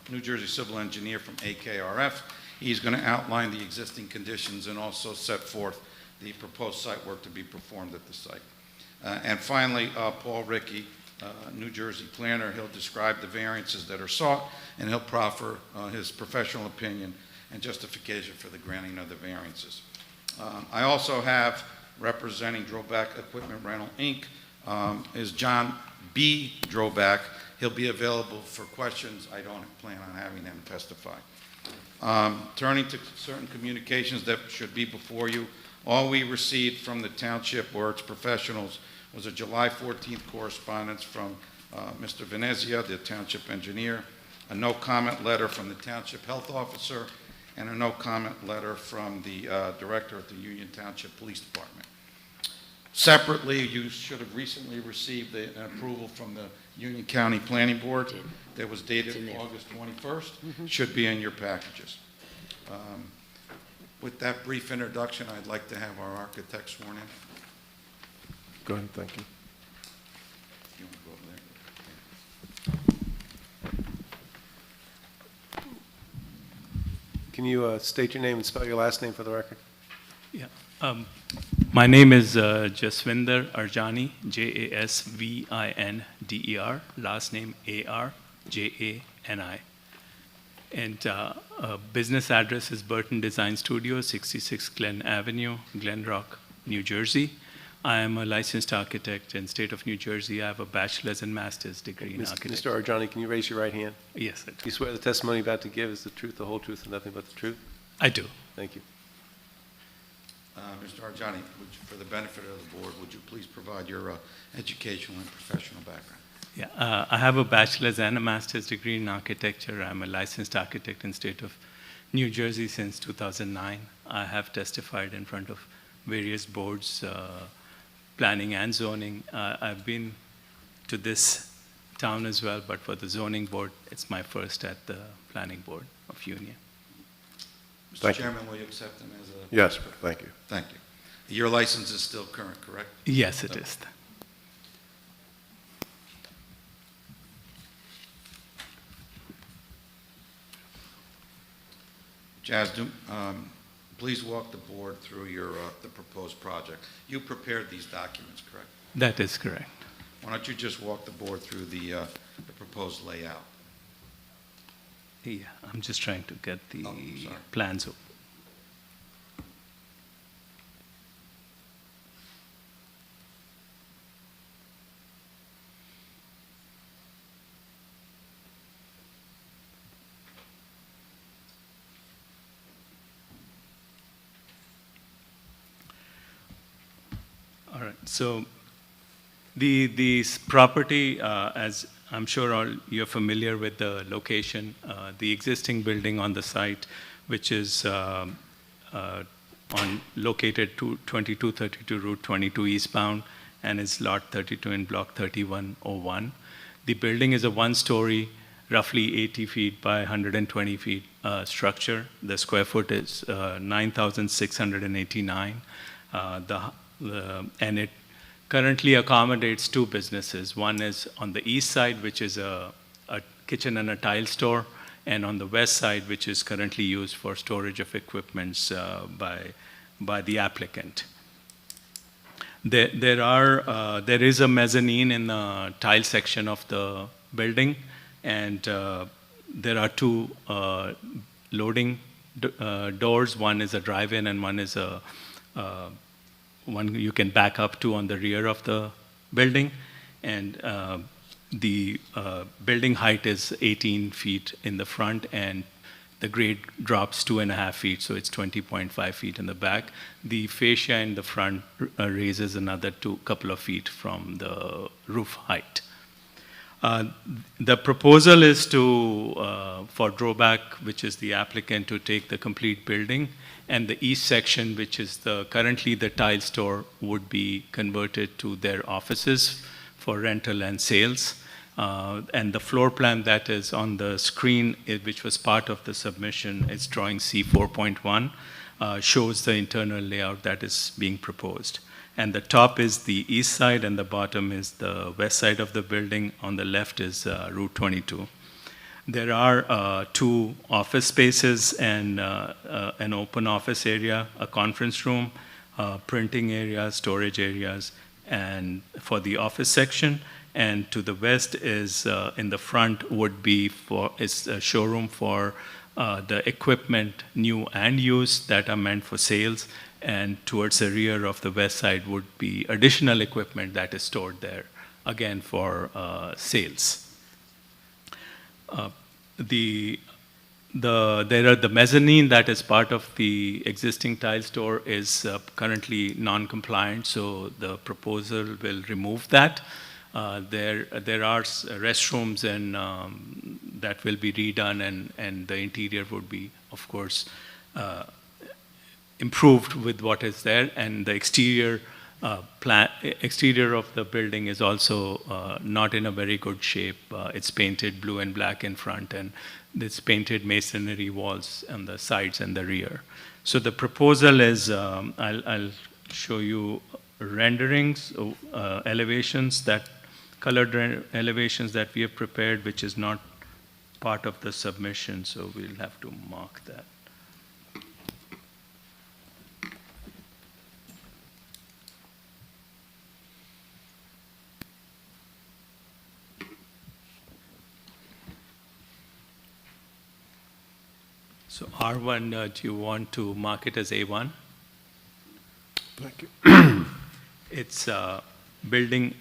New Jersey civil engineer from AKRF. He's going to outline the existing conditions and also set forth the proposed site work to be performed at the site. And finally, Paul Rickey, New Jersey planner, he'll describe the variances that are sought, and he'll proffer his professional opinion and justification for the granting of the variances. I also have, representing Droback Equipment Rental, Inc., is John B. Droback. He'll be available for questions. I don't plan on having them testify. Turning to certain communications that should be before you, all we received from the township or its professionals was a July 14th correspondence from Mr. Venezia, the township engineer, a no comment letter from the township health officer, and a no comment letter from the director at the Union Township Police Department. Separately, you should have recently received an approval from the Union County Planning Board that was dated August 21st. Should be in your packages. With that brief introduction, I'd like to have our architect sworn in. Go ahead, thank you. You want to go over there? Can you state your name and spell your last name for the record? Yeah. My name is Jaswinder Arjani, Jasvinder, last name Arjani. And business address is Burton Design Studio, 66 Glen Avenue, Glen Rock, New Jersey. I am a licensed architect in state of New Jersey. I have a bachelor's and master's degree in architecture. Mr. Arjani, can you raise your right hand? Yes, I do. Do you swear the testimony you're about to give is the truth, the whole truth, and nothing but the truth? I do. Thank you. Mr. Arjani, for the benefit of the board, would you please provide your educational and professional background? Yeah, I have a bachelor's and a master's degree in architecture. I'm a licensed architect in state of New Jersey since 2009. I have testified in front of various boards, planning and zoning. I've been to this town as well, but for the zoning board, it's my first at the planning board of Union. Mr. Chairman, will you accept him as a... Yes, thank you. Thank you. Your license is still current, correct? Yes, it is. Jazz, please walk the board through the proposed project. You prepared these documents, correct? That is correct. Why don't you just walk the board through the proposed layout? Yeah, I'm just trying to get the sorry. plans up. All right, so this property, as I'm sure all you're familiar with the location, the existing building on the site, which is located to 2232 Route 22 eastbound, and is lot 32 in block 3101. The building is a one-story, roughly 80 feet by 120 feet structure. The square foot is 9,689. And it currently accommodates two businesses. One is on the east side, which is a kitchen and a tile store, and on the west side, which is currently used for storage of equipments by the applicant. There is a mezzanine in the tile section of the building, and there are two loading doors. One is a drive-in, and one is one you can back up to on the rear of the building. And the building height is 18 feet in the front, and the grade drops 2.5 feet, so it's 20.5 feet in the back. The fascia in the front raises another couple of feet from the roof height. The proposal is for Droback, which is the applicant, to take the complete building, and the east section, which is currently the tile store, would be converted to their offices for rental and sales. And the floor plan that is on the screen, which was part of the submission, is drawing C4.1, shows the internal layout that is being proposed. And the top is the east side, and the bottom is the west side of the building. On the left is Route 22. There are two office spaces and an open office area, a conference room, printing areas, storage areas, and for the office section. And to the west is in the front would be is a showroom for the equipment, new and used, that are meant for sales. And towards the rear of the west side would be additional equipment that is stored there, again for sales. The mezzanine that is part of the existing tile store is currently non-compliant, so the proposal will remove that. There are restrooms and that will be redone, and the interior would be, of course, improved with what is there, and the exterior of the building is also not in a very good shape. It's painted blue and black in front, and it's painted masonry walls on the sides and the rear. So the proposal is, I'll show you renderings, elevations, that colored elevations that we have prepared, which is not part of the submission, so we'll have to mark that. So R1, do you want to mark it as A1? Thank you. It's building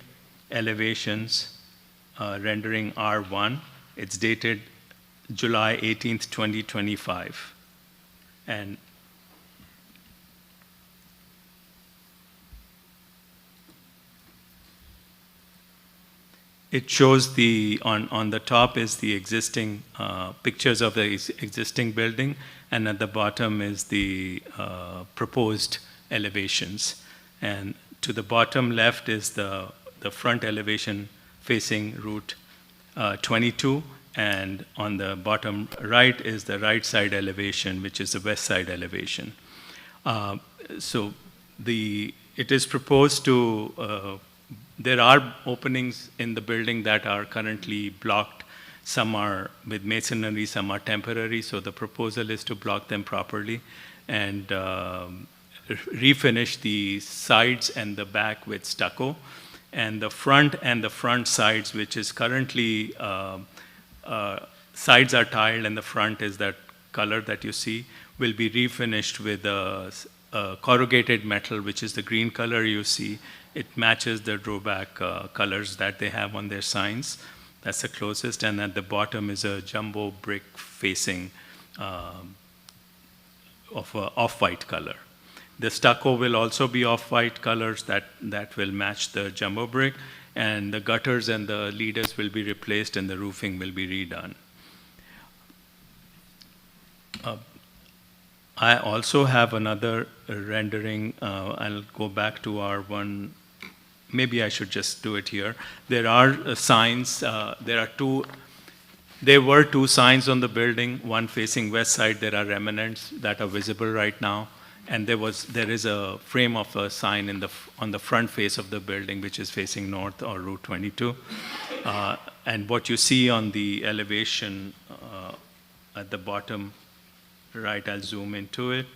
elevations, rendering R1. It's dated July 18th, 2025. And it shows on the top is the existing pictures of the existing building, and at the bottom is the proposed elevations. And to the bottom left is the front elevation facing Route 22, and on the bottom right is the right side elevation, which is the west side elevation. So it is proposed to there are openings in the building that are currently blocked. Some are with masonry, some are temporary, so the proposal is to block them properly and refinish the sides and the back with stucco. And the front sides, which is currently, sides are tiled and the front is that color that you see, will be refinished with corrugated metal, which is the green color you see. It matches the drawback colors that they have on their signs. That's the closest. And at the bottom is a jumbo brick facing of off-white color. The stucco will also be off-white colors that will match the jumbo brick. And the gutters and the leaders will be replaced and the roofing will be redone. I also have another rendering. I'll go back to our one. Maybe I should just do it here. There are signs. There were two signs on the building, one facing west side. There are remnants that are visible right now. And there is a frame of a sign on the front face of the building, which is facing north, or Route 22. And what you see on the elevation at the bottom right, I'll zoom into it,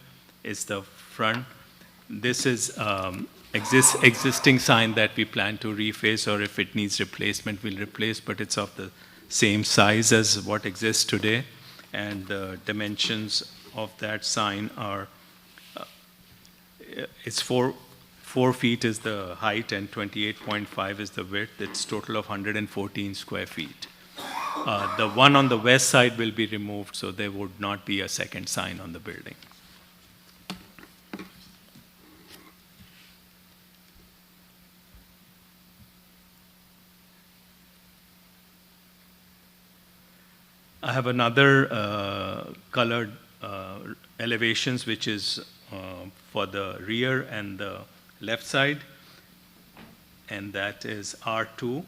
is the front. This is existing sign that we plan to reface, or if it needs replacement, we'll replace, but it's of the same size as what exists today. And the dimensions of that sign are, it's 4 feet is the height and 28.5 is the width. It's total of 114 square feet. The one on the west side will be removed, so there would not be a second sign on the building. I have another colored elevations, which is for the rear and the left side, and that is R2,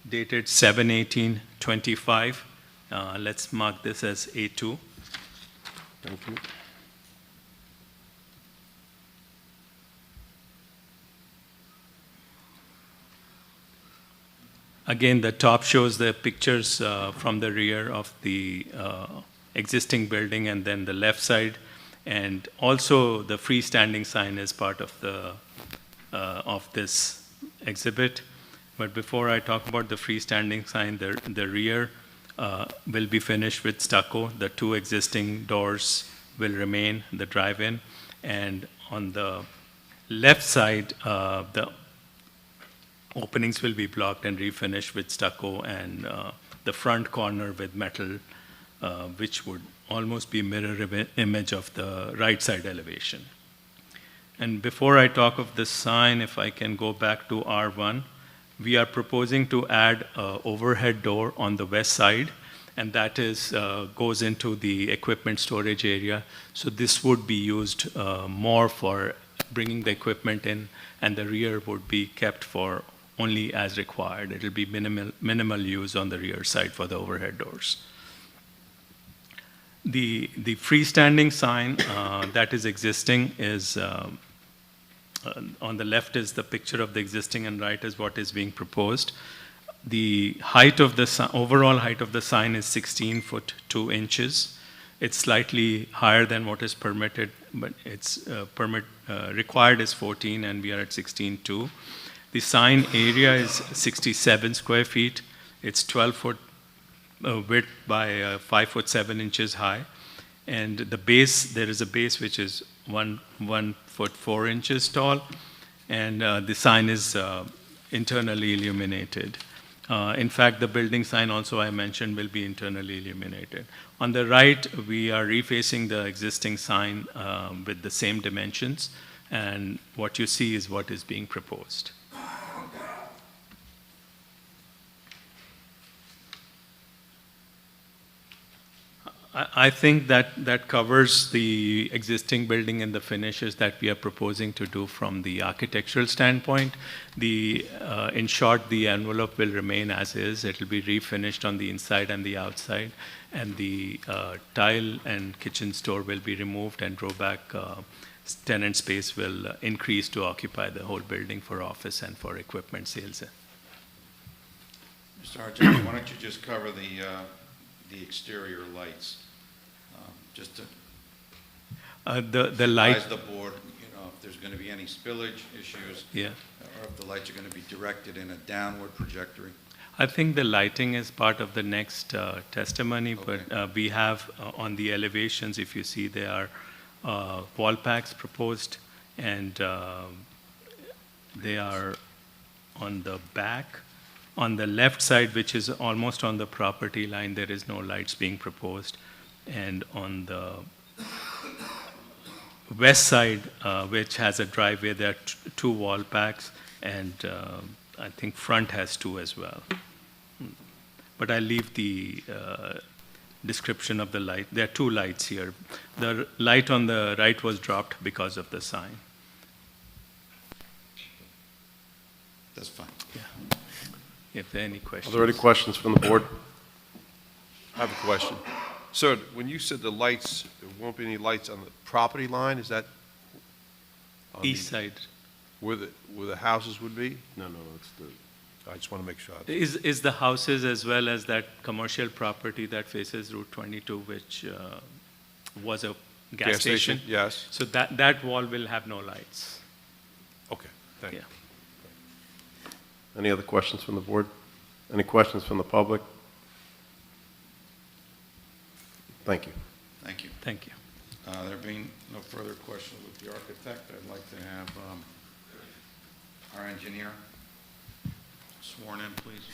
dated 7/18/25. Let's mark this as A2. Thank you. Again, the top shows the pictures from the rear of the existing building, and then the left side. And also the freestanding sign is part of this exhibit. But before I talk about the freestanding sign, the rear will be finished with stucco. The two existing doors will remain, the drive-in. And on the left side, the openings will be blocked and refinished with stucco, and the front corner with metal, which would almost be mirror image of the right side elevation. And before I talk of the sign, if I can go back to R1, we are proposing to add an overhead door on the west side, and that goes into the equipment storage area. So this would be used more for bringing the equipment in, and the rear would be kept for only as required. It will be minimal use on the rear side for the overhead doors. The freestanding sign that is existing is on the left is the picture of the existing, and right is what is being proposed. The height of the overall height of the sign is 16 foot 2 inches. It's slightly higher than what is permitted, but it's required is 14, and we are at 16.2. The sign area is 67 square feet. It's 12 foot width by 5 foot 7 inches high. And the base, there is a base which is 1 foot 4 inches tall. And the sign is internally illuminated. In fact, the building sign also I mentioned will be internally illuminated. On the right, we are refacing the existing sign with the same dimensions. And what you see is what is being proposed. I think that covers the existing building and the finishes that we are proposing to do from the architectural standpoint. In short, the envelope will remain as is. It will be refinished on the inside and the outside, and the tile and kitchen store will be removed, and Roback tenant space will increase to occupy the whole building for office and for equipment sales. Mr. Argenti, why don't you just cover the exterior lights? Just to The light. advise the board, if there's going to be any spillage issues, Yeah. or if the lights are going to be directed in a downward trajectory. I think the lighting is part of the next testimony, Okay. but we have on the elevations, if you see, there are wall packs proposed, and they are on the back. On the left side, which is almost on the property line, there is no lights being proposed. And on the west side, which has a driveway, there are two wall packs, and I think front has two as well. But I'll leave the description of the light. There are two lights here. The light on the right was dropped because of the sign. That's fine. If there are any Are questions. there any questions from the board? I have a question. Sir, when you said the lights, there won't be any lights on the property line, is that? on the- East side. Where the houses would be? No, it's the, I just want to make sure. Is the houses as well as that commercial property that faces Route 22, which was a gas station? Yes. So that wall will have no lights. Okay, thank you. Yeah. any other questions from the board? Any questions from the public? Thank you. Thank you. Thank you. There being no further questions with the architect, I'd like to have our engineer sworn in, please.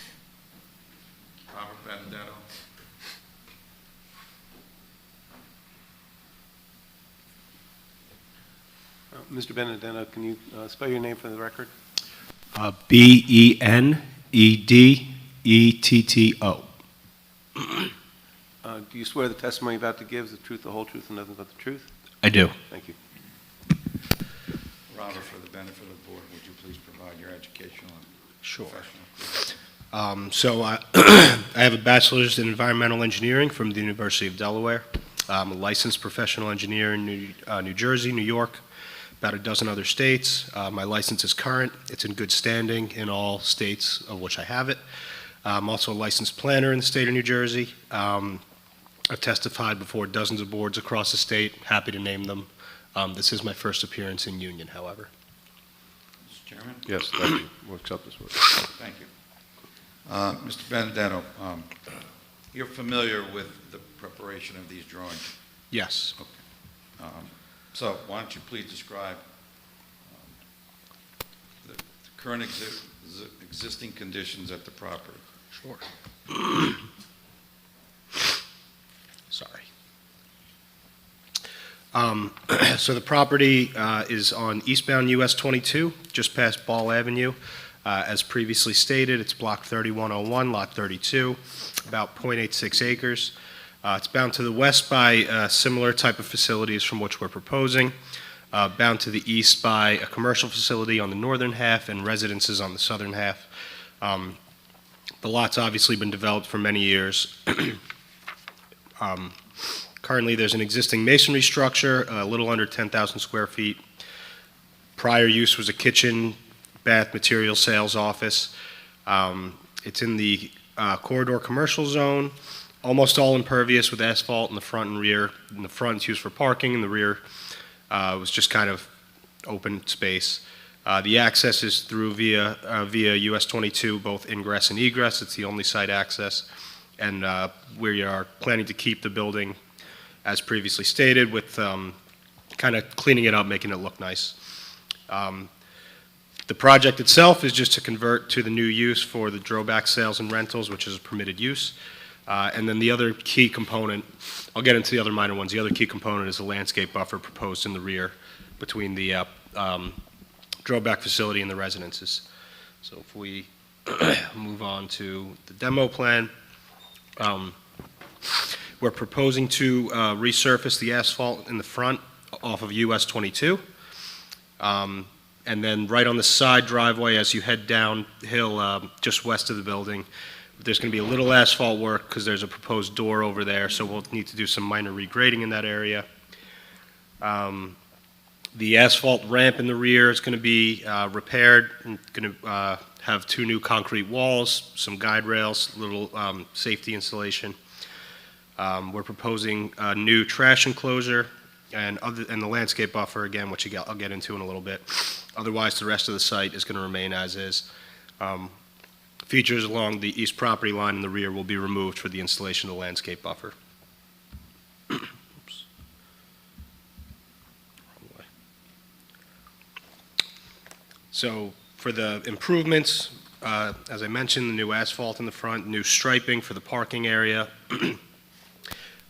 Robert Benedetto. Mr. Benedetto, can you spell your name for the record? Benedetto. Do you swear the testimony you're about to give is the truth, the whole truth, and nothing but the truth? I do. Thank you. Robert, for the benefit of the board, would you please provide your educational and Sure. professional? So I have a bachelor's in environmental engineering from the University of Delaware. I'm a licensed professional engineer in New Jersey, New York, about a dozen other states. My license is current. It's in good standing in all states of which I have it. I'm also a licensed planner in the state of New Jersey. I've testified before dozens of boards across the state, happy to name them. This is my first appearance in Union, however. Mr. Chairman? Yes, thank you. We'll accept this witness. Thank you. Mr. Benedetto, you're familiar with the preparation of these drawings? Yes. So why don't you please describe the current existing conditions at the property? Sure. Sorry. So the property is on eastbound US 22, just past Ball Avenue. As previously stated, it's block 3101, lot 32, about .86 acres. It's bound to the west by similar type of facilities from which we're proposing, bound to the east by a commercial facility on the northern half and residences on the southern half. The lot's obviously been developed for many years. Currently, there's an existing masonry structure, a little under 10,000 square feet. Prior use was a kitchen, bath material sales office. It's in the corridor commercial zone, almost all impervious with asphalt in the front and rear. In the front, it's used for parking, and the rear was just kind of open space. The access is through via US 22, both ingress and egress. It's the only site access. And we are planning to keep the building as previously stated with kind of cleaning it up, making it look nice. The project itself is just to convert to the new use for the Droback sales and rentals, which is a permitted use. And then the other key component, I'll get into the other minor ones, the other key component is a landscape buffer proposed in the rear between the Droback facility and the residences. So if we move on to the demo plan, we're proposing to resurface the asphalt in the front off of US 22. And then right on the side driveway as you head downhill just west of the building, there's going to be a little asphalt work because there's a proposed door over there, so we'll need to do some minor regrading in that area. The asphalt ramp in the rear is going to be repaired and going to have 2 new concrete walls, some guide rails, little safety installation. We're proposing a new trash enclosure and the landscape buffer again, which I'll get into in a little bit. Otherwise, the rest of the site is going to remain as is. Features along the east property line in the rear will be removed for the installation of the landscape buffer. Oops. Wrong way. So for the improvements, as I mentioned, the new asphalt in the front, new striping for the parking area.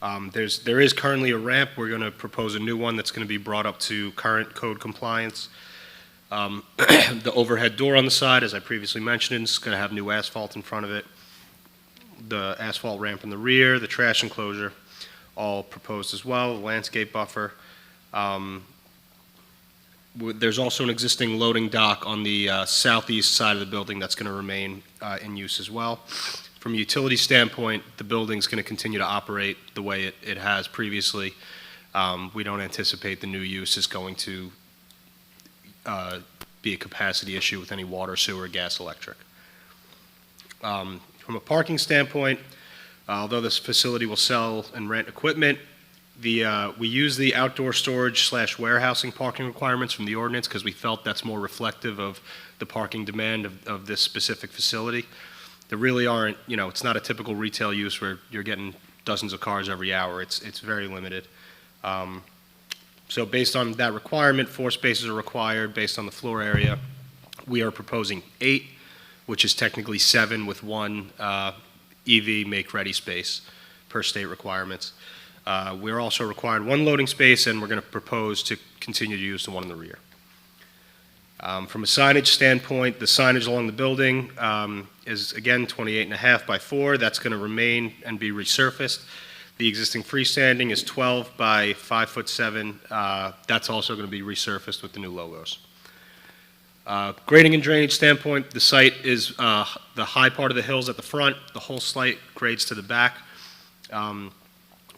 There is currently a ramp. We're going to propose a new one that's going to be brought up to current code compliance. The overhead door on the side, as I previously mentioned, is going to have new asphalt in front of it. The asphalt ramp in the rear, the trash enclosure, all proposed as well, the landscape buffer. There's also an existing loading dock on the southeast side of the building that's going to remain in use as well. From a utility standpoint, the building's going to continue to operate the way it has previously. We don't anticipate the new use is going to be a capacity issue with any water, sewer, gas, electric. From a parking standpoint, although this facility will sell and rent equipment, we use the outdoor storage / warehousing parking requirements from the ordinance because we felt that's more reflective of the parking demand of this specific facility. There really aren't, it's not a typical retail use where you're getting dozens of cars every hour. It's very limited. So based on that requirement, 4 spaces are required based on the floor area. We are proposing 8, which is technically 7 with 1 EV make-ready space per state requirements. We're also required 1 loading space, and we're going to propose to continue to use the one in the rear. From a signage standpoint, the signage along the building is, again, 28.5 by 4. That's going to remain and be resurfaced. The existing freestanding is 12 by 5'7". That's also going to be resurfaced with the new logos. Grading and drainage standpoint, the site is the high part of the hills at the front. The whole site grades to the back.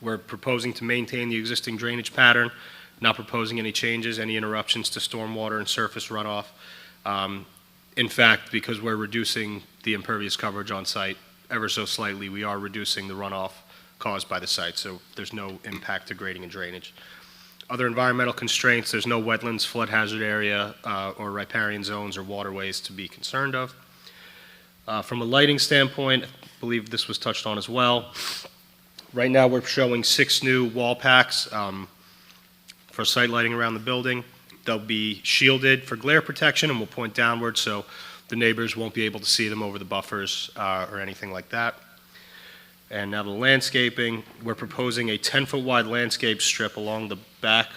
We're proposing to maintain the existing drainage pattern, not proposing any changes, any interruptions to stormwater and surface runoff. In fact, because we're reducing the impervious coverage on site ever so slightly, we are reducing the runoff caused by the site, so there's no impact to grading and drainage. Other environmental constraints, there's no wetlands, flood hazard area, or riparian zones or waterways to be concerned of. From a lighting standpoint, I believe this was touched on as well. Right now, we're showing 6 new wall packs for site lighting around the building. They'll be shielded for glare protection and will point downward, so the neighbors won't be able to see them over the buffers or anything like that. And now the landscaping, we're proposing a 10-foot wide landscape strip along the back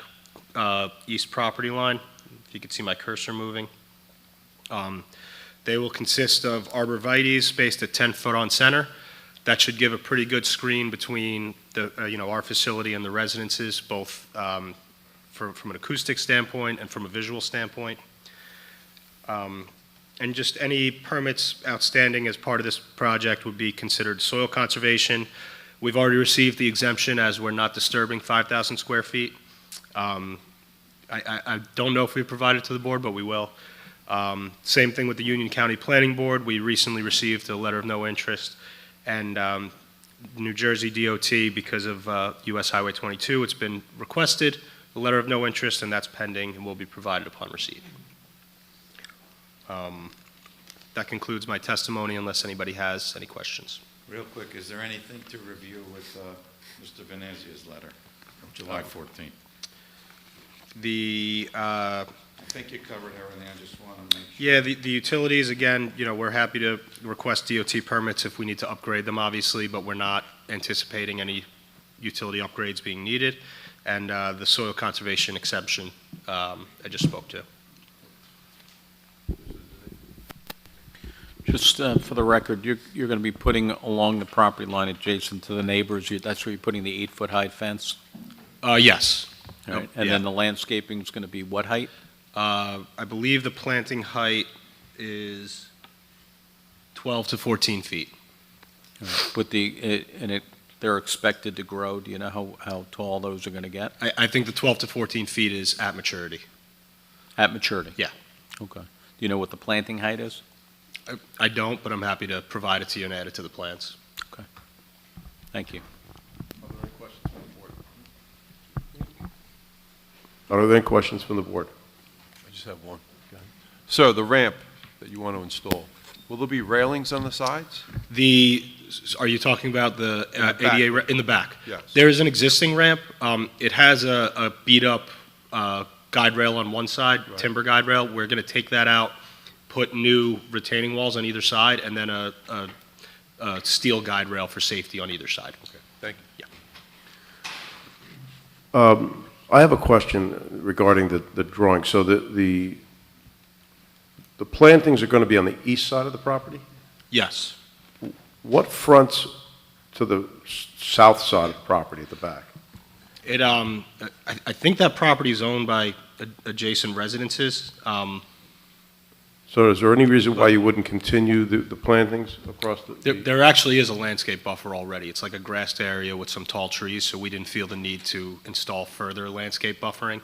east property line. If you can see my cursor moving. They will consist of arborvitaes spaced at 10 foot on center. That should give a pretty good screen between the, our facility and the residences, both from an acoustic standpoint and from a visual standpoint. And just any permits outstanding as part of this project would be considered soil conservation. We've already received the exemption as we're not disturbing 5,000 square feet. I don't know if we provided it to the board, but we will. Same thing with the Union County Planning Board. We recently received a letter of no interest. And New Jersey DOT, because of US Highway 22, it's been requested, a letter of no interest, and that's pending and will be provided upon receipt. That concludes my testimony unless anybody has any questions. Real quick, is there anything to review with Mr. Venezia's letter of July 14th? I think you covered everything. I just want to make sure. Yeah, the utilities, again, we're happy to request DOT permits if we need to upgrade them, obviously, but we're not anticipating any utility upgrades being needed. And the soil conservation exception I just spoke to. Just for the record, you're going to be putting along the property line adjacent to the neighbors, that's where you're putting the 8-foot high fence? Yes. All right. And Yeah. then the landscaping is going to be what height? I believe the planting height is 12 to 14 feet. All right. But they're expected to grow. Do you know how tall those are going to get? I think the 12 to 14 feet is at maturity. At maturity? Yeah. Okay. Do you know what the planting height is? I don't, but I'm happy to provide it to you and add it to the plans. Thank you. Are there any questions from the board? I just have one. So the ramp that you want to install, will there be railings on the sides? Are you talking about the In the back. ADA in the back? Yes. There is an existing ramp. It has a beat-up guide rail on one side, Right. timber guide rail. We're going to take that out, put new retaining walls on either side, and then a steel guide rail for safety on either side. Okay, thank you. I have a question regarding the drawing. So the plantings are going to be on the east side of the property? Yes. What fronts to the south side of the property at the back? I think that property is owned by adjacent residences. So is there any reason why you wouldn't continue the plantings across There actually is a landscape buffer already. It's like a grassed area with some tall trees, so we didn't feel the need to install further landscape buffering.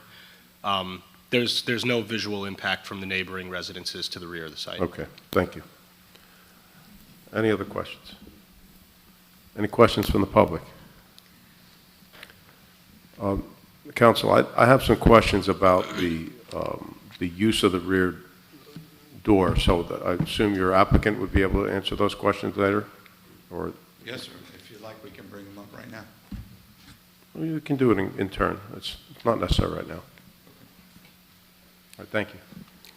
There's no visual impact from the neighboring residences to the rear of the site. Okay, thank you. Any other questions? Any questions from the public? Council, I have some questions about the use of the rear door, so that I assume your applicant would be able to answer those questions later? Or Yes, sir. If you like, we can bring them up right now. we can do it in turn. It's not necessary right now. All right, thank you.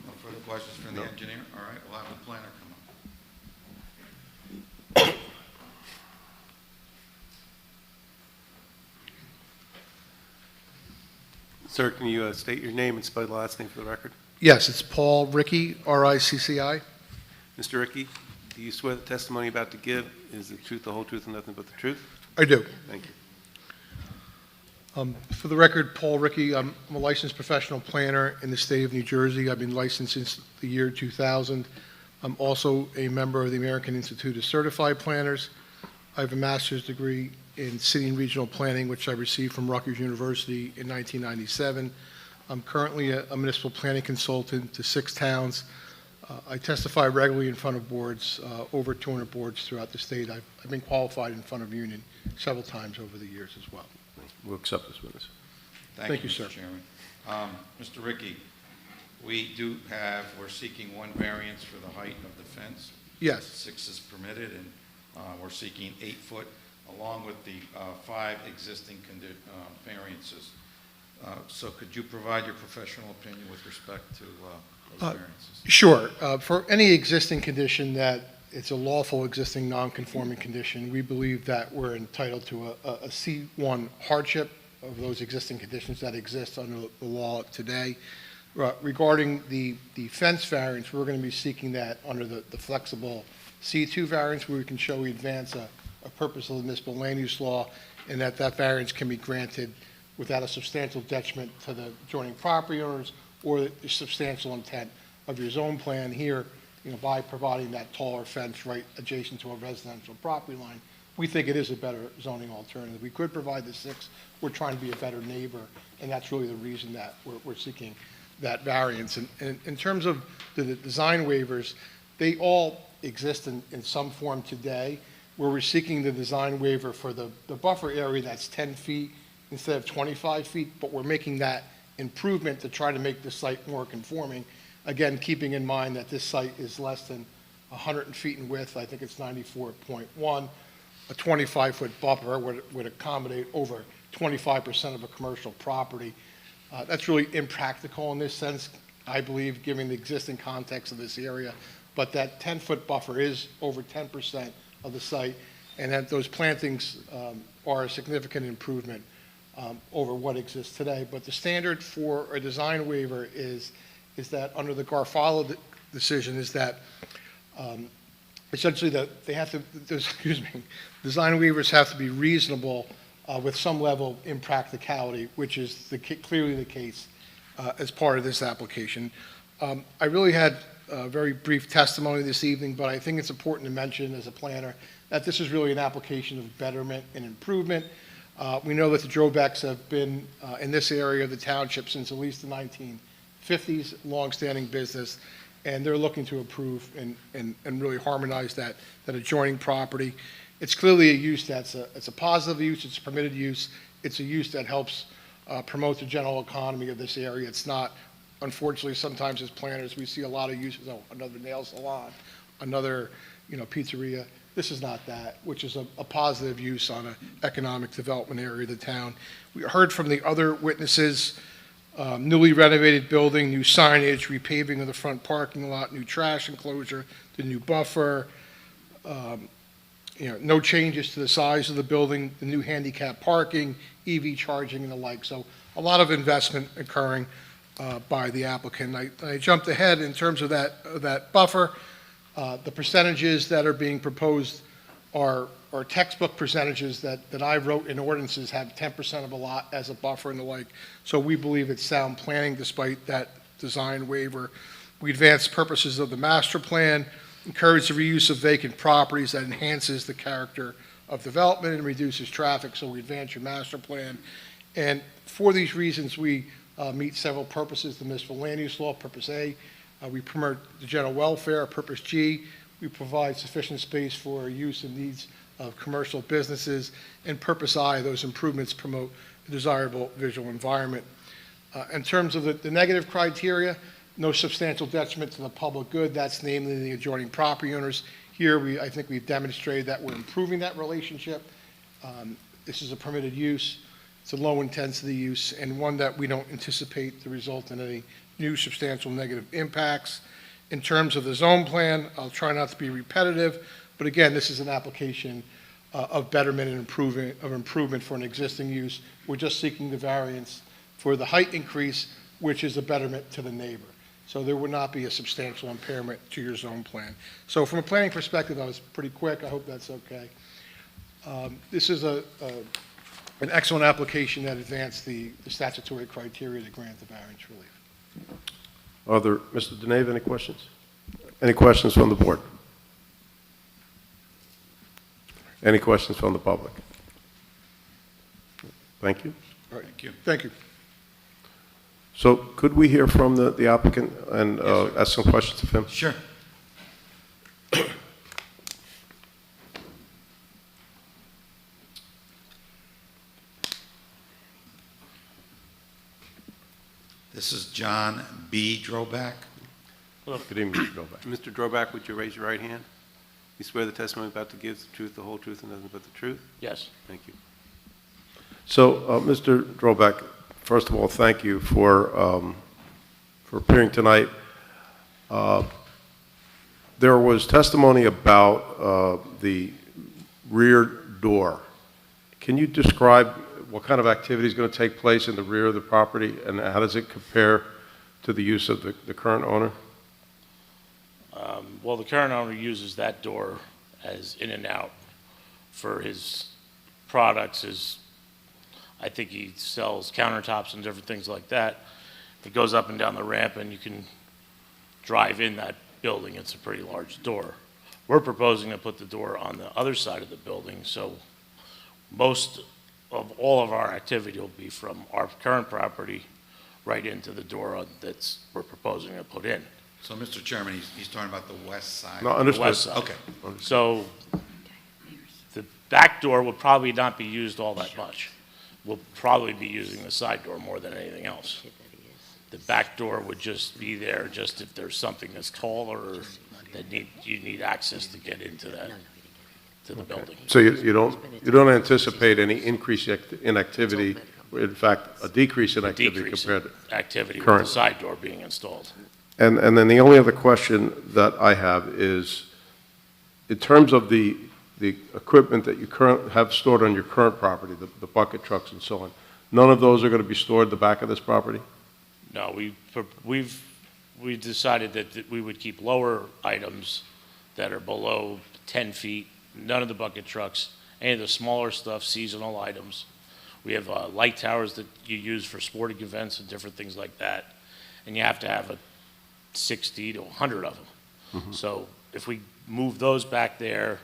No further questions from the No. engineer? All right, we'll have the planner come up. Sir, can you state your name and spell the last name for the record? Yes, it's Paul Ricky, R-I-C-C-I. Mr. Ricky, do you swear the testimony you're about to give is the truth, the whole truth, and nothing but the truth? I do. Thank you. For the record, Paul Ricky, I'm a licensed professional planner in the state of New Jersey. I've been licensed since the year 2000. I'm also a member of the American Institute of Certified Planners. I have a master's degree in city and regional planning, which I received from Rutgers University in 1997. I'm currently a municipal planning consultant to 6 towns. I testify regularly in front of boards, over 200 boards throughout the state. I've been qualified in front of union several times over the years as well. We'll accept this witness. Thank you, sir. Mr. Chairman. Mr. Ricky, we're seeking one variance for the height of the fence. Yes. 6 is permitted, and we're seeking 8 foot, along with the 5 existing variances. So could you provide your professional opinion with respect to those variances? Sure. For any existing condition that it's a lawful existing non-conforming condition, we believe that we're entitled to a C1 hardship of those existing conditions that exist under the law today. Regarding the fence variance, we're going to be seeking that under the flexible C2 variance, where we can show we advance a purpose of the municipal land use law, and that variance can be granted without a substantial detriment to the adjoining property owners or the substantial intent of your zone plan here, by providing that taller fence right adjacent to a residential property line. We think it is a better zoning alternative. We could provide the 6. We're trying to be a better neighbor, and that's really the reason that we're seeking that variance. And in terms of the design waivers, they all exist in some form today, where we're seeking the design waiver for the buffer area that's 10 feet instead of 25 feet, but we're making that improvement to try to make the site more conforming. Again, keeping in mind that this site is less than 100 feet in width, I think it's 94.1. A 25-foot buffer would accommodate over 25% of a commercial property. That's really impractical in this sense, I believe, given the existing context of this area. But that 10-foot buffer is over 10% of the site, and that those plantings are a significant improvement over what exists today. But the standard for a design waiver is that under the Garofalo decision is that essentially they have to, design waivers have to be reasonable with some level of impracticality, which is clearly the case as part of this application. I really had a very brief testimony this evening, but I think it's important to mention as a planner that this is really an application of betterment and improvement. We know that the Drobecks have been in this area of the township since at least the 1950s, longstanding business, and they're looking to improve and really harmonize that adjoining property. It's clearly a use it's a positive use, it's a permitted use, it's a use that helps promote the general economy of this area. It's not, unfortunately, sometimes as planners, we see a lot of uses, another nail salon, another, pizzeria. This is not that, which is a positive use on an economic development area of the town. We heard from the other witnesses, newly renovated building, new signage, repaving of the front parking lot, new trash enclosure, the new buffer, no changes to the size of the building, the new handicap parking, EV charging and the like. So a lot of investment occurring by the applicant. I jumped ahead in terms of that buffer. The percentages that are being proposed are textbook percentages that I wrote in ordinances, have 10% of a lot as a buffer and the like. So we believe it's sound planning despite that design waiver. We advance purposes of the master plan, encourage the reuse of vacant properties that enhances the character of development and reduces traffic, so we advance your master plan. And for these reasons, we meet several purposes of the municipal land use law. Purpose A, we promote the general welfare. Purpose G, we provide sufficient space for use and needs of commercial businesses. And Purpose I, those improvements promote a desirable visual environment. In terms of the negative criteria, no substantial detriment to the public good. That's namely the adjoining property owners. Here, I think we've demonstrated that we're improving that relationship. This is a permitted use. It's a low-intensity use, and one that we don't anticipate to result in any new substantial negative impacts. In terms of the zone plan, I'll try not to be repetitive, but again, this is an application of betterment and improvement for an existing use. We're just seeking the variance for the height increase, which is a betterment to the neighbor. So there would not be a substantial impairment to your zone plan. So from a planning perspective, I was pretty quick. I hope that's okay. This is an excellent application that advanced the statutory criteria to grant the variance relief. Mr. Deneve, any questions? Any questions from the board? Any questions from the public? Thank you. All right. Thank you. Thank you. So could we hear from the applicant and ask some questions of him? Sure. This is John B. Droback. Good evening, Mr. Novak. Mr. Drovak, would you raise your right hand? You swear the testimony about to give is the truth, the whole truth, and nothing but the truth? Yes. Thank you. So, Mr. Droback, first of all, thank you for appearing tonight. There was testimony about the rear door. Can you describe what kind of activity is going to take place in the rear of the property, and how does it compare to the use of the current owner? Well, the current owner uses that door as in and out for his products. I think he sells countertops and different things like that. It goes up and down the ramp, and you can drive in that building. It's a pretty large door. We're proposing to put the door on the other side of the building, so most of all of our activity will be from our current property right into the door we're proposing to put in. So, Mr. Chairman, he's talking about the west side. No, The understood. west side. Okay. So the back door would probably not be used all that much. We'll probably be using the side door more than anything else. The back door would just be there just if there's something that's taller or that you need access to get into to the building. So you don't anticipate any increase in activity, in fact, a decrease in activity Decrease compared in to... activity with current. the side door being installed. And then the only other question that I have is, in terms of the equipment that you have stored on your current property, the bucket trucks and so on, none of those are going to be stored at the back of this property? No, we decided that we would keep lower items that are below 10 feet, none of the bucket trucks, any of the smaller stuff, seasonal items. We have light towers that you use for sporting events and different things like that, and you have to have 60 to 100 of them. So if we move those back there,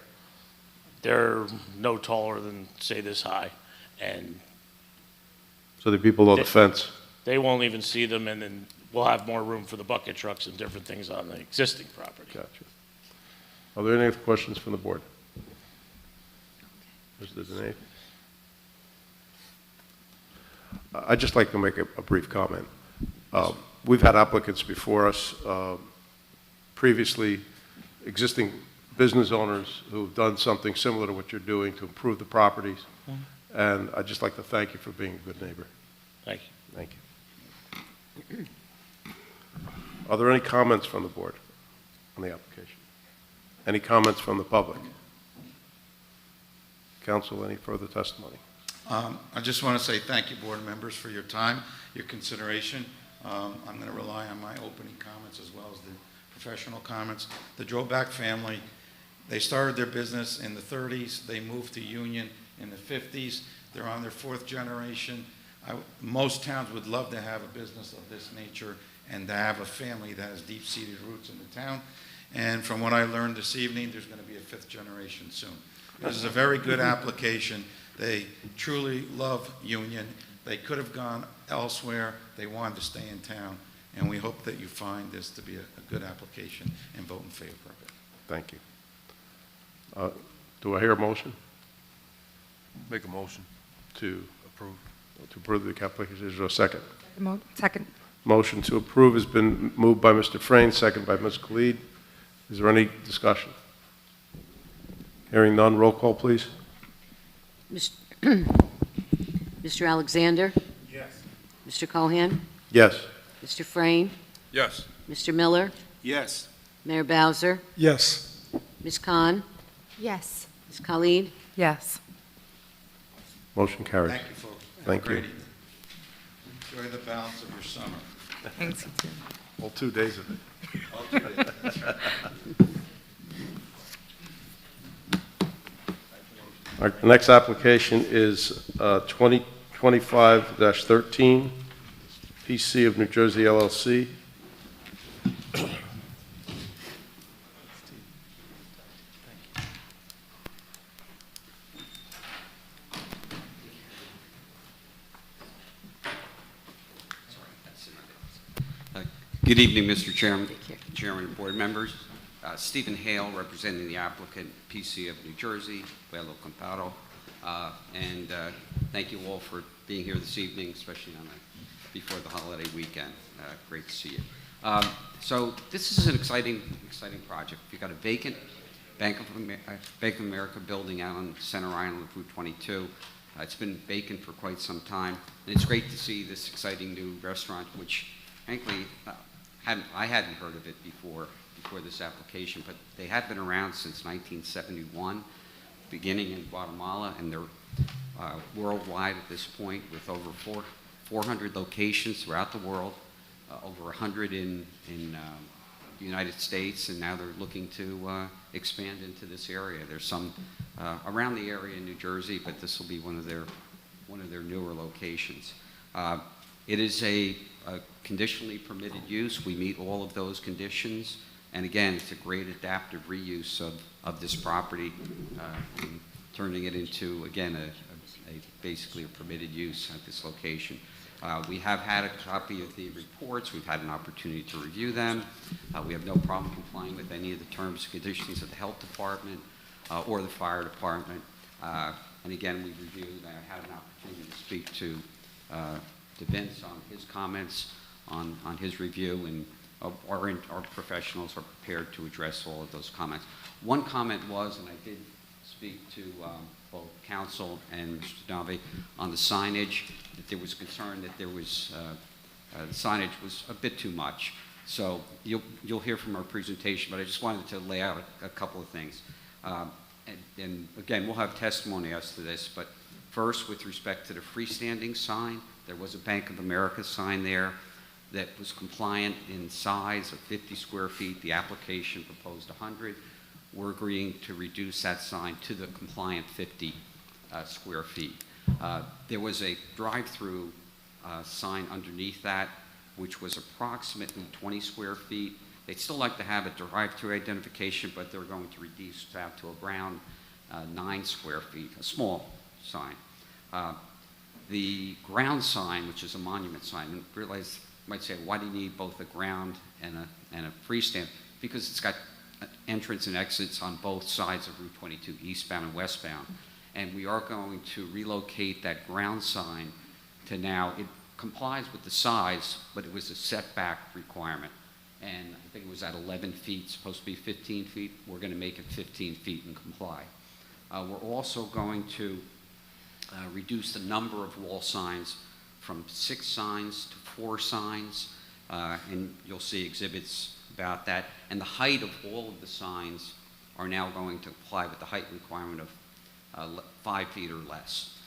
they're no taller than, say, this high, and So they'd be below the fence? they won't even see them, and then we'll have more room for the bucket trucks and different things on the existing property. Gotcha. Are there any other questions from the board? Mr. Dene? I'd just like to make a brief comment. We've had applicants before us, previously existing business owners who've done something similar to what you're doing to improve the properties, and I'd just like to thank you for being a good neighbor. Thank you. Thank you. Are there any comments from the board on the application? Any comments from the public? Council, any further testimony? I just want to say thank you, board members, for your time, your consideration. I'm going to rely on my opening comments as well as the professional comments. The Droback family, they started their business in the 30s. They moved to Union in the 50s. They're on their 4th generation. Most towns would love to have a business of this nature and to have a family that has deep-seated roots in the town. And from what I learned this evening, there's going to be a 5th generation soon. This is a very good application. They truly love Union. They could have gone elsewhere. They wanted to stay in town. And we hope that you find this to be a good application and vote in favor of it. Thank you. Do I hear a motion Make a motion to approve. approve the application? Is there a second? Second. Motion to approve has been moved by Mr. Frayne, second by Ms. Khalid. Is there any discussion? Hearing none, roll call, please. Mr. Alexander? Yes. Mr. Cohan? Yes. Mr. Frayne? Yes. Mr. Miller? Yes. Mayor Bowser? Yes. Ms. Khan? Yes. Ms. Khalid? Yes. Motion carries. Thank you, folks. Have a Thank great you. evening. Enjoy the balance of your summer. Thanks. All 2 days of it. All today. That's right. All right, the next application is 2025-13, PC of New Jersey LLC. Good evening, Mr. Chairman, Chairman and board members. Stephen Hale, representing the applicant, PC of New Jersey, Pueblo Contado. Thank you all for being here this evening, especially before the holiday weekend. Great to see you. So this is an exciting project. We've got a vacant Bank of America building out on Center Island of Route 22. It's been vacant for quite some time, and it's great to see this exciting new restaurant, which frankly, I hadn't heard of it before this application, but they have been around since 1971, beginning in Guatemala, and they're worldwide at this point with over 400 locations throughout the world, over 100 in the United States, and now they're looking to expand into this area. There's some around the area in New Jersey, but this will be one of their newer locations. It is a conditionally permitted use. We meet all of those conditions, and again, it's a great adaptive reuse of this property, and turning it into, again, basically a permitted use at this location. We have had a copy of the reports. We've had an opportunity to review them. We have no problem complying with any of the terms and conditions of the health department or the fire department. And again, we reviewed, I had an opportunity to speak to Vince on his comments on his review, and our professionals are prepared to address all of those comments. One comment was, and I did speak to both council and Mr. Davi on the signage, that there was concern that there was, the signage was a bit too much. So you'll hear from our presentation, but I just wanted to lay out a couple of things. And again, we'll have testimony as to this, but first, with respect to the freestanding sign, there was a Bank of America sign there that was compliant in size of 50 square feet. The application proposed 100. We're agreeing to reduce that sign to the compliant 50 square feet. There was a drive-through sign underneath that, which was approximately 20 square feet. They'd still like to have a drive-through identification, but they're going to reduce that to around 9 square feet, a small sign. The ground sign, which is a monument sign, and realize, you might say, why do you need both a ground and a freestand? Because it's got entrance and exits on both sides of Route 22, eastbound and westbound. And we are going to relocate that ground sign to now, it complies with the size, but it was a setback requirement. And I think it was at 11 feet, supposed to be 15 feet. We're going to make it 15 feet and comply. We're also going to reduce the number of wall signs from 6 signs to 4 signs, and you'll see exhibits about that. And the height of all of the signs are now going to comply with the height requirement of 5 feet or less.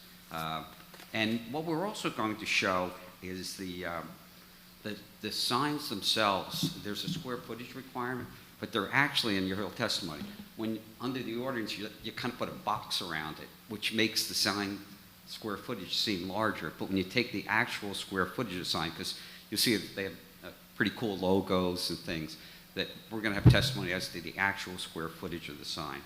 And what we're also going to show is the signs themselves. There's a square footage requirement, but they're actually, in your whole testimony, when under the ordinance, you kind of put a box around it, which makes the sign square footage seem larger. But when you take the actual square footage of the sign, because you see they have pretty cool logos and things, that we're going to have testimony as to the actual square footage of the sign.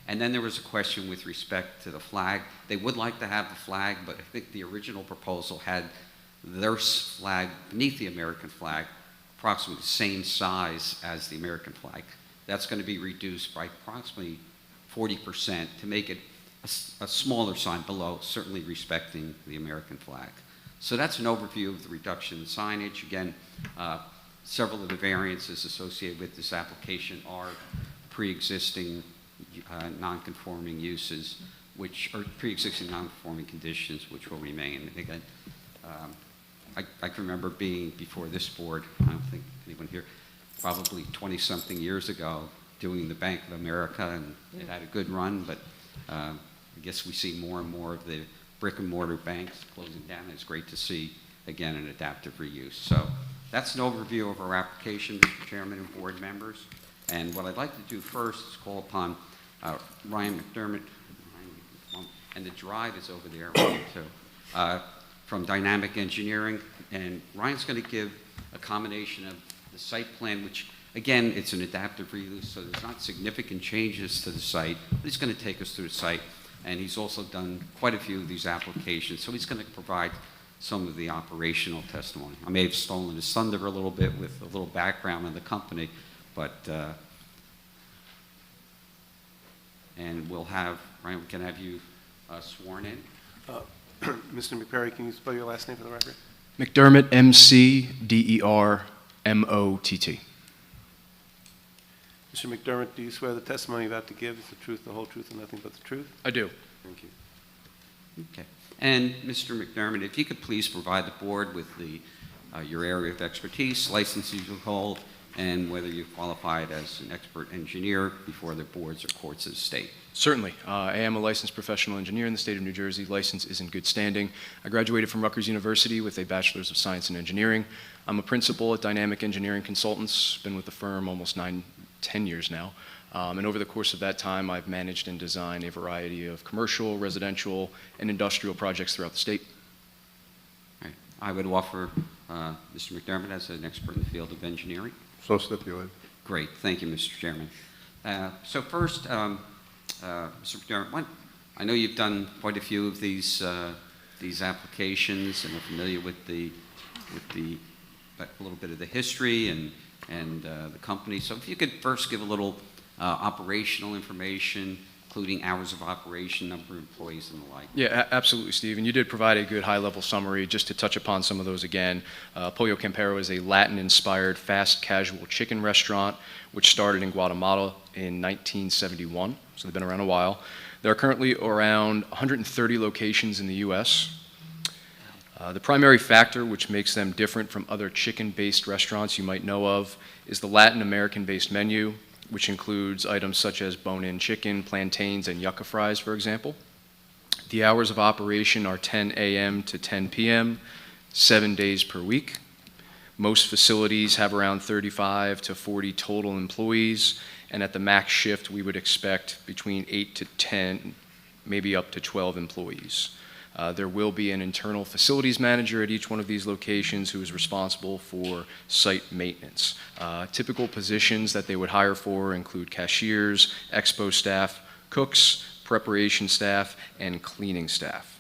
And then there was a question with respect to the flag. They would like to have the flag, but I think the original proposal had their flag beneath the American flag, approximately the same size as the American flag. That's going to be reduced by approximately 40% to make it a smaller sign below, certainly respecting the American flag. So that's an overview of the reduction in signage. Again, several of the variances associated with this application are pre-existing non-conforming uses, which are pre-existing non-conforming conditions, which will remain. And again, I can remember being before this board, I don't think anyone here, probably 20-something years ago, doing the Bank of America, and it had a good run, but I guess we see more and more of the brick and mortar banks closing down. It's great to see, again, an adaptive reuse. So that's an overview of our application, Mr. Chairman and board members. And what I'd like to do first is call upon Ryan McDermott, and the drive is over there, too, from Dynamic Engineering. And Ryan's going to give a combination of the site plan, which, again, it's an adaptive reuse, so there's not significant changes to the site, but he's going to take us through the site. And he's also done quite a few of these applications, so he's going to provide some of the operational testimony. I may have stolen his thunder a little bit with a little background on the company, but, and we'll have, Ryan, we can have you sworn in. Mr. McPerry, can you spell your last name for the record? McDermott, M-C-D-E-R-M-O-T-T. Mr. McDermott, do you swear the testimony you're about to give is the truth, the whole truth, and nothing but the truth? I do. Thank you. Okay. And Mr. McDermott, if you could please provide the board with your area of expertise, licenses you hold, and whether you qualified as an expert engineer before the boards or courts of the state. Certainly. I am a licensed professional engineer in the state of New Jersey. License is in good standing. I graduated from Rutgers University with a Bachelor's of Science in Engineering. I'm a principal at Dynamic Engineering Consultants, been with the firm almost 10 years now. And over the course of that time, I've managed and designed a variety of commercial, residential, and industrial projects throughout the state. All right. I would offer Mr. McDermott as an expert in the field of engineering. So stipulated. Great. Thank you, Mr. Chairman. So first, Mr. McDermott, I know you've done quite a few of these applications and are familiar with a little bit of the history and the company. So if you could first give a little operational information, including hours of operation, number of employees, and the like. Yeah, absolutely, Steve. And you did provide a good high-level summary. Just to touch upon some of those again, Pollo Campero is a Latin-inspired fast casual chicken restaurant which started in Guatemala in 1971, so they've been around a while. There are currently around 130 locations in the U.S. The primary factor which makes them different from other chicken-based restaurants you might know of is the Latin American-based menu, which includes items such as bone-in chicken, plantains, and yucca fries, for example. The hours of operation are 10 a.m. to 10 p.m., 7 days per week. Most facilities have around 35 to 40 total employees, and at the max shift, we would expect between 8 to 10, maybe up to 12 employees. There will be an internal facilities manager at each one of these locations who is responsible for site maintenance. Typical positions that they would hire for include cashiers, expo staff, cooks, preparation staff, and cleaning staff.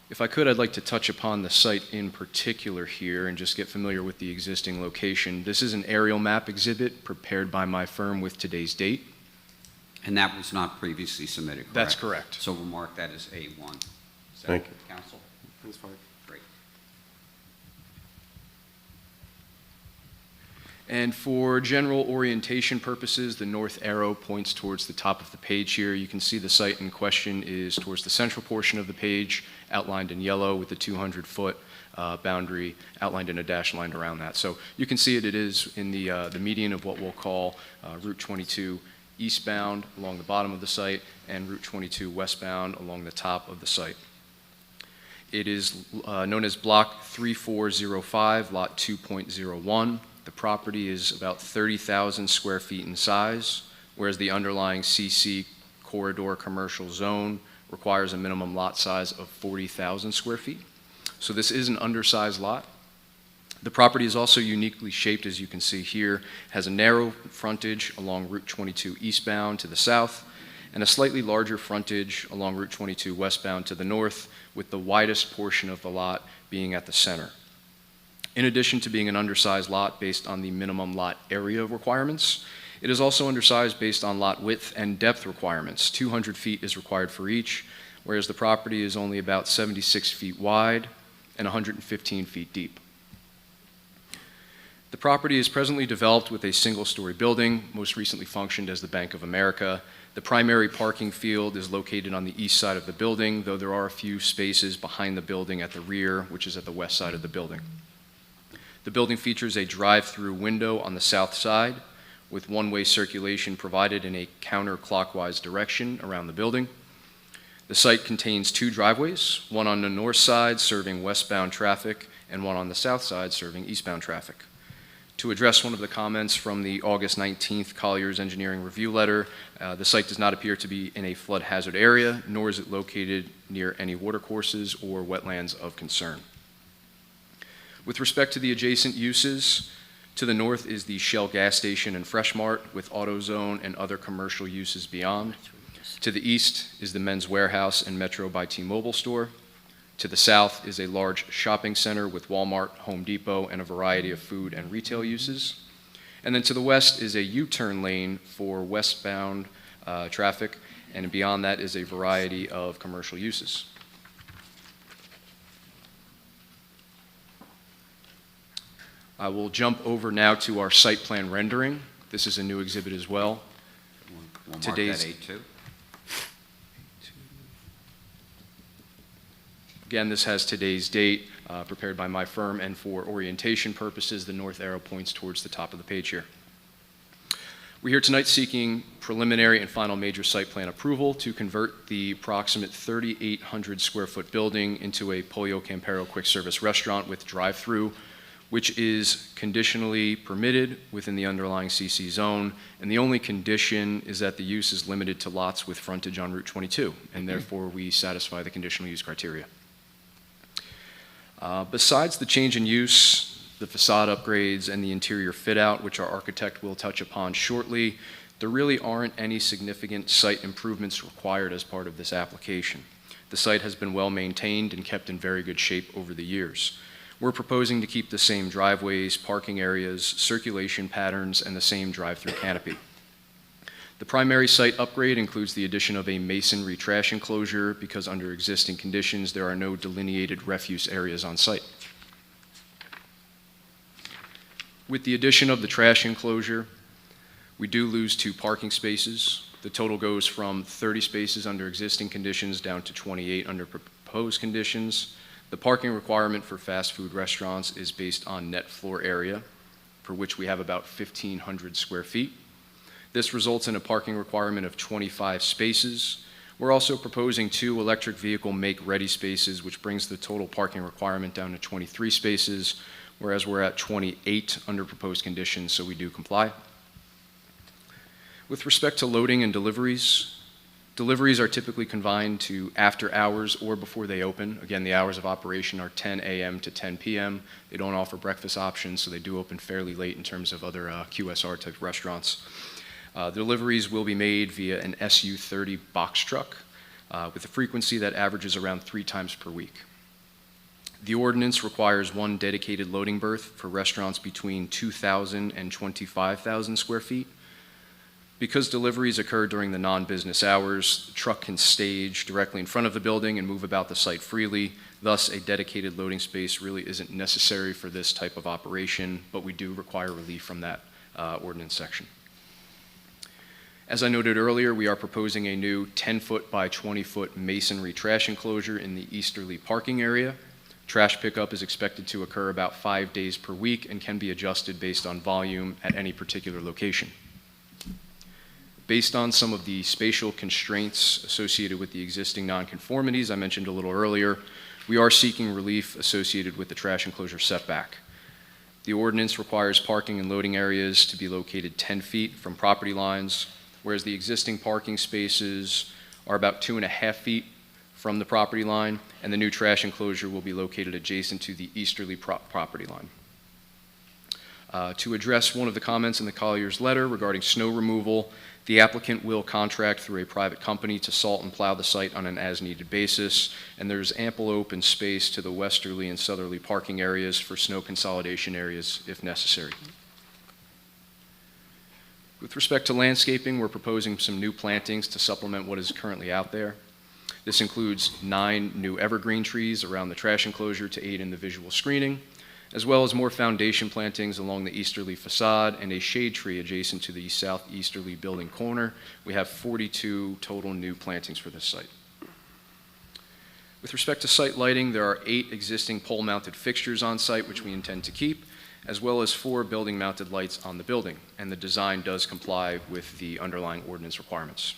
If I could, I'd like to touch upon the site in particular here and just get familiar with the existing location. This is an aerial map exhibit prepared by my firm with today's date. And that was not previously submitted, correct? That's correct. So we'll mark that as A1. Thank you. Council? That's fine. Great. And for general orientation purposes, the north arrow points towards the top of the page here. You can see the site in question is towards the central portion of the page, outlined in yellow with the 200-foot boundary outlined in a dashed line around that. So you can see it is in the median of what we'll call Route 22 eastbound along the bottom of the site and Route 22 westbound along the top of the site. It is known as Block 3405, Lot 2.01. The property is about 30,000 square feet in size, whereas the underlying CC corridor commercial zone requires a minimum lot size of 40,000 square feet. So this is an undersized lot. The property is also uniquely shaped, as you can see here, has a narrow frontage along Route 22 eastbound to the south, and a slightly larger frontage along Route 22 westbound to the north, with the widest portion of the lot being at the center. In addition to being an undersized lot based on the minimum lot area requirements, it is also undersized based on lot width and depth requirements. 200 feet is required for each, whereas the property is only about 76 feet wide and 115 feet deep. The property is presently developed with a single-story building, most recently functioned as the Bank of America. The primary parking field is located on the east side of the building, though there are a few spaces behind the building at the rear, which is at the west side of the building. The building features a drive-through window on the south side, with one-way circulation provided in a counterclockwise direction around the building. The site contains 2 driveways, one on the north side serving westbound traffic, and one on the south side serving eastbound traffic. To address one of the comments from the August 19th Collier's Engineering Review Letter, the site does not appear to be in a flood hazard area, nor is it located near any watercourses or wetlands of concern. With respect to the adjacent uses, to the north is the Shell gas station and Fresh Mart with AutoZone and other commercial uses beyond. To the east is the Men's Warehouse and Metro by T-Mobile store. To the south is a large shopping center with Walmart, Home Depot, and a variety of food and retail uses. And then to the west is a U-turn lane for westbound traffic, and beyond that is a variety of commercial uses. I will jump over now to our site plan rendering. This is a new exhibit as well. We'll mark Today's- that A2. Again, this has today's date, prepared by my firm, and for orientation purposes, the north arrow points towards the top of the page here. We're here tonight seeking preliminary and final major site plan approval to convert the approximate 3,800 square foot building into a Pollo Campero quick service restaurant with drive-through, which is conditionally permitted within the underlying CC zone, and the only condition is that the use is limited to lots with frontage on Route 22, and therefore we satisfy the conditional use criteria. Besides the change in use, the facade upgrades, and the interior fit-out, which our architect will touch upon shortly, there really aren't any significant site improvements required as part of this application. The site has been well maintained and kept in very good shape over the years. We're proposing to keep the same driveways, parking areas, circulation patterns, and the same drive-through canopy. The primary site upgrade includes the addition of a masonry trash enclosure because under existing conditions, there are no delineated refuse areas on site. With the addition of the trash enclosure, we do lose 2 parking spaces. The total goes from 30 spaces under existing conditions down to 28 under proposed conditions. The parking requirement for fast food restaurants is based on net floor area, for which we have about 1,500 square feet. This results in a parking requirement of 25 spaces. We're also proposing 2 electric vehicle make-ready spaces, which brings the total parking requirement down to 23 spaces, whereas we're at 28 under proposed conditions, so we do comply. With respect to loading and deliveries, deliveries are typically confined to after hours or before they open. Again, the hours of operation are 10 a.m. to 10 p.m. They don't offer breakfast options, so they do open fairly late in terms of other QSR-type restaurants. Deliveries will be made via an SU-30 box truck with a frequency that averages around 3 times per week. The ordinance requires 1 dedicated loading berth for restaurants between 2,000 and 25,000 square feet. Because deliveries occur during the non-business hours, the truck can stage directly in front of the building and move about the site freely. Thus, a dedicated loading space really isn't necessary for this type of operation, but we do require relief from that ordinance section. As I noted earlier, we are proposing a new 10-foot by 20-foot masonry trash enclosure in the easterly parking area. Trash pickup is expected to occur about 5 days per week and can be adjusted based on volume at any particular location. Based on some of the spatial constraints associated with the existing nonconformities I mentioned a little earlier, we are seeking relief associated with the trash enclosure setback. The ordinance requires parking and loading areas to be located 10 feet from property lines, whereas the existing parking spaces are about 2.5 feet from the property line, and the new trash enclosure will be located adjacent to the easterly property line. To address one of the comments in the Collier's letter regarding snow removal, the applicant will contract through a private company to salt and plow the site on an as-needed basis, and there's ample open space to the westerly and southerly parking areas for snow consolidation areas if necessary. With respect to landscaping, we're proposing some new plantings to supplement what is currently out there. This includes 9 new evergreen trees around the trash enclosure to aid in the visual screening, as well as more foundation plantings along the easterly facade and a shade tree adjacent to the southeasterly building corner. We have 42 total new plantings for this site. With respect to site lighting, there are 8 existing pole-mounted fixtures on site, which we intend to keep, as well as 4 building-mounted lights on the building, and the design does comply with the underlying ordinance requirements.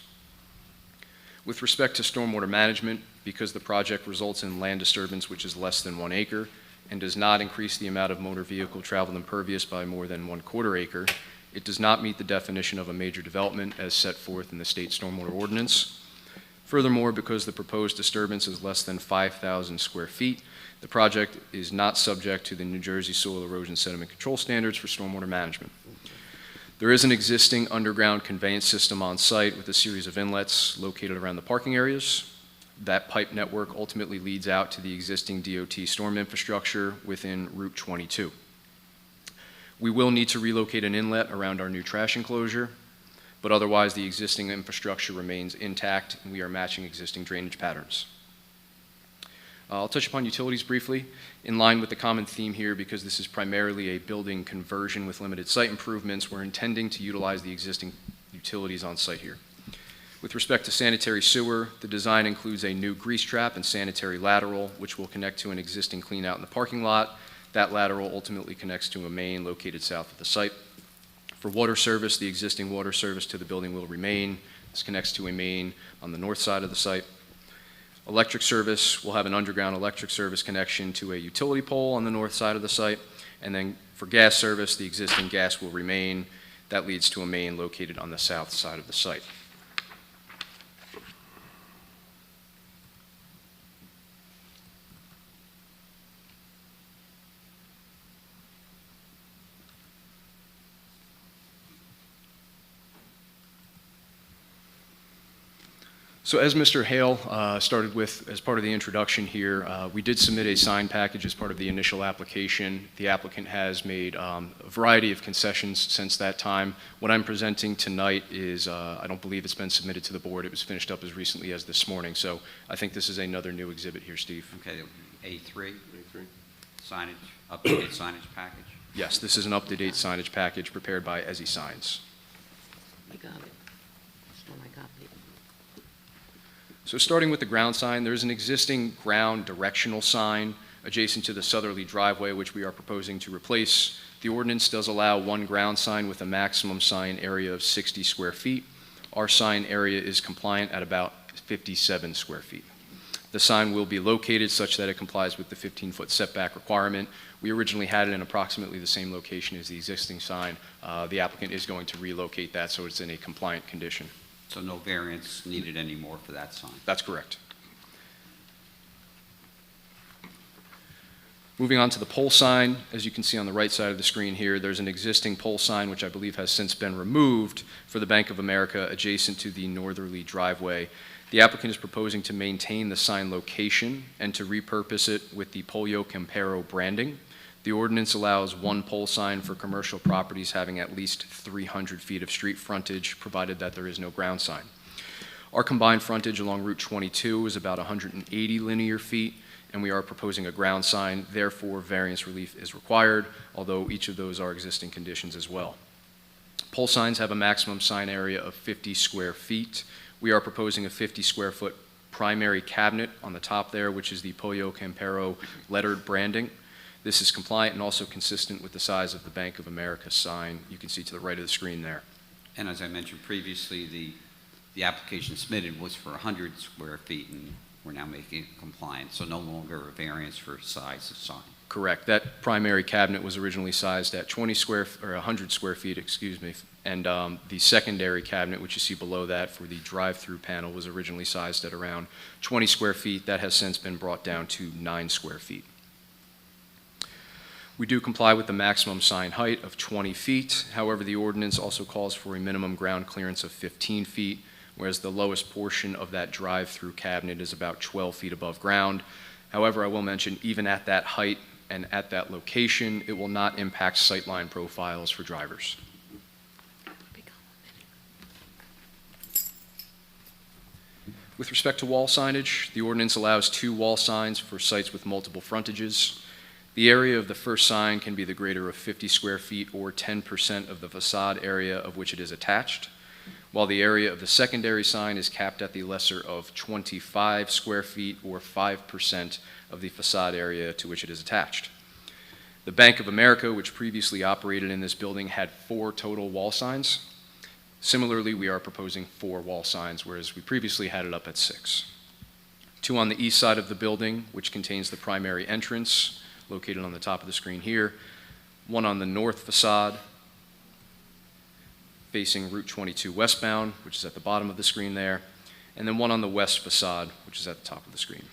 With respect to stormwater management, because the project results in land disturbance which is less than 1 acre and does not increase the amount of motor vehicle travel impervious by more than 1/4 acre, it does not meet the definition of a major development as set forth in the state stormwater ordinance. Furthermore, because the proposed disturbance is less than 5,000 square feet, the project is not subject to the New Jersey Soil Erosion Sediment Control Standards for stormwater management. There is an existing underground conveyance system on site with a series of inlets located around the parking areas. That pipe network ultimately leads out to the existing DOT storm infrastructure within Route 22. We will need to relocate an inlet around our new trash enclosure, but otherwise the existing infrastructure remains intact and we are matching existing drainage patterns. I'll touch upon utilities briefly, in line with the common theme here because this is primarily a building conversion with limited site improvements. We're intending to utilize the existing utilities on site here. With respect to sanitary sewer, the design includes a new grease trap and sanitary lateral, which will connect to an existing cleanout in the parking lot. That lateral ultimately connects to a main located south of the site. For water service, the existing water service to the building will remain. This connects to a main on the north side of the site. Electric service will have an underground electric service connection to a utility pole on the north side of the site. And then for gas service, the existing gas will remain. That leads to a main located on the south side of the site. So as Mr. Hale started with as part of the introduction here, we did submit a sign package as part of the initial application. The applicant has made a variety of concessions since that time. What I'm presenting tonight is, I don't believe it's been submitted to the board. It was finished up as recently as this morning. So I think this is another new exhibit here, Steve. Okay, A3? A3. Signage, updated signage package? Yes, this is an up-to-date signage package prepared by Ezzy Signs. I got it. That's the one I got. So starting with the ground sign, there's an existing ground directional sign adjacent to the southerly driveway, which we are proposing to replace. The ordinance does allow one ground sign with a maximum sign area of 60 square feet. Our sign area is compliant at about 57 square feet. The sign will be located such that it complies with the 15-foot setback requirement. We originally had it in approximately the same location as the existing sign. The applicant is going to relocate that so it's in a compliant condition. So no variance needed anymore for that sign? That's correct. Moving on to the pole sign, as you can see on the right side of the screen here, there's an existing pole sign which I believe has since been removed for the Bank of America adjacent to the northerly driveway. The applicant is proposing to maintain the sign location and to repurpose it with the Pollo Campero branding. The ordinance allows one pole sign for commercial properties having at least 300 feet of street frontage, provided that there is no ground sign. Our combined frontage along Route 22 is about 180 linear feet, and we are proposing a ground sign. Therefore, variance relief is required, although each of those are existing conditions as well. Pole signs have a maximum sign area of 50 square feet. We are proposing a 50 square foot primary cabinet on the top there, which is the Pollo Campero lettered branding. This is compliant and also consistent with the size of the Bank of America sign you can see to the right of the screen there. And as I mentioned previously, the application submitted was for 100 square feet, and we're now making it compliant, so no longer a variance for size of sign. Correct. That primary cabinet was originally sized at 100 square feet, excuse me, and the secondary cabinet, which you see below that for the drive-through panel, was originally sized at around 20 square feet. That has since been brought down to 9 square feet. We do comply with the maximum sign height of 20 feet. However, the ordinance also calls for a minimum ground clearance of 15 feet, whereas the lowest portion of that drive-through cabinet is about 12 feet above ground. However, I will mention, even at that height and at that location, it will not impact sightline profiles for drivers. With respect to wall signage, the ordinance allows 2 wall signs for sites with multiple frontages. The area of the first sign can be the greater of 50 square feet or 10% of the facade area of which it is attached, while the area of the secondary sign is capped at the lesser of 25 square feet or 5% of the facade area to which it is attached. The Bank of America, which previously operated in this building, had 4 total wall signs. Similarly, we are proposing 4 wall signs, whereas we previously had it up at 6. 2 on the east side of the building, which contains the primary entrance, located on the top of the screen here. 1 on the north facade, facing Route 22 westbound, which is at the bottom of the screen there, and then 1 on the west facade, which is at the top of the screen.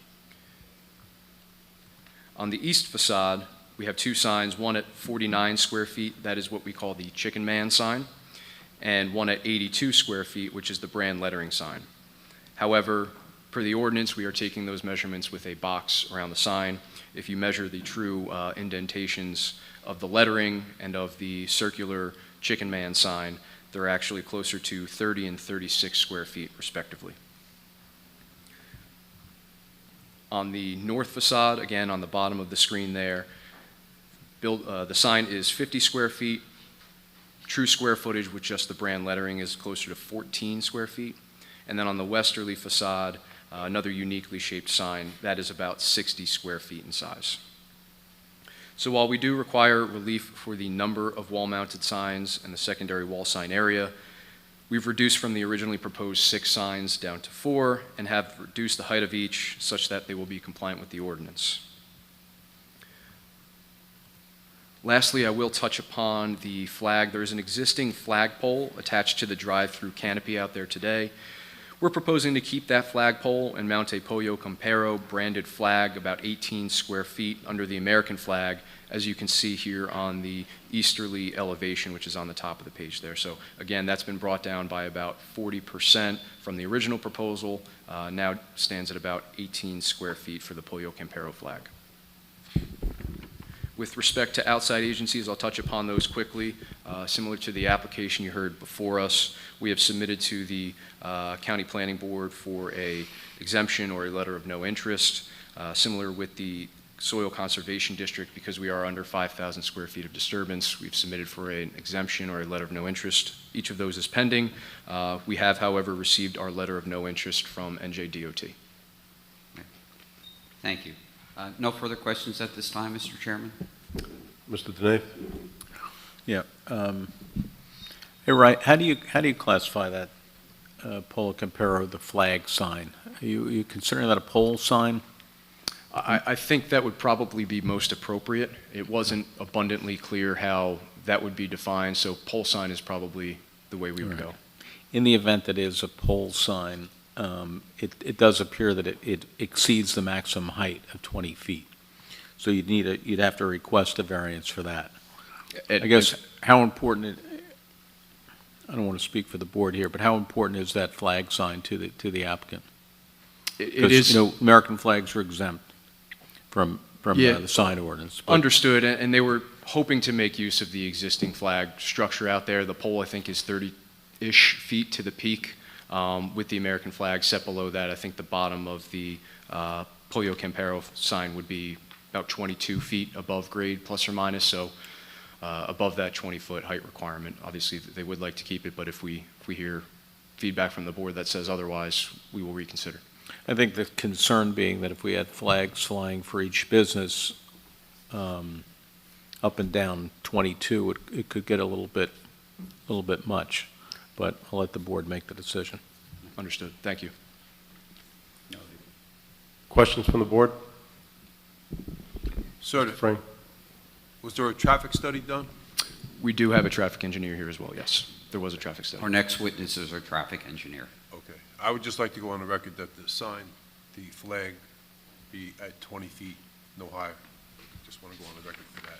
On the east facade, we have 2 signs, 1 at 49 square feet, that is what we call the Chicken Man sign, and 1 at 82 square feet, which is the brand lettering sign. However, Per the ordinance, we are taking those measurements with a box around the sign. If you measure the true indentations of the lettering and of the circular Chicken Man sign, they're actually closer to 30 and 36 square feet respectively. On the north facade, again, on the bottom of the screen there, the sign is 50 square feet. True square footage with just the brand lettering is closer to 14 square feet. And then on the westerly facade, another uniquely shaped sign, that is about 60 square feet in size. So while we do require relief for the number of wall-mounted signs and the secondary wall sign area, we've reduced from the originally proposed 6 signs down to 4 and have reduced the height of each such that they will be compliant with the ordinance. Lastly, I will touch upon the flag. There is an existing flagpole attached to the drive-through canopy out there today. We're proposing to keep that flagpole and mount a Pollo Campero branded flag about 18 square feet under the American flag, as you can see here on the easterly elevation, which is on the top of the page there. So again, that's been brought down by about 40% from the original proposal, now stands at about 18 square feet for the Pollo Campero flag. With respect to outside agencies, I'll touch upon those quickly. Similar to the application you heard before us, we have submitted to the County Planning Board for a exemption or a letter of no interest. Similar with the Soil Conservation District, because we are under 5,000 square feet of disturbance, we've submitted for an exemption or a letter of no interest. Each of those is pending. We have, however, received our letter of no interest from NJDOT. Thank you. No further questions at this time, Mr. Chairman? Mr. Dene? Yeah. Hey, right, how do you classify that Pollo Campero, the flag sign? Are you considering that a pole sign? I think that would probably be most appropriate. It wasn't abundantly clear how that would be defined, so pole sign is probably the way we would go. In the event that it is a pole sign, it does appear that it exceeds the maximum height of 20 feet. So you'd have to request a variance for that. I guess how important I don't want to speak for the board here, but how important is that flag sign to the applicant? It is, American flags are exempt from the sign ordinance. Understood, and they were hoping to make use of the existing flag structure out there. The pole, I think, is 30-ish feet to the peak. With the American flag set below that, I think the bottom of the Pollo Campero sign would be about 22 feet above grade, plus or minus, so above that 20-foot height requirement. Obviously, they would like to keep it, but if we hear feedback from the board that says otherwise, we will reconsider. I think the concern being that if we had flags flying for each business up and down 22, it could get a little bit much, but I'll let the board make the decision. Understood. Thank you. Questions from the board? Sir, Frank? was there a traffic study done? We do have a traffic engineer here as well, yes. There was a traffic study. Our next witness is our traffic engineer. Okay. I would just like to go on the record that the sign, the flag, be at 20 feet, no higher. Just want to go on the record for that.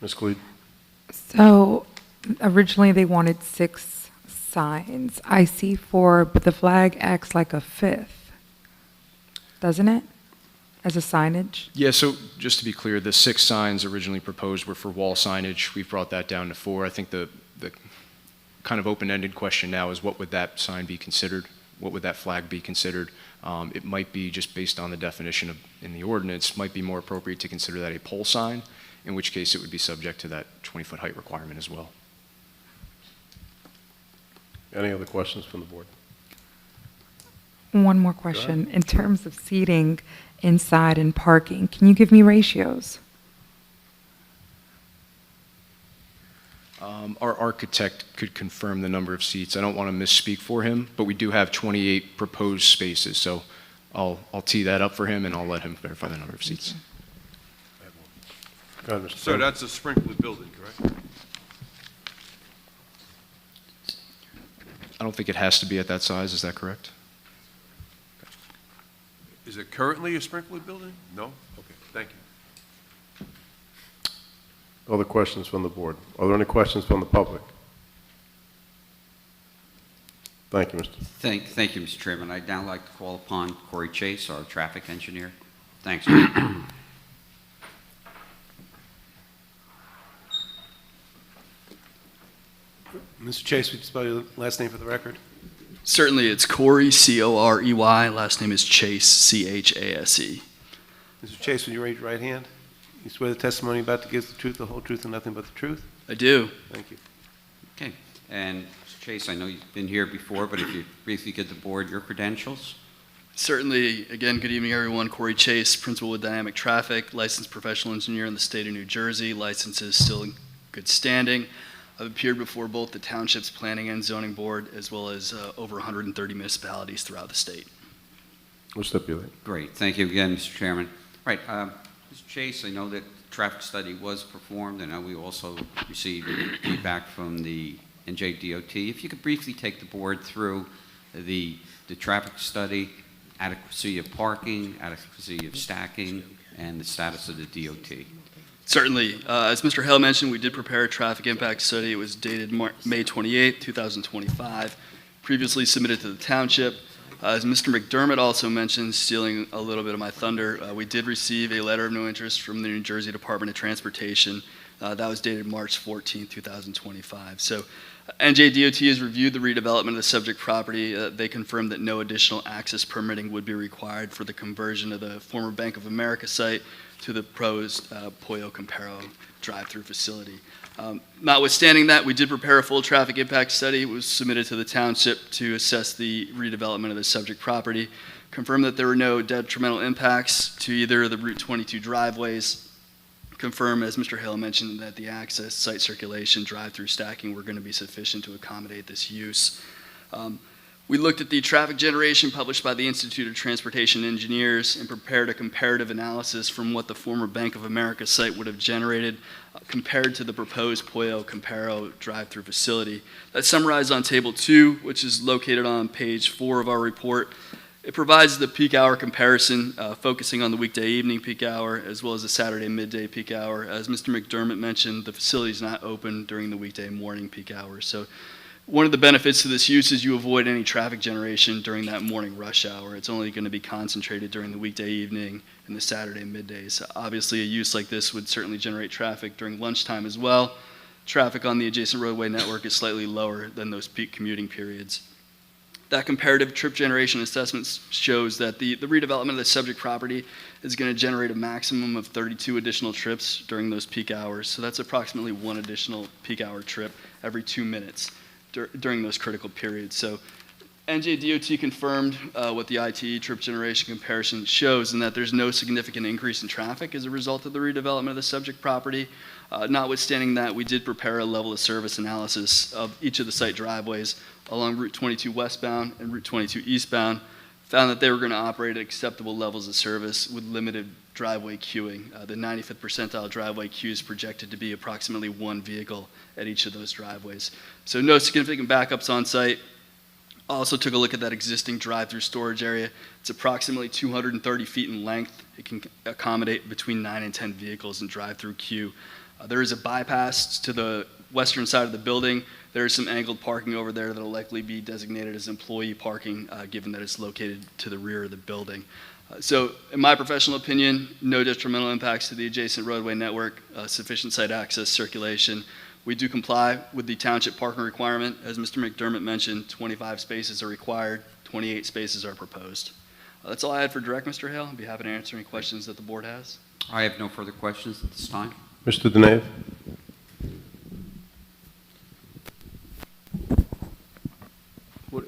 Ms. Khalid? So originally they wanted 6 signs. I see 4, but the flag acts like a 5th, doesn't it? As a signage? Yeah, so just to be clear, the 6 signs originally proposed were for wall signage. We've brought that down to 4. I think the kind of open-ended question now is what would that sign be considered? What would that flag be considered? It might be, just based on the definition in the ordinance, might be more appropriate to consider that a pole sign, in which case it would be subject to that 20-foot height requirement as well. Any other questions from the board? One more question. In terms of seating inside and parking, can you give me ratios? Our architect could confirm the number of seats. I don't want to misspeak for him, but we do have 28 proposed spaces, so I'll tee that up for him and I'll let him verify the number of seats. Go ahead, Mr. Sir, that's a sprinkler building, correct? I don't think it has to be at that size, is that correct? Is it currently a sprinkler building? No? Okay, thank you. Other questions from the board? Are there any questions from the public? Thank you, Mr. Thank you, Mr. Chairman. I'd now like to call upon Corey Chase, our traffic engineer. Thanks, Corey. Mr. Chase, would you spell your last name for the record? Certainly, it's Corey, C-O-R-E-Y. Last name is Chase, C-H-A-S-E. Mr. Chase, would you raise your right hand? You swear the testimony you're about to give is the truth, the whole truth, and nothing but the truth? I do. Thank you. Okay. And Mr. Chase, I know you've been here before, but if you briefly give the board your credentials. Certainly, again, good evening, everyone. Corey Chase, Principal with Dynamic Traffic, licensed professional engineer in the state of New Jersey. License is still in good standing. I've appeared before both the Township's Planning and Zoning Board, as well as over 130 municipalities throughout the state. We'll stipulate. Great. Thank you again, Mr. Chairman. Right. Mr. Chase, I know that the traffic study was performed, and we also received feedback from the NJDOT. If you could briefly take the board through the traffic study, adequacy of parking, adequacy of stacking, and the status of the DOT. Certainly. As Mr. Hale mentioned, we did prepare a traffic impact study. It was dated May 28, 2025, previously submitted to the Township. As Mr. McDermott also mentioned, stealing a little bit of my thunder, we did receive a letter of no interest from the New Jersey Department of Transportation. That was dated March 14, 2025. So NJDOT has reviewed the redevelopment of the subject property. They confirmed that no additional access permitting would be required for the conversion of the former Bank of America site to the proposed Pollo Campero drive-through facility. Notwithstanding that, we did prepare a full traffic impact study. It was submitted to the Township to assess the redevelopment of the subject property, confirmed that there were no detrimental impacts to either of the Route 22 driveways, confirm, as Mr. Hale mentioned, that the access, site circulation, drive-through stacking were going to be sufficient to accommodate this use. We looked at the traffic generation published by the Institute of Transportation Engineers and prepared a comparative analysis from what the former Bank of America site would have generated compared to the proposed Pollo Campero drive-through facility. That's summarized on Table 2, which is located on page 4 of our report. It provides the peak hour comparison, focusing on the weekday evening peak hour as well as the Saturday midday peak hour. As Mr. McDermott mentioned, the facility is not open during the weekday morning peak hours. So one of the benefits to this use is you avoid any traffic generation during that morning rush hour. It's only going to be concentrated during the weekday evening and the Saturday middays. Obviously, a use like this would certainly generate traffic during lunchtime as well. Traffic on the adjacent roadway network is slightly lower than those peak commuting periods. That comparative trip generation assessment shows that the redevelopment of the subject property is going to generate a maximum of 32 additional trips during those peak hours. So that's approximately one additional peak hour trip every 2 minutes during those critical periods. So NJDOT confirmed what the ITE trip generation comparison shows, and that there's no significant increase in traffic as a result of the redevelopment of the subject property. Notwithstanding that, we did prepare a level of service analysis of each of the site driveways along Route 22 westbound and Route 22 eastbound, found that they were going to operate at acceptable levels of service with limited driveway queuing. The 95th percentile driveway queue is projected to be approximately one vehicle at each of those driveways. So no significant backups on site. Also took a look at that existing drive-through storage area. It's approximately 230 feet in length. It can accommodate between 9 and 10 vehicles in drive-through queue. There is a bypass to the western side of the building. There is some angled parking over there that will likely be designated as employee parking, given that it's located to the rear of the building. So in my professional opinion, no detrimental impacts to the adjacent roadway network, sufficient site access, circulation. We do comply with the township parking requirement. As Mr. McDermott mentioned, 25 spaces are required, 28 spaces are proposed. That's all I had for direct, Mr. Hale. I'd be happy to answer any questions that the board has. I have no further questions at this time. Mr. Denave? Let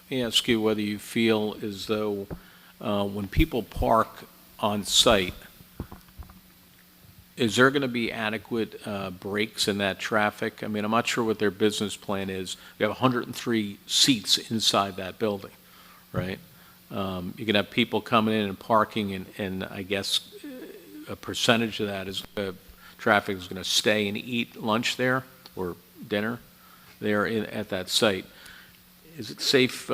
me ask you whether you feel as though when people park on site, is there going to be adequate breaks in that traffic? I mean, I'm not sure what their business plan is. You have 103 seats inside that building, right? You can have people coming in and parking, and I guess a percentage of that is traffic is going to stay and eat lunch there or dinner there at that site. Is it safe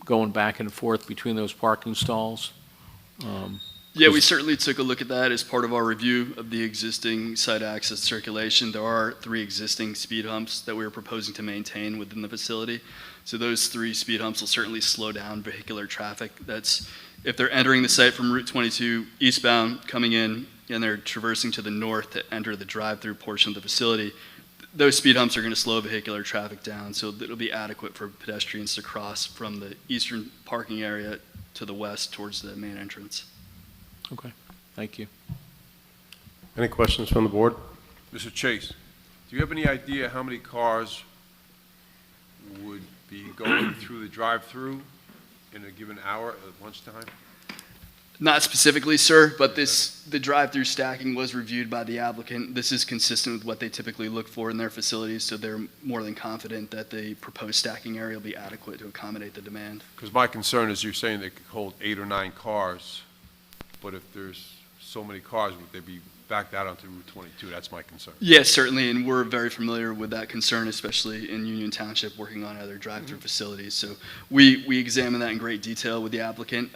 going back and forth between those parking stalls? Yeah, we certainly took a look at that as part of our review of the existing site access circulation. There are 3 existing speed humps that we are proposing to maintain within the facility. So those 3 speed humps will certainly slow down vehicular traffic. That's, if they're entering the site from Route 22 eastbound, coming in, and they're traversing to the north to enter the drive-through portion of the facility, those speed humps are going to slow vehicular traffic down, so it'll be adequate for pedestrians to cross from the eastern parking area to the west towards the main entrance. Okay, thank you. Any questions from the board? Mr. Chase, do you have any idea how many cars would be going through the drive-through in a given hour at lunchtime? Not specifically, sir, but the drive-through stacking was reviewed by the applicant. This is consistent with what they typically look for in their facilities, so they're more than confident that the proposed stacking area will be adequate to accommodate the demand. Because my concern is you're saying they could hold 8 or 9 cars, but if there's so many cars, would they be backed out onto Route 22? That's my concern. Yes, certainly, and we're very familiar with that concern, especially in Union Township, working on other drive-through facilities. So we examine that in great detail with the applicant.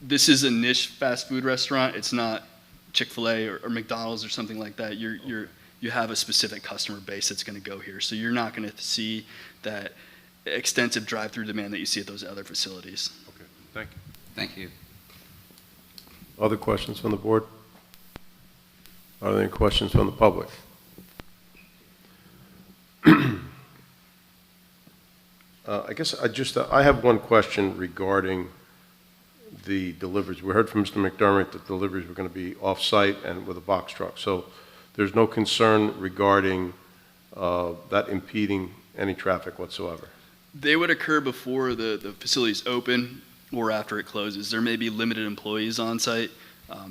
This is a niche fast food restaurant. It's not Chick-fil-A or McDonald's or something like that. You have a specific customer base that's going to go here. So you're not going to see that extensive drive-through demand that you see at those other facilities. Okay, thank you. Thank you. Other questions from the board? Are there any questions from the public? I guess I have one question regarding the deliveries. We heard from Mr. McDermott that deliveries were going to be off-site and with a box truck. So there's no concern regarding that impeding any traffic whatsoever? They would occur before the facility's open or after it closes. There may be limited employees on site,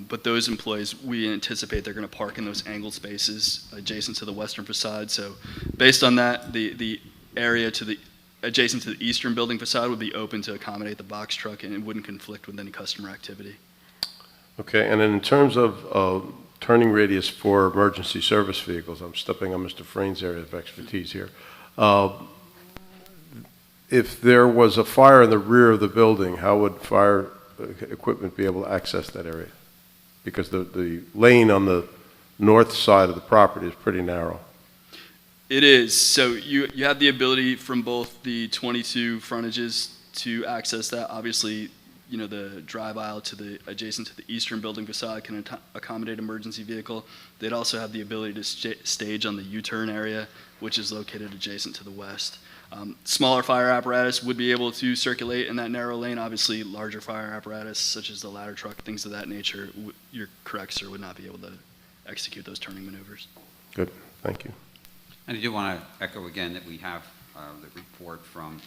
but those employees, we anticipate they're going to park in those angled spaces adjacent to the western facade. So based on that, the area adjacent to the eastern building facade would be open to accommodate the box truck, and it wouldn't conflict with any customer activity. Okay, and then in terms of turning radius for emergency service vehicles, I'm stepping on Mr. Frain's area of expertise here. If there was a fire in the rear of the building, how would fire equipment be able to access that area? Because the lane on the north side of the property is pretty narrow. It is. So you have the ability from both the 22 frontages to access that. Obviously, you know, the drive aisle adjacent to the eastern building facade can accommodate emergency vehicle. They'd also have the ability to stage on the U-turn area, which is located adjacent to the west. Smaller fire apparatus would be able to circulate in that narrow lane. Obviously, larger fire apparatus, such as the ladder truck, things of that nature, you're correct, sir, would not be able to execute those turning maneuvers. Good, thank you. And I do want to echo again that we have the report from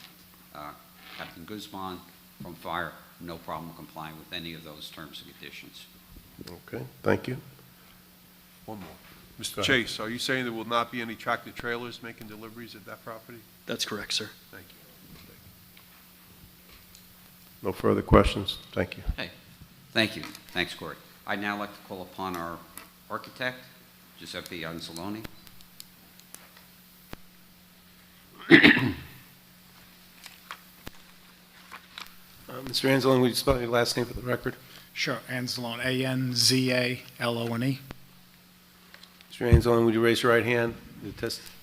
Captain Guzman from Fire, no problem complying with any of those terms and conditions. Okay, thank you. One more. Mr. Chase, are you saying there will not be any tractor trailers making deliveries at that property? That's correct, sir. Thank you. No further questions? Thank you. Okay, thank you. Thanks, Corey. I'd now like to call upon our architect, Giuseppe Anzalone. Mr. Anzalone, would you spell your last name for the record? Sure, Anzalone, A-N-Z-A-L-O-N-E. Mr. Anzalone, would you raise your right hand? Do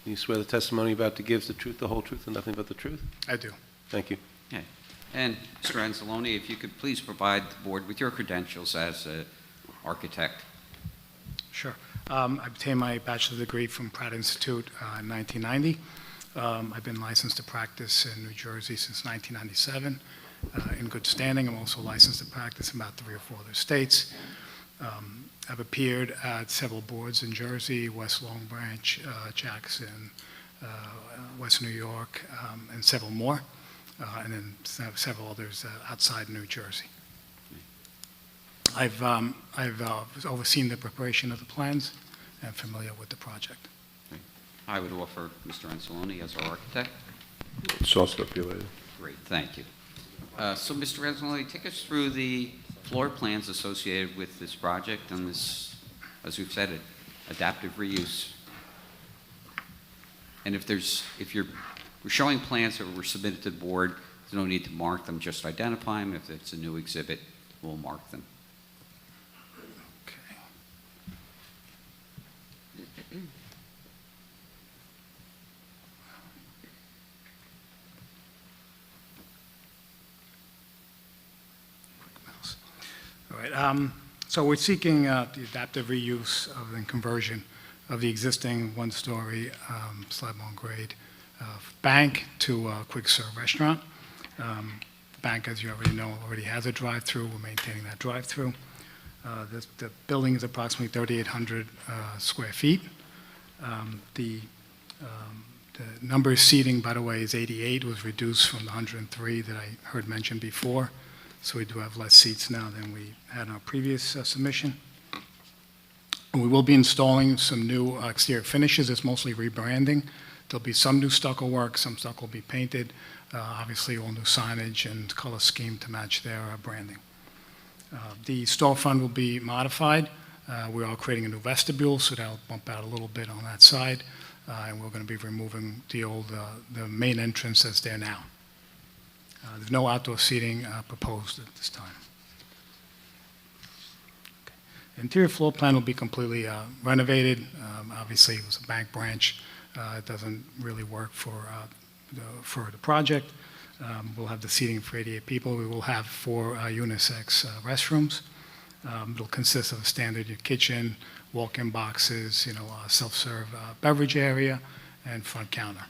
you swear the testimony you're about to give is the truth, the whole truth, and nothing but the truth? I do. Thank you. Okay. And Mr. Anzalone, if you could please provide the board with your credentials as an architect. Sure. I obtained my bachelor's degree from Pratt Institute in 1990. I've been licensed to practice in New Jersey since 1997. In good standing. I'm also licensed to practice in about 3 or 4 other states. I've appeared at several boards in Jersey, West Long Branch, Jackson, West New York, and several more, and then several others outside New Jersey. I've overseen the preparation of the plans and familiar with the project. Okay. I would offer Mr. Anzalone as our architect. So stipulated. Great, thank you. So, Mr. Anzalone, take us through the floor plans associated with this project and this, as we've said, adaptive reuse. And if we're showing plans that were submitted to the board, there's no need to mark them, just identify them. If it's a new exhibit, we'll mark them. All right, so we're seeking the adaptive reuse of and conversion of the existing one-story slab-on grade bank to a quick-serve restaurant. The bank, as you already know, already has a drive-through. We're maintaining that drive-through. The building is approximately 3,800 square feet. The number of seating, by the way, is 88, was reduced from the 103 that I heard mentioned before. So we do have less seats now than we had in our previous submission. We will be installing some new exterior finishes. It's mostly rebranding. There'll be some new stucco work, some stucco will be painted, obviously all new signage and color scheme to match their branding. The storefront will be modified. We are creating a new vestibule, so that'll bump out a little bit on that side. And we're going to be removing the main entrance that's there now. There's no outdoor seating proposed at this time. The interior floor plan will be completely renovated. Obviously, it was a bank branch. It doesn't really work for the project. We'll have the seating for 88 people. We will have 4 unisex restrooms. It'll consist of a standard kitchen, walk-in boxes, self-serve beverage area, and front counter.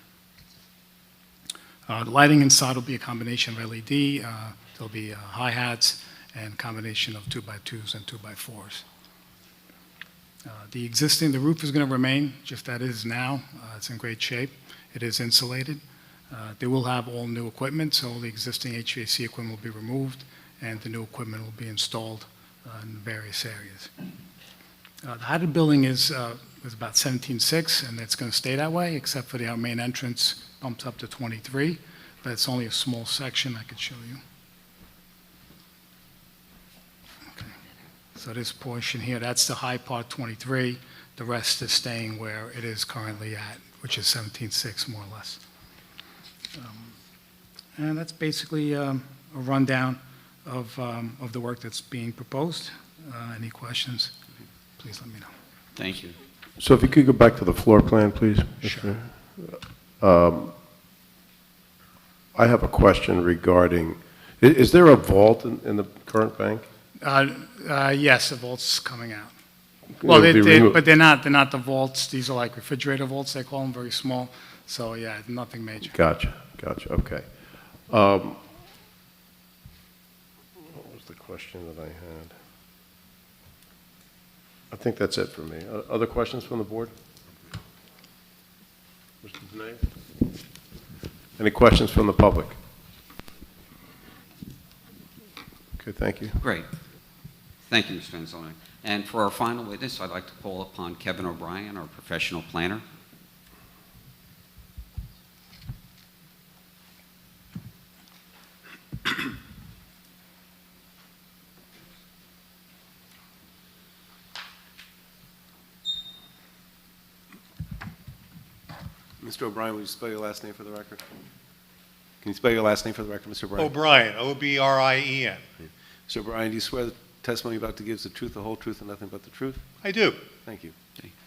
The lighting inside will be a combination of LED. There'll be hi-hats and a combination of 2x2s and 2x4s. The roof is going to remain just that it is now. It's in great shape. It is insulated. They will have all new equipment, so the existing HVAC equipment will be removed, and the new equipment will be installed in various areas. The height of the building is about 17.6, and it's going to stay that way, except for our main entrance bumps up to 23, but it's only a small section I could show you. Okay. So this portion here, that's the high part, 23. The rest is staying where it is currently at, which is 17.6 more or less. And that's basically a rundown of the work that's being proposed. Any questions, please let me know. Thank you. So if you could go back to the floor plan, please. Sure. I have a question regarding, is there a vault in the current bank? Yes, the vault's coming out. Well, but they're not the vaults. These are like refrigerator vaults, they call them, very small. So, yeah, nothing major. Gotcha, okay. What was the question that I had? I think that's it for me. Other questions from the board? Mr. Denay? Any questions from the public? Okay, thank you. Great. Thank you, Mr. Anzalone. And for our final witness, I'd like to call upon Kevin O'Brien, our professional planner. Mr. O'Brien, will you spell your last name for the record? Can you spell your last name for the record, Mr. O'Brien? O'Brien, O-B-R-I-E-N. Mr. O'Brien, do you swear the testimony you're about to give is the truth, the whole truth, and nothing but the truth? I do. Thank you.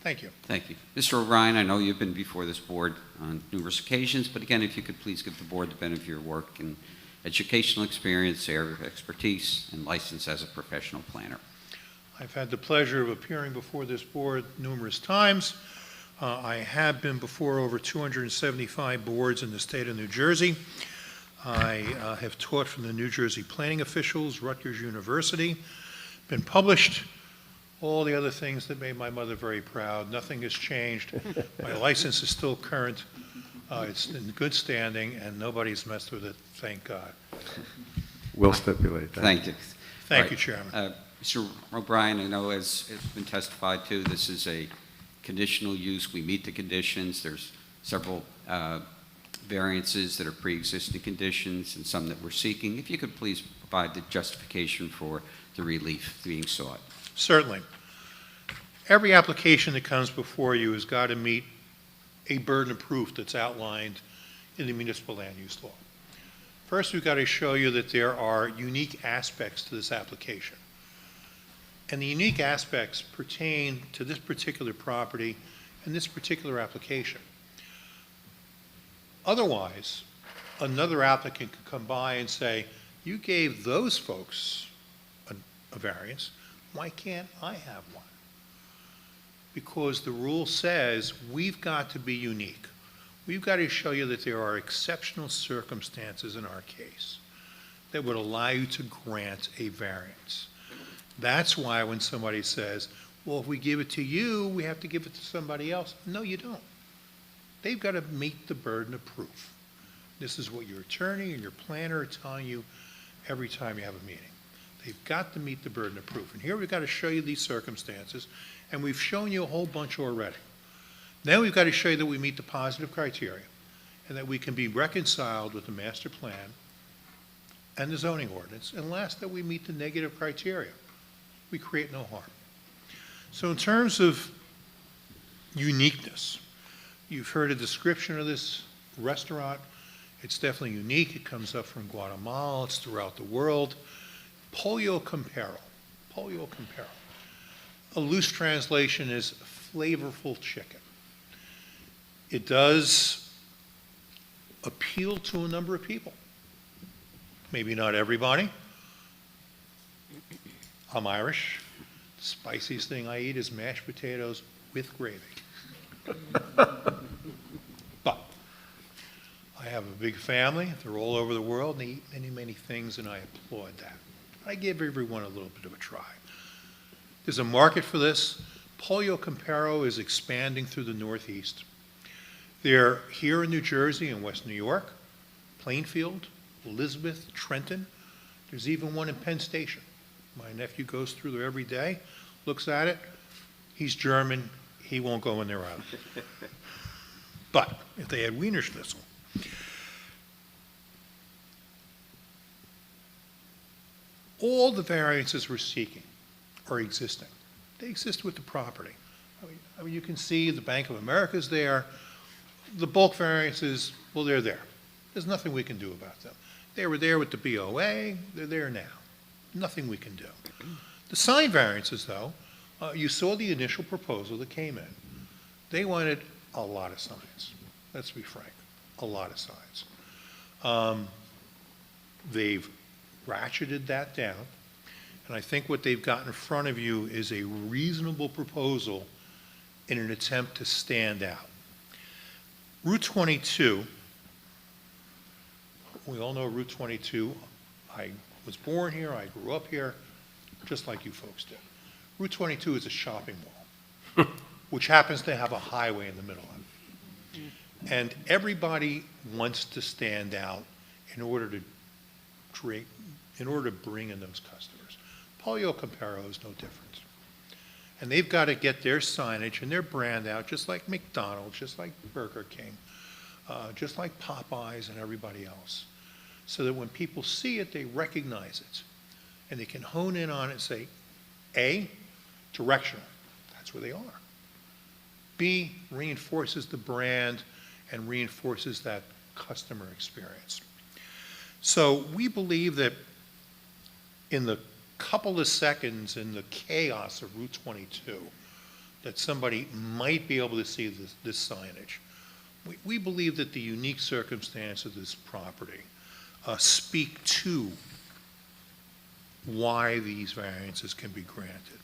Thank you. Thank you. Mr. O'Brien, I know you've been before this board on numerous occasions, but again, if you could please give the board the benefit of your work and educational experience, area of expertise, and license as a professional planner. I've had the pleasure of appearing before this board numerous times. I have been before over 275 boards in the state of New Jersey. I have taught from the New Jersey Planning Officials, Rutgers University, been published, all the other things that made my mother very proud. Nothing has changed. My license is still current. It's in good standing, and nobody's messed with it, thank God. We'll stipulate that. Thank you. Thank you, Chairman. Mr. O'Brien, I know as it's been testified to, this is a conditional use. We meet the conditions. There's several variances that are pre-existing conditions and some that we're seeking. If you could please provide the justification for the relief being sought. Certainly. Every application that comes before you has got to meet a burden of proof that's outlined in the municipal land use law. First, we've got to show you that there are unique aspects to this application. And the unique aspects pertain to this particular property and this particular application. Otherwise, another applicant could come by and say, you gave those folks a variance, why can't I have one? Because the rule says we've got to be unique. We've got to show you that there are exceptional circumstances in our case that would allow you to grant a variance. That's why when somebody says, well, if we give it to you, we have to give it to somebody else. No, you don't. They've got to meet the burden of proof. This is what your attorney and your planner are telling you every time you have a meeting. They've got to meet the burden of proof. And here we've got to show you these circumstances, and we've shown you a whole bunch already. Now we've got to show you that we meet the positive criteria and that we can be reconciled with the master plan and the zoning ordinance, and last, that we meet the negative criteria. We create no harm. So in terms of uniqueness, you've heard a description of this restaurant. It's definitely unique. It comes up from Guatemala. It's throughout the world. Pollo Campero. Pollo Campero. A loose translation is flavorful chicken. It does appeal to a number of people. Maybe not everybody. I'm Irish. The spiciest thing I eat is mashed potatoes with gravy. But I have a big family. They're all over the world, and they eat many, many things, and I applaud that. I give everyone a little bit of a try. There's a market for this. Pollo Campero is expanding through the Northeast. They're here in New Jersey and West New York, Plainfield, Elizabeth, Trenton. There's even one in Penn Station. My nephew goes through there every day, looks at it. He's German. He won't go in there either. But if they had Wiener Schnitzel, all the variances we're seeking are existing. They exist with the property. I mean, you can see the Bank of America's there. The bulk variances, well, they're there. There's nothing we can do about them. They were there with the BOA. They're there now. Nothing we can do. The sign variances, though, you saw the initial proposal that came in. They wanted a lot of signs. Let's be frank, a lot of signs. They've ratcheted that down, and I think what they've got in front of you is a reasonable proposal in an attempt to stand out. Route 22, we all know Route 22. I was born here, I grew up here, just like you folks did. Route 22 is a shopping mall, which happens to have a highway in the middle of it. And everybody wants to stand out in order to bring in those customers. Pollo Campero is no different. And they've got to get their signage and their brand out, just like McDonald's, just like Burger King, just like Popeyes and everybody else, so that when people see it, they recognize it. And they can hone in on it and say, A, directional. That's where they are. B, reinforces the brand and reinforces that customer experience. So we believe that in the couple of seconds in the chaos of Route 22, that somebody might be able to see this signage. We believe that the unique circumstance of this property speak to why these variances can be granted.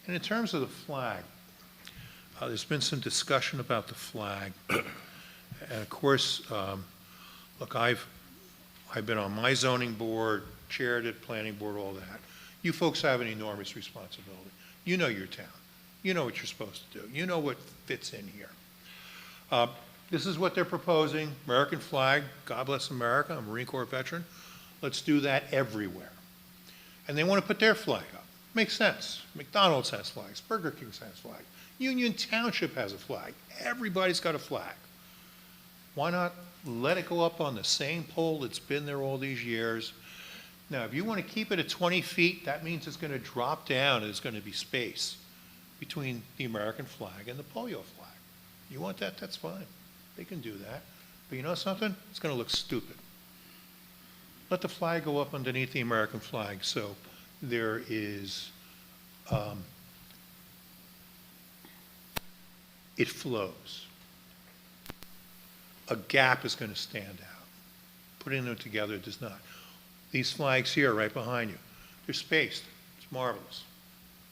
And in terms of the flag, there's been some discussion about the flag. And of course, look, I've been on my zoning board, chaired it, planning board, all that. You folks have an enormous responsibility. You know your town. You know what you're supposed to do. You know what fits in here. This is what they're proposing. American flag, God bless America, I'm a Marine Corps veteran. Let's do that everywhere. And they want to put their flag up. Makes sense. McDonald's has flags. Burger King has flags. Union Township has a flag. Everybody's got a flag. Why not let it go up on the same pole that's been there all these years? Now, if you want to keep it at 20 feet, that means it's going to drop down and there's going to be space between the American flag and the polio flag. You want that? That's fine. They can do that. But you know something? It's going to look stupid. Let the flag go up underneath the American flag so there is, it flows. A gap is going to stand out. Putting them together does not. These flags here, right behind you, they're spaced. It's It's marvelous.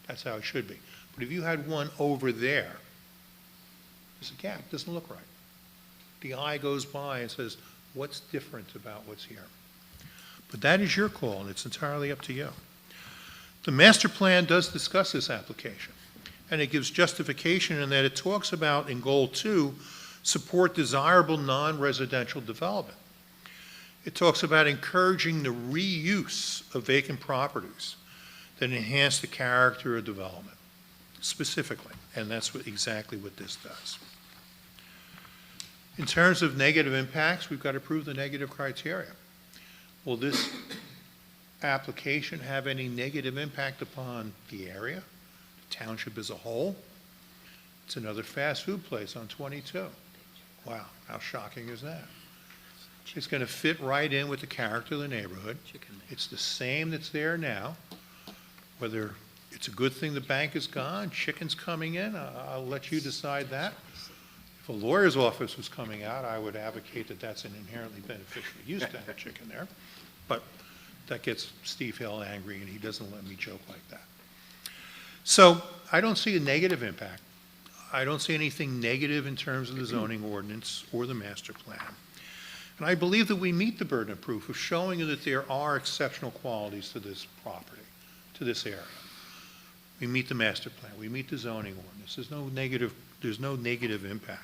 That's how it should be. But if you had one over there, there's a gap, doesn't look right. The eye goes by and says, what's different about what's here? But that is your call, and it's entirely up to you. The master plan does discuss this application, and it gives justification in that it talks about, in Goal 2, support desirable non-residential development. It talks about encouraging the reuse of vacant properties that enhance the character of development, specifically, and that's exactly what this does. In terms of negative impacts, we've got to prove the negative criteria. Will this application have any negative impact upon the area, the township as a whole? It's another fast food place on 22. Wow, how shocking is that? It's going to fit right in with the character of the neighborhood. It's the same that's there now. Whether it's a good thing the bank is gone, chicken's coming in, I'll let you decide that. If a lawyer's office was coming out, I would advocate that that's an inherently beneficial use to have chicken there. But that gets Steve Hill angry, and he doesn't let me joke like that. So I don't see a negative impact. I don't see anything negative in terms of the zoning ordinance or the master plan. And I believe that we meet the burden of proof of showing that there are exceptional qualities to this property, to this area. We meet the master plan. We meet the zoning ordinance. There's no negative impact.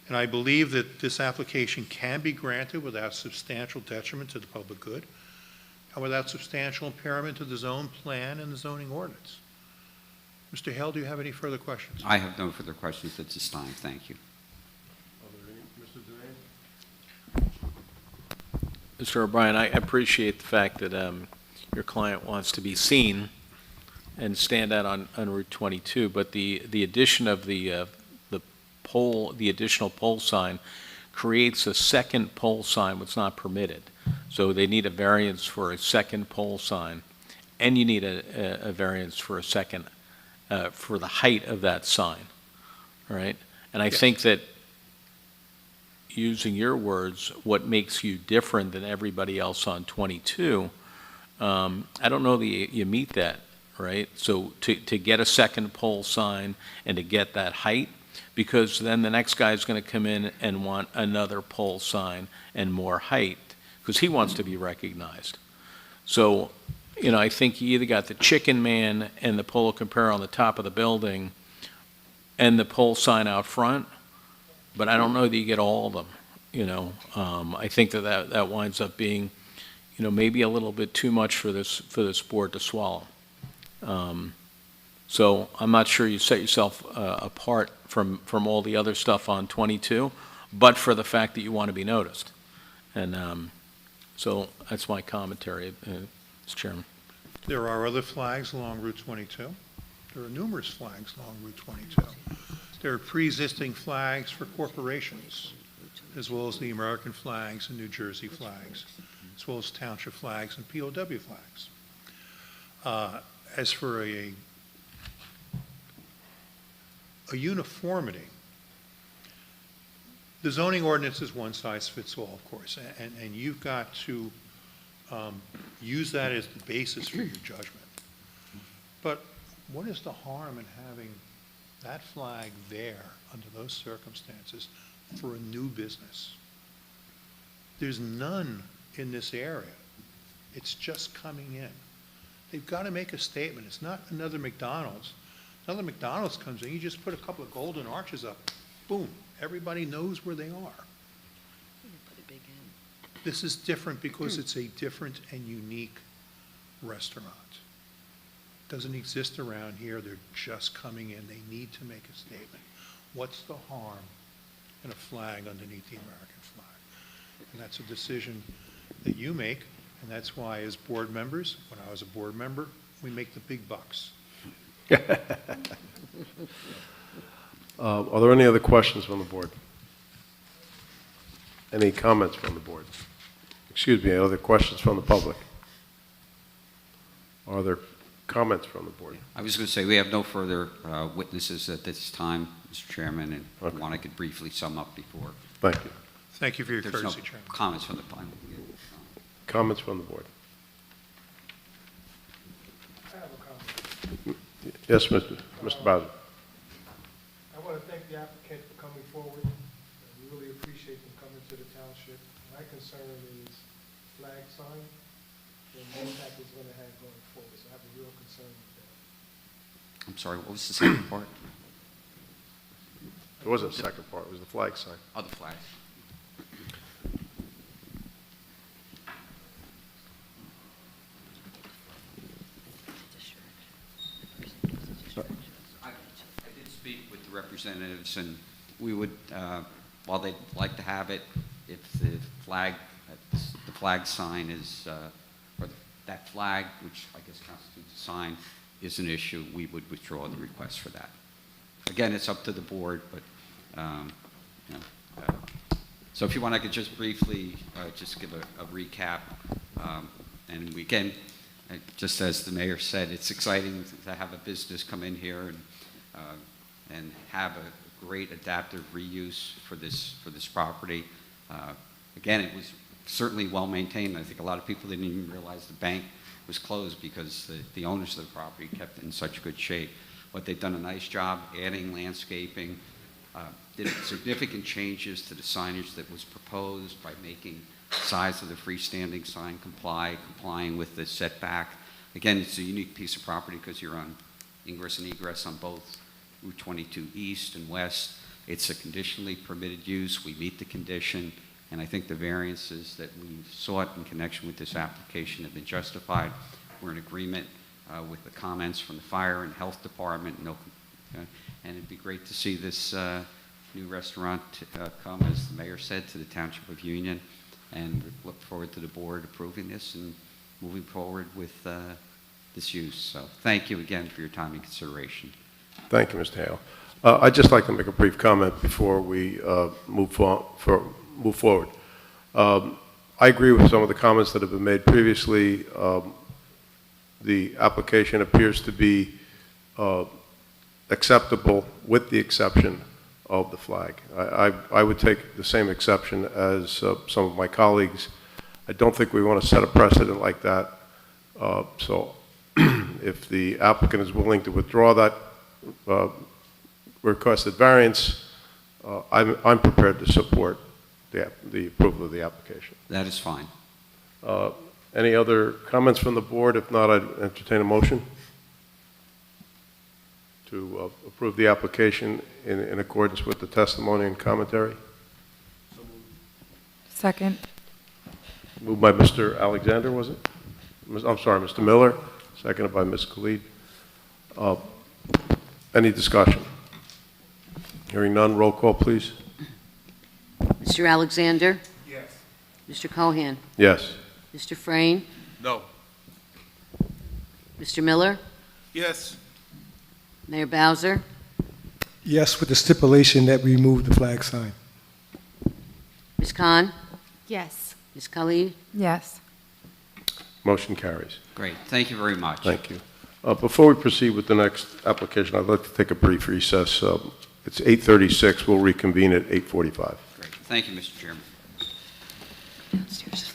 And I believe that this application can be granted without substantial detriment to the public good and without substantial impairment to the zone plan and the zoning ordinance. Mr. Hale, do you have any further questions? I have no further questions at this time. Thank you. Mr. O'Brien, I appreciate the fact that your client wants to be seen and stand out on Route 22, but the addition of the additional pole sign creates a second pole sign which is not permitted. So they need a variance for a second pole sign, and you need a variance for a second, for the height of that sign, all right? And I think that, using your words, what makes you different than everybody else on 22, I don't know that you meet that, right? So to get a second pole sign and to get that height, because then the next guy's going to come in and want another pole sign and more height, because he wants to be recognized. So, you know, I think you either got the chicken man and the polo compare on the top of the building and the pole sign out front, but I don't know that you get all of them, you know. I think that winds up being, you know, maybe a little bit too much for this board to swallow. So I'm not sure you set yourself apart from all the other stuff on 22, but for the fact that you want to be noticed. And so that's my commentary, Mr. Chairman. There are other flags along Route 22. There are numerous flags along Route 22. There are pre-existing flags for corporations, as well as the American flags and New Jersey flags, as well as township flags and POW flags. As for a uniformity, the zoning ordinance is one size fits all, of course, and you've got to use that as the basis for your judgment. But what is the harm in having that flag there under those circumstances for a new business? There's none in this area. It's just coming in. They've got to make a statement. It's not another McDonald's. Another McDonald's comes in, you just put a couple of golden arches up, boom, everybody knows where they are. This is different because it's a different and unique restaurant. Doesn't exist around here. They're just coming in. They need to make a statement. What's the harm in a flag underneath the American flag? And that's a decision that you make, and that's why as board members, when I was a board member, we make the big bucks. Are there any other questions from the board? Any comments from the board? Excuse me, other questions from the public? Are there comments from the board? I was going to say, we have no further witnesses at this time, Mr. Chairman, and I want to briefly sum up before. Thank you. Thank you for your There's courtesy, no Chairman. comments from the public. Comments from the board? I have Yes, Mr. Bowser. I want to thank the applicant for coming forward. We really appreciate them coming to the township. My concern is flag sign, and the impact it's going to have going forward. So I have a real concern with that. I'm sorry, what was the second part? There wasn't a second part, it was the flag sign. Oh, the flag. I did speak with the representatives, and we would, while they'd like to have it, if the flag sign is, or that flag, which I guess constitutes a sign, is an issue, we would withdraw the request for that. Again, it's up to the board, but, you know, so if you want, I could just briefly just give a recap. And we, again, just as the mayor said, it's exciting to have a business come in here and have a great adaptive reuse for this property. Again, it was certainly well maintained. I think a lot of people didn't even realize the bank was closed because the owners of the property kept it in such good shape. But they've done a nice job adding landscaping, did significant changes to the signage that was proposed by making size of the freestanding sign complying with the setback. Again, it's a unique piece of property because you're on ingress and egress on both Route 22 East and West. It's a conditionally permitted use. We meet the condition, and I think the variances that we've sought in connection with this application have been justified. We're in agreement with the comments from the fire and health department, and it'd be great to see this new restaurant come, as the mayor said, to the Township of Union, and we look forward to the board approving this and moving forward with this use. So thank you again for your time and consideration. Thank you, Mr. Hale. I'd just like to make a brief comment before we move forward. I agree with some of the comments that have been made previously. The application appears to be acceptable with the exception of the flag. I would take the same exception as some of my colleagues. I don't think we want to set a precedent like that. So if the applicant is willing to withdraw that requested variance, I'm prepared to support the approval of the application. That is fine. Any other comments from the board? If not, I'd entertain a motion to approve the application in accordance with the testimony and commentary. Second. Moved by Mr. Alexander, was it? I'm sorry, Mr. Miller, seconded by Ms. Khalid. Any discussion? Hearing none, roll call, please. Mr. Alexander? Yes. Mr. Cohan? Yes. Mr. Frayne? No. Mr. Miller? Yes. Mayor Bowser? Yes, with the stipulation that we remove the flag sign. Ms. Khan? Yes. Ms. Khalid? Yes. Motion carries. Great. Thank you very much. Thank you. Before we proceed with the next application, I'd like to take a brief recess. It's 8:36. We'll reconvene at 8:45. Great. Thank you, Mr. Chairman. Downstairs.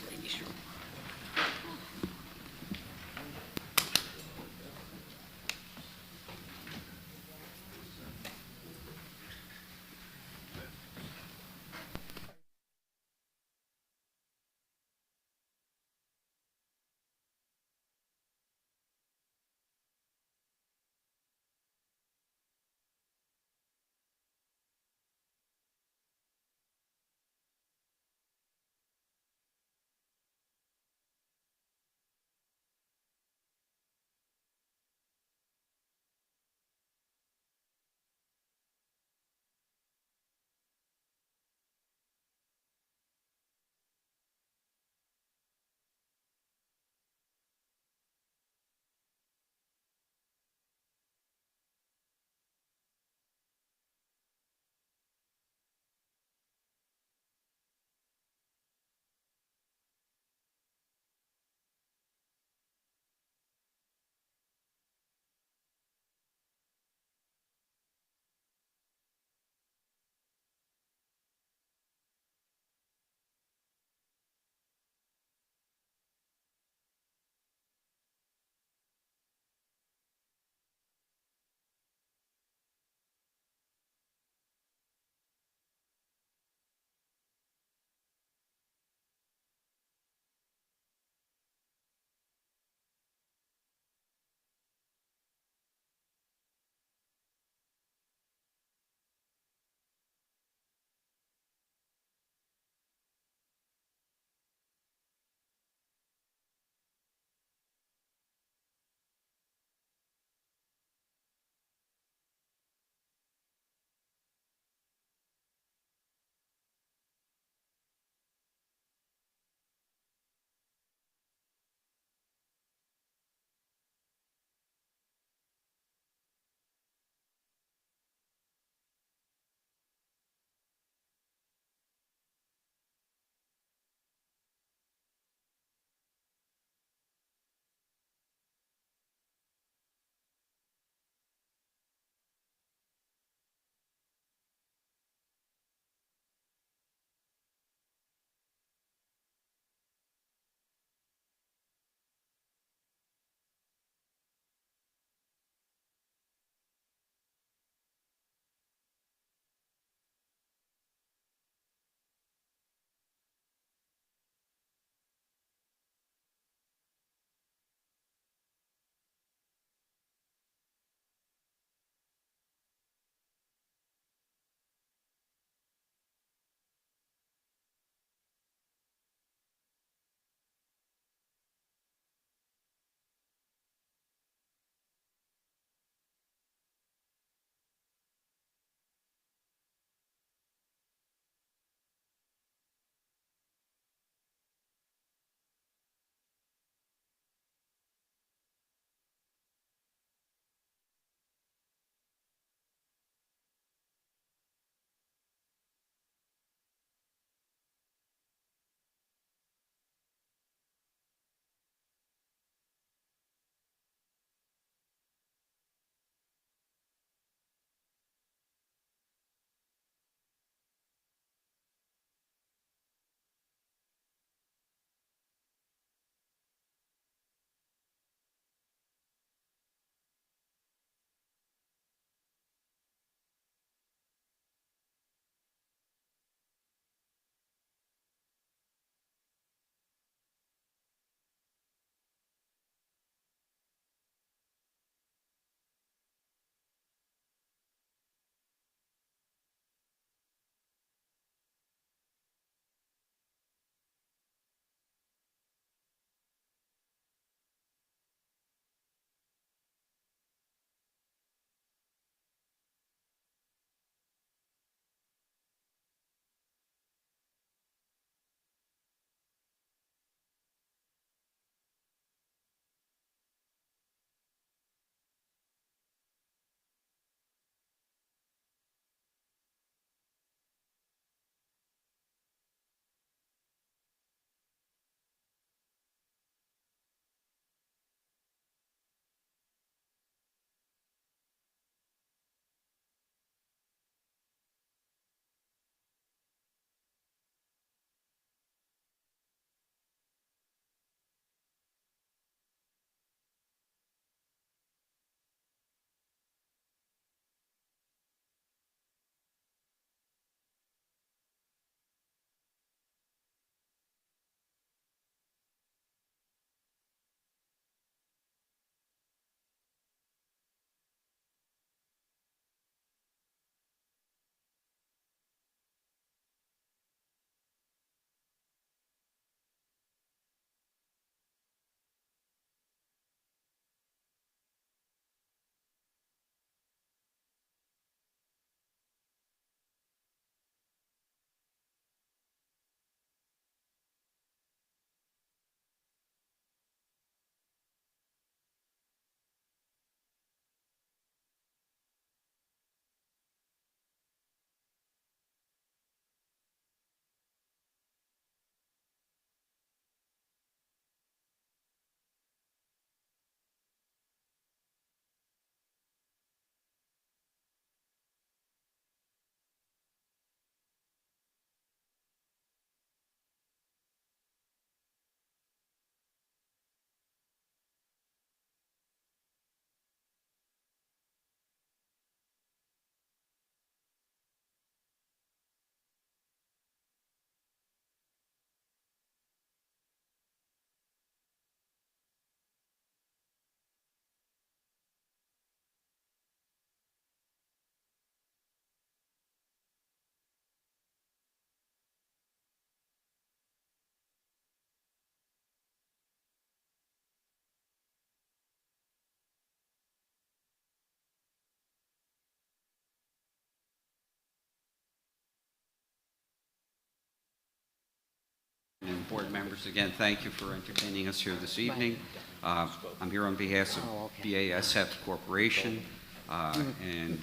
board members, again, thank you for entertaining us here this evening. I'm here on behalf of BASF Corporation, and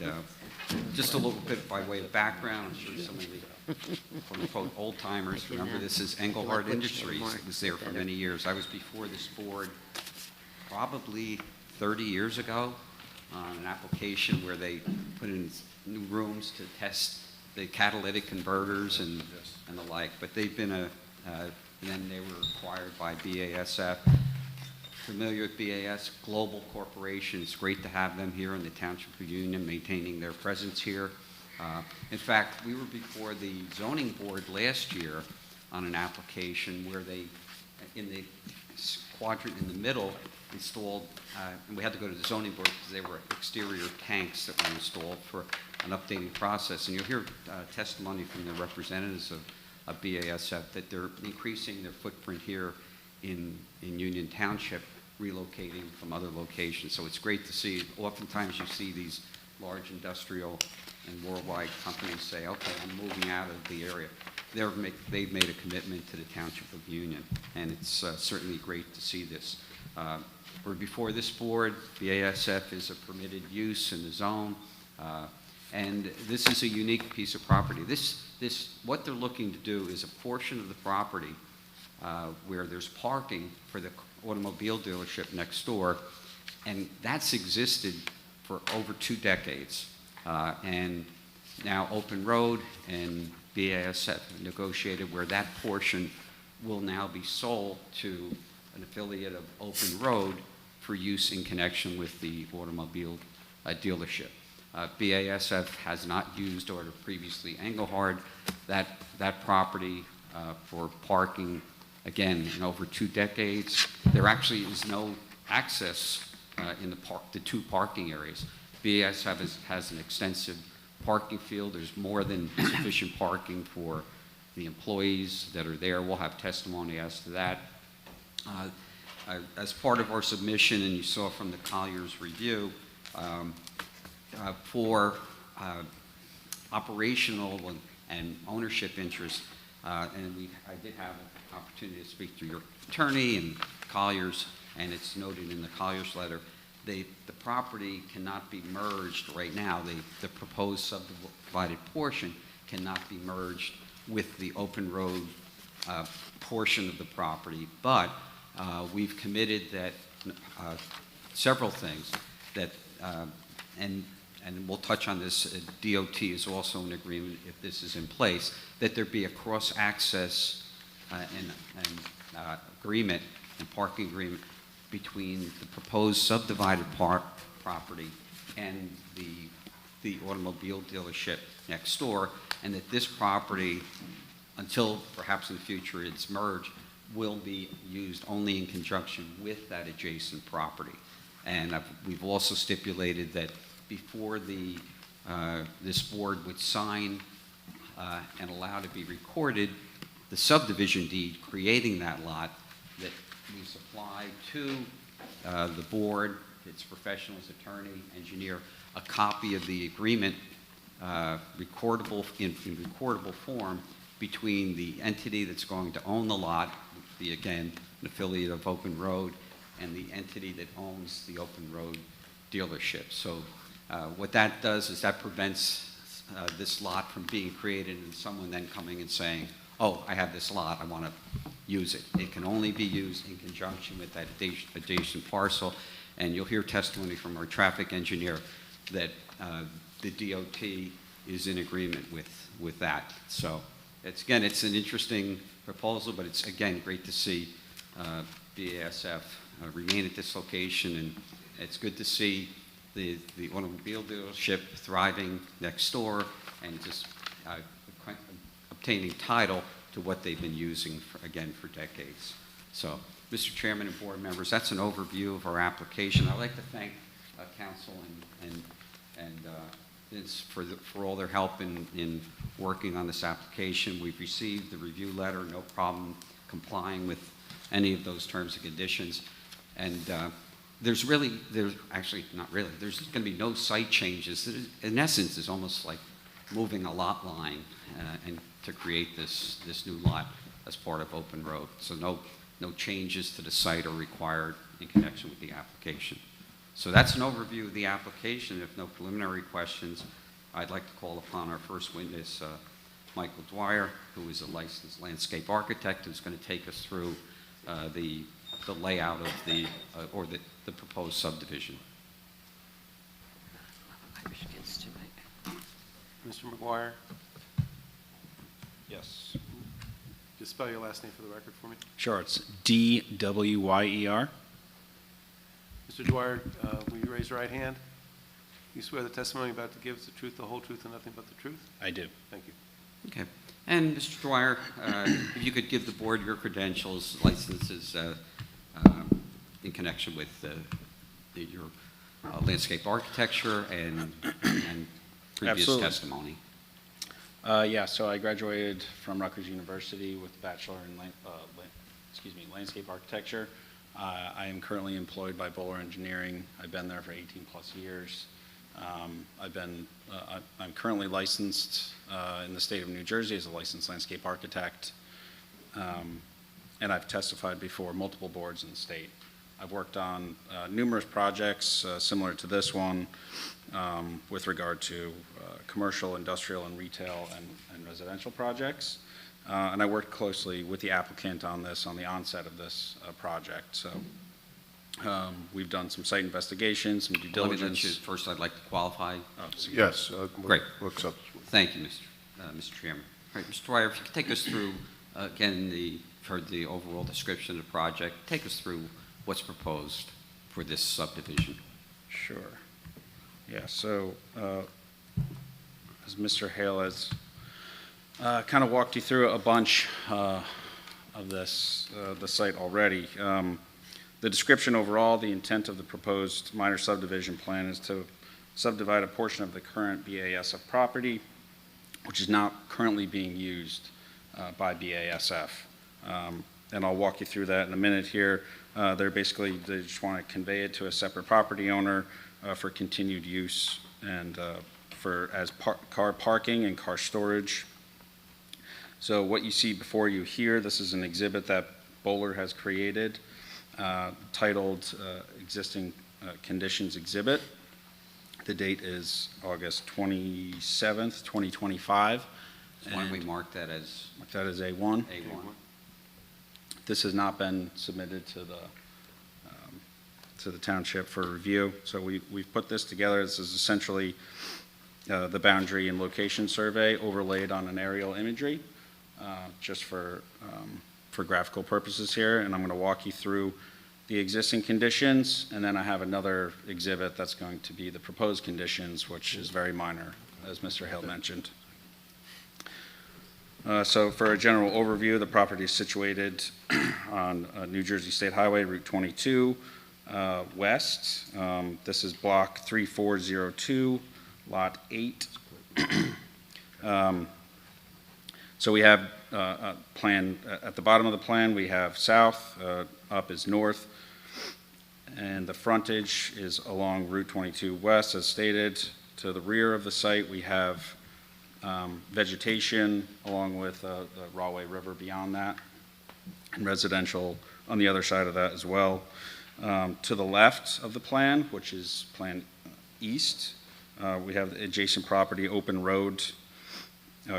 just a little bit by way of background, I'm sure some of the quote-unquote old-timers remember this is Engelhard Industries. It was there for many years. I was before this board probably 30 years ago on an application where they put in new rooms to test the catalytic converters and the like. But they've been and then they were acquired by BASF. Familiar with BAS, global corporation. It's great to have them here in the Township of Union, maintaining their presence here. In fact, we were before the zoning board last year on an application where they, in the quadrant in the middle, installed, and we had to go to the zoning board because they were exterior tanks that were installed for an updating process. And you'll hear testimony from the representatives of BASF that they're increasing their footprint here in Union Township, relocating from other locations. So it's great to see. Oftentimes you see these large industrial and worldwide companies say, okay, I'm moving out of the area. They've made a commitment to the Township of Union, and it's certainly great to see this. We're before this board. BASF is a permitted use in the zone, and this is a unique piece of property. What they're looking to do is a portion of the property where there's parking for the automobile dealership next door, and that's existed for over 2 decades. And now Open Road and BASF negotiated where that portion will now be sold to an affiliate of Open Road for use in connection with the automobile dealership. BASF has not used or previously Engelhard that property for parking, again, in over 2 decades. There actually is no access in the 2 parking areas. BASF has an extensive parking field. There's more than sufficient parking for the employees that are there. We'll have testimony as to that. As part of our submission, and you saw from the Collier's review, for operational and ownership interests, and I did have an opportunity to speak to your attorney and Collier's, and it's noted in the Collier's letter, the property cannot be merged right now. The proposed subdivided portion cannot be merged with the Open Road portion of the property, but we've committed that several things that, and we'll touch on this, DOT is also in agreement if this is in place, that there be a cross-access and agreement and parking agreement between the proposed subdivided property and the automobile dealership next door, and that this property, until perhaps in the future it's merged, will be used only in conjunction with that adjacent property. And we've also stipulated that before this board would sign and allow to be recorded the subdivision deed creating that lot, that we supply to the board, its professionals, attorney, engineer, a copy of the agreement recordable in recordable form between the entity that's going to own the lot, again, an affiliate of Open Road, and the entity that owns the Open Road dealership. So what that does is that prevents this lot from being created and someone then coming and saying, oh, I have this lot, I want to use it. It can only be used in conjunction with that adjacent parcel, and you'll hear testimony from our traffic engineer that the DOT is in agreement with that. So it's an interesting proposal, but it's, again, great to see BASF remain at this location, and it's good to see the automobile dealership thriving next door and just obtaining title to what they've been using, for decades. So, Mr. Chairman and board members, that's an overview of our application. I'd like to thank council and Vince for all their help in working on this application. We've received the review letter, no problem complying with any of those terms and conditions. And there's actually not really, there's going to be no site changes. In essence, it's almost like moving a lot line and to create this new lot. as part of Open Road. So no changes to the site are required in connection with the application. So that's an overview of the application. If no preliminary questions, I'd like to call upon our first witness, Michael Dwyer, who is a licensed landscape architect, who's going to take us through the layout of the proposed subdivision. Mr. McGuire? Yes. Just spell your last name for the record for me. Sure, it's D-W-Y-E-R. Mr. Dwyer, will you raise your right hand? You swear the testimony you're about to give is the truth, the whole truth, and nothing but the truth? I do. Thank you. Okay. And Mr. Dwyer, if you could give the board your credentials, licenses in connection with your landscape architecture and previous Absolutely. testimony. Yeah, so I graduated from Rutgers University with a bachelor in landscape architecture. I am currently employed by Bowler Engineering. I've been there for 18 plus years. I'm currently licensed in the state of New Jersey as a licensed landscape architect, and I've testified before multiple boards in the state. I've worked on numerous projects similar to this one with regard to commercial, industrial, and retail and residential projects. And I worked closely with the applicant on this, on the onset of this project. So we've done some site investigations, some due diligence. First, I'd like to qualify. Yes. Great. We'll accept. Thank you, Mr. Chairman. All right, Mr. Dwyer, if you could take us through, again, you've heard the overall description of the project. Take us through what's proposed for this subdivision. Sure. Yeah, so as Mr. Hale has kind of walked you through a bunch of this, the site already. The description overall, the intent of the proposed minor subdivision plan is to subdivide a portion of the current BASF property, which is not currently being used by BASF. And I'll walk you through that in a minute here. They just want to convey it to a separate property owner for continued use and as car parking and car storage. So what you see before you here, this is an exhibit that Bowler has created titled Existing Conditions Exhibit. The date is August 27th, 2025. So why don't we mark that as? Mark that as A1. A1. This has not been submitted to the township for review. So we've put this together. This is essentially the boundary and location survey overlaid on an aerial imagery, just for graphical purposes here. And I'm going to walk you through the existing conditions, and then I have another exhibit that's going to be the proposed conditions, which is very minor, as Mr. Hale mentioned. So for a general overview, the property is situated on New Jersey State Highway, Route 22 West. This is block 3402, lot 8. So we have a plan at the bottom of the plan. We have south, up is north, and the frontage is along Route 22 West, as stated. To the rear of the site, we have vegetation along with the Rahway River beyond that, and residential on the other side of that as well. To the left of the plan, which is Plan East, we have the adjacent property, Open Road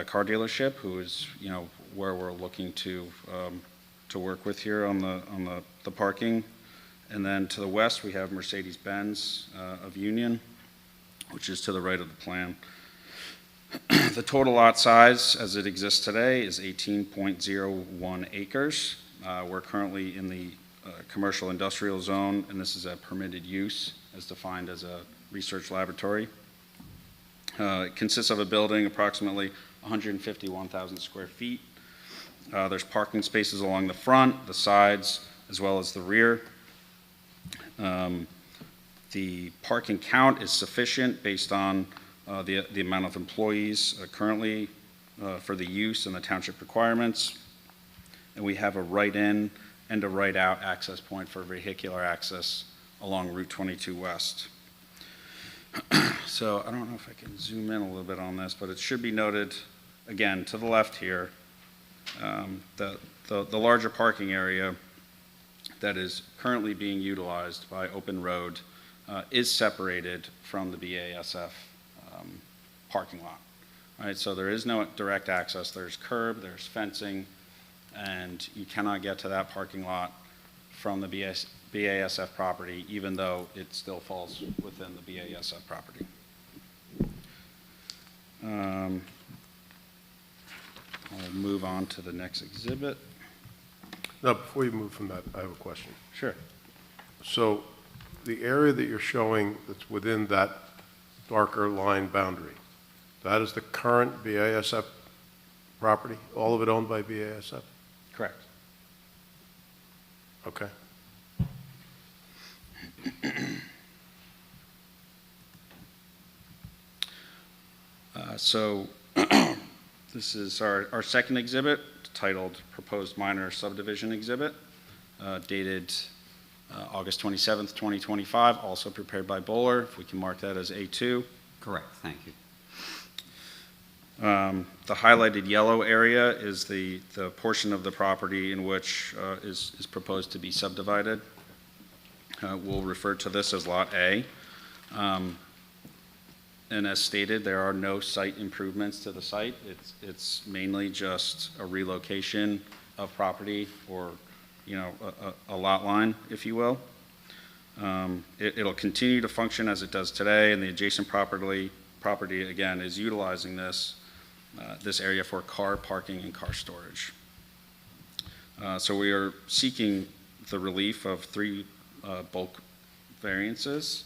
car dealership, who is, where we're looking to work with here on the parking. And then to the west, we have Mercedes-Benz of Union, which is to the right of the plan. The total lot size as it exists today is 18.01 acres. We're currently in the commercial industrial zone, and this is a permitted use as defined as a research laboratory. It consists of a building approximately 151,000 square feet. There's parking spaces along the front, the sides, as well as the rear. The parking count is sufficient based on the amount of employees currently for the use and the township requirements. And we have a right-in and a right-out access point for vehicular access along Route 22 West. So I don't know if I can zoom in a little bit on this, but it should be noted, again, to the left here, that the larger parking area that is currently being utilized by Open Road is separated from the BASF parking lot. All right, so there is no direct access. There's curb, there's fencing, and you cannot get to that parking lot from the BASF property, even though it still falls within the BASF property. I'll move on to the next exhibit. Now, before you move from that, I have a question. Sure. So the area that you're showing that's within that darker line boundary, that is the current BASF property, all of it owned by BASF? Correct. Okay. So this is our second exhibit, titled Proposed Minor Subdivision Exhibit, dated August 27th, 2025, also prepared by Bowler. If we can mark that as A2. Correct, thank you. The highlighted yellow area is the portion of the property in which is proposed to be subdivided. We'll refer to this as Lot A. And as stated, there are no site improvements to the site. It's mainly just a relocation of property, or, you know, a lot line, if you will. It'll continue to function as it does today, and the adjacent property again is utilizing this area for car parking and car storage. So we are seeking the relief of 3 bulk variances,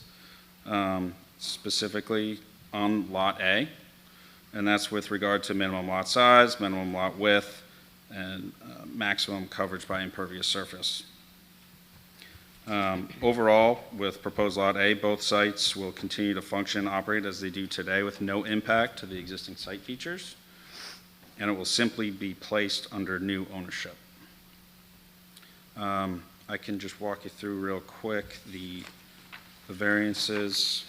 specifically on Lot A, and that's with regard to minimum lot size, minimum lot width, and maximum coverage by impervious surface. Overall, with proposed Lot A, both sites will continue to function and operate as they do today with no impact to the existing site features, and it will simply be placed under new ownership. I can just walk you through real quick the variances.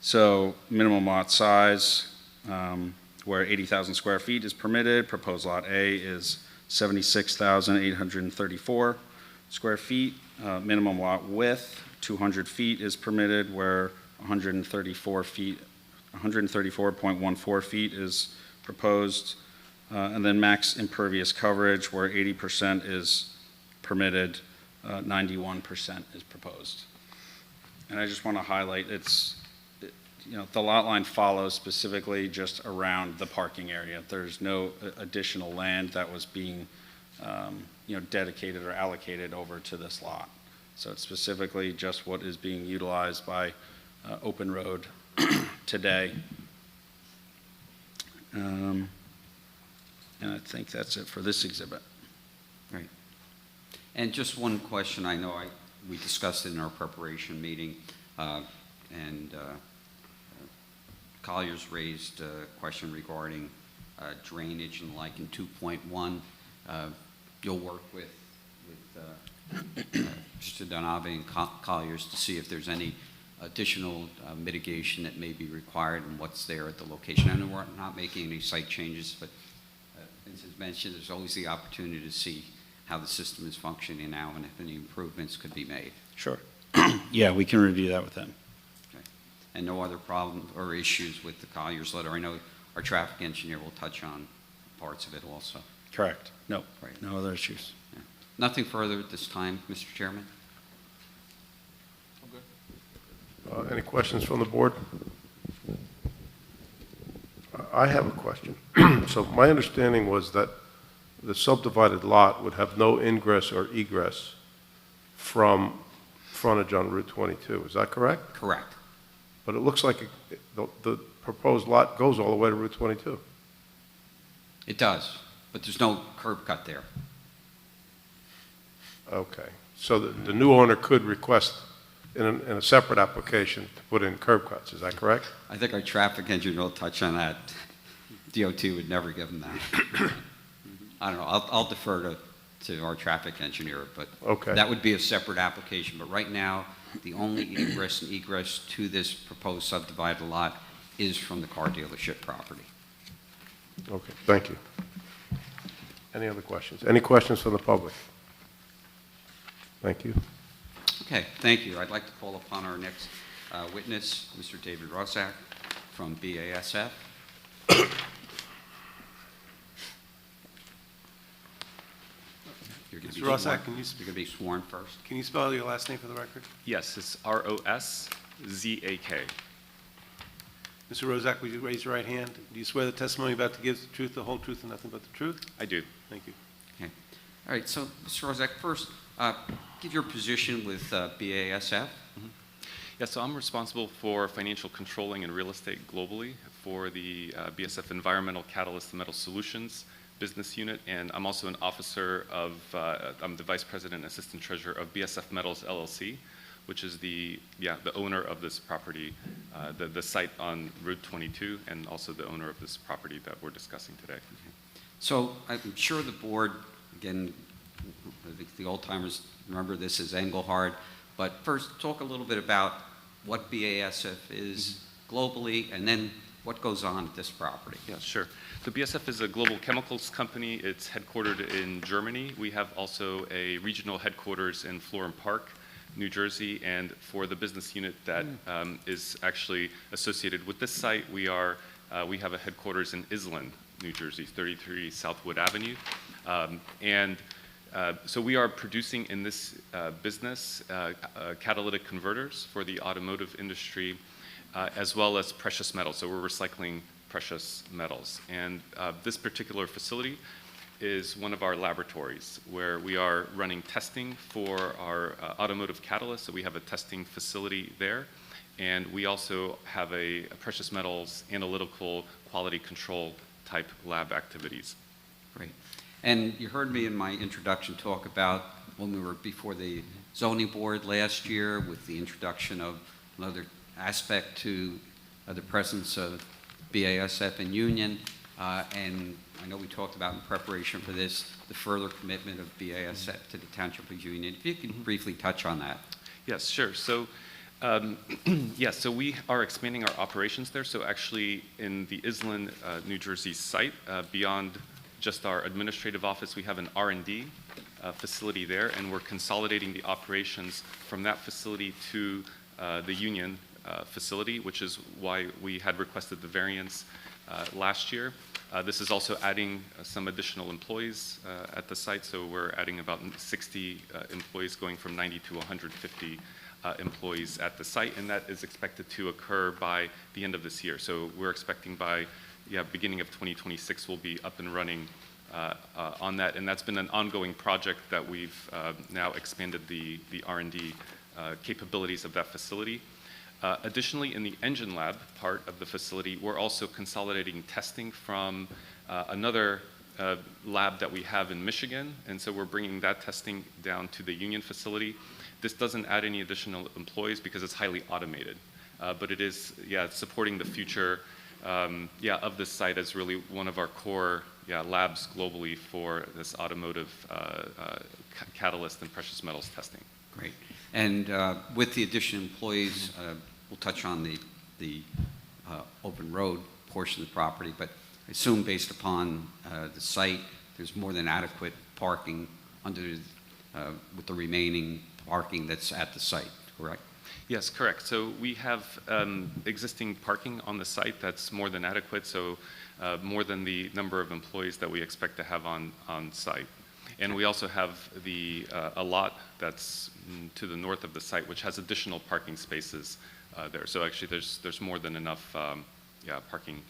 So minimum lot size, where 80,000 square feet is permitted, proposed Lot A is 76,834 square feet. Minimum lot width, 200 feet is permitted, where 134.14 feet is proposed. And then max impervious coverage, where 80% is permitted, 91% is proposed. And I just want to highlight, you know, the lot line follows specifically just around the parking area. There's no additional land that was being, you know, dedicated or allocated over to this lot. So it's specifically just what is being utilized by Open Road today. And I think that's it for this exhibit. Great. And just one question, I know we discussed it in our preparation meeting, and Collier's raised a question regarding drainage and like in 2.1. You'll work with Mr. Donave and Collier's to see if there's any additional mitigation that may be required and what's there at the location. I know we're not making any site changes, but as is mentioned, there's always the opportunity to see how the system is functioning now and if any improvements could be made. Sure. Yeah, we can review that with them. Okay. And no other problems or issues with the Collier's letter? I know our traffic engineer will touch on parts of it also. Correct. No, Right. no other issues. Yeah. Nothing further at this time, Mr. Chairman? Any questions from the board? I have a question. So my understanding was that the subdivided lot would have no ingress or egress from frontage on Route 22. Is that correct? Correct. But it looks like the proposed lot goes all the way to Route 22. It does, but there's no curb cut there. Okay. So the new owner could request in a separate application to put in curb cuts. Is that correct? I think our traffic engineer will touch on that. DOT would never give them that. I don't know. I'll defer to our traffic engineer, but Okay. that would be a separate application. But right now, the only ingress and egress to this proposed subdivided lot is from the car dealership property. Okay, thank you. Any other questions? Any questions from the public? Thank you. Okay, thank you. I'd like to call upon our next witness, Mr. David Roszak from BASF. You're gonna be Mr. Roszak, sworn- can you You're going to be sworn first. Can you spell your last name for the record? Yes, it's Roszak. Mr. Roszak, would you raise your right hand? Do you swear the testimony you're about to give is the truth, the whole truth, and nothing but the truth? I do. Thank you. Okay. All right, so, Mr. Roszak, first, give your position with BASF. Yeah, so I'm responsible for financial controlling and real estate globally for the BASF Environmental Catalyst and Metal Solutions business unit, and I'm also an officer of, I'm the Vice President and Assistant Treasurer of BASF Metals LLC, which is the owner of this property, the site on Route 22, and also the owner of this property that we're discussing today. So I'm sure the board, again, the old timers remember this as Engelhard, but first talk a little bit about what BASF is globally, and then what goes on at this property. Yeah, sure. So BASF is a global chemicals company. It's headquartered in Germany. We have also a regional headquarters in Florham Park, New Jersey, and for the business unit that is actually associated with this site, we have a headquarters in Island, New Jersey, 33 Southwood Avenue. So we are producing in this business catalytic converters for the automotive industry, as well as precious metals. So we're recycling precious metals. And this particular facility is one of our laboratories where we are running testing for our automotive catalysts. So we have a testing facility there. And we also have a precious metals analytical quality control type lab activities. Great. And you heard me in my introduction talk about when we were before the zoning board last year with the introduction of another aspect to the presence of BASF and Union. And I know we talked about in preparation for this, the further commitment of BASF to the Township of Union. If you can briefly touch on that. Yes, sure. So, so we are expanding our operations there. So actually in the Island, New Jersey site, beyond just our administrative office, we have an R&D facility there, and we're consolidating the operations from that facility to the Union facility, which is why we had requested the variance last year. This is also adding some additional employees at the site, so we're adding about 60 employees, going from 90 to 150 employees at the site, and that is expected to occur by the end of this year. So we're expecting by beginning of 2026 we'll be up and running on that, and that's been an ongoing project that we've now expanded the R&D capabilities of that facility. Additionally, in the engine lab part of the facility, we're also consolidating testing from another lab that we have in Michigan, and so we're bringing that testing down to the Union facility. This doesn't add any additional employees because it's highly automated, but it is, supporting the future, of this site as really one of our core, labs globally for this automotive catalyst and precious metals testing. Great. And with the addition of employees, we'll touch on the open road portion of the property, but I assume based upon the site, there's more than adequate parking with the remaining parking that's at the site, correct? Yes, correct. So we have existing parking on the site that's more than adequate, so more than the number of employees that we expect to have on site. And we also have a lot that's to the north of the site, which has additional parking spaces there. So actually, there's more than enough, parking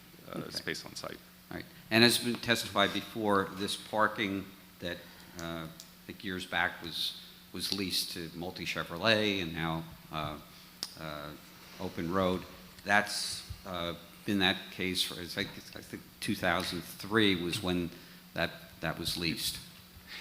space on site. All right. And as been testified before, this parking that I think years back was leased to Multi Chevrolet and now Open Road. That's been that case for I think 2003 was when that was leased.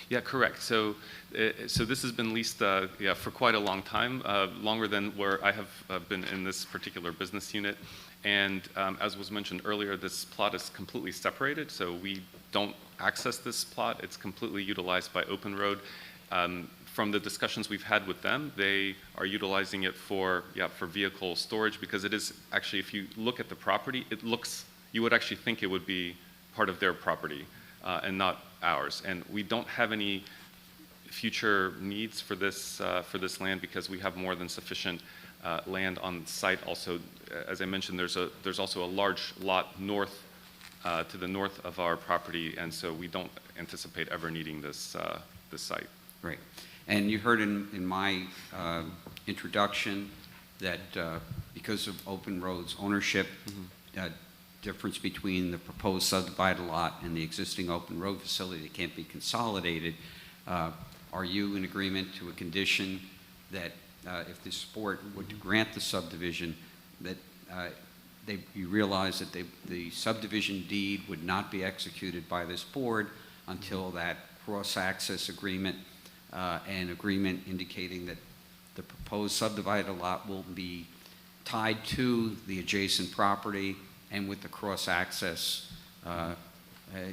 Yeah, correct. So this has been leased for quite a long time, longer than where I have been in this particular business unit. And as was mentioned earlier, this plot is completely separated, so we don't access this plot. It's completely utilized by Open Road. From the discussions we've had with them, they are utilizing it for vehicle storage, because it is actually, if you look at the property, you would actually think it would be part of their property and not ours. And we don't have any future needs for this land because we have more than sufficient land on site. Also, as I mentioned, there's also a large lot to the north of our property, and so we don't anticipate ever needing this site. Great. And you heard in my introduction that because of Open Roads ownership, difference between the proposed subdivided lot and the existing open road facility that can't be consolidated, are you in agreement to a condition that if this board were to grant the subdivision, that you realize that the subdivision deed would not be executed by this board until that cross-access agreement and agreement indicating that the proposed subdivided lot will be tied to the adjacent property and with the cross-access,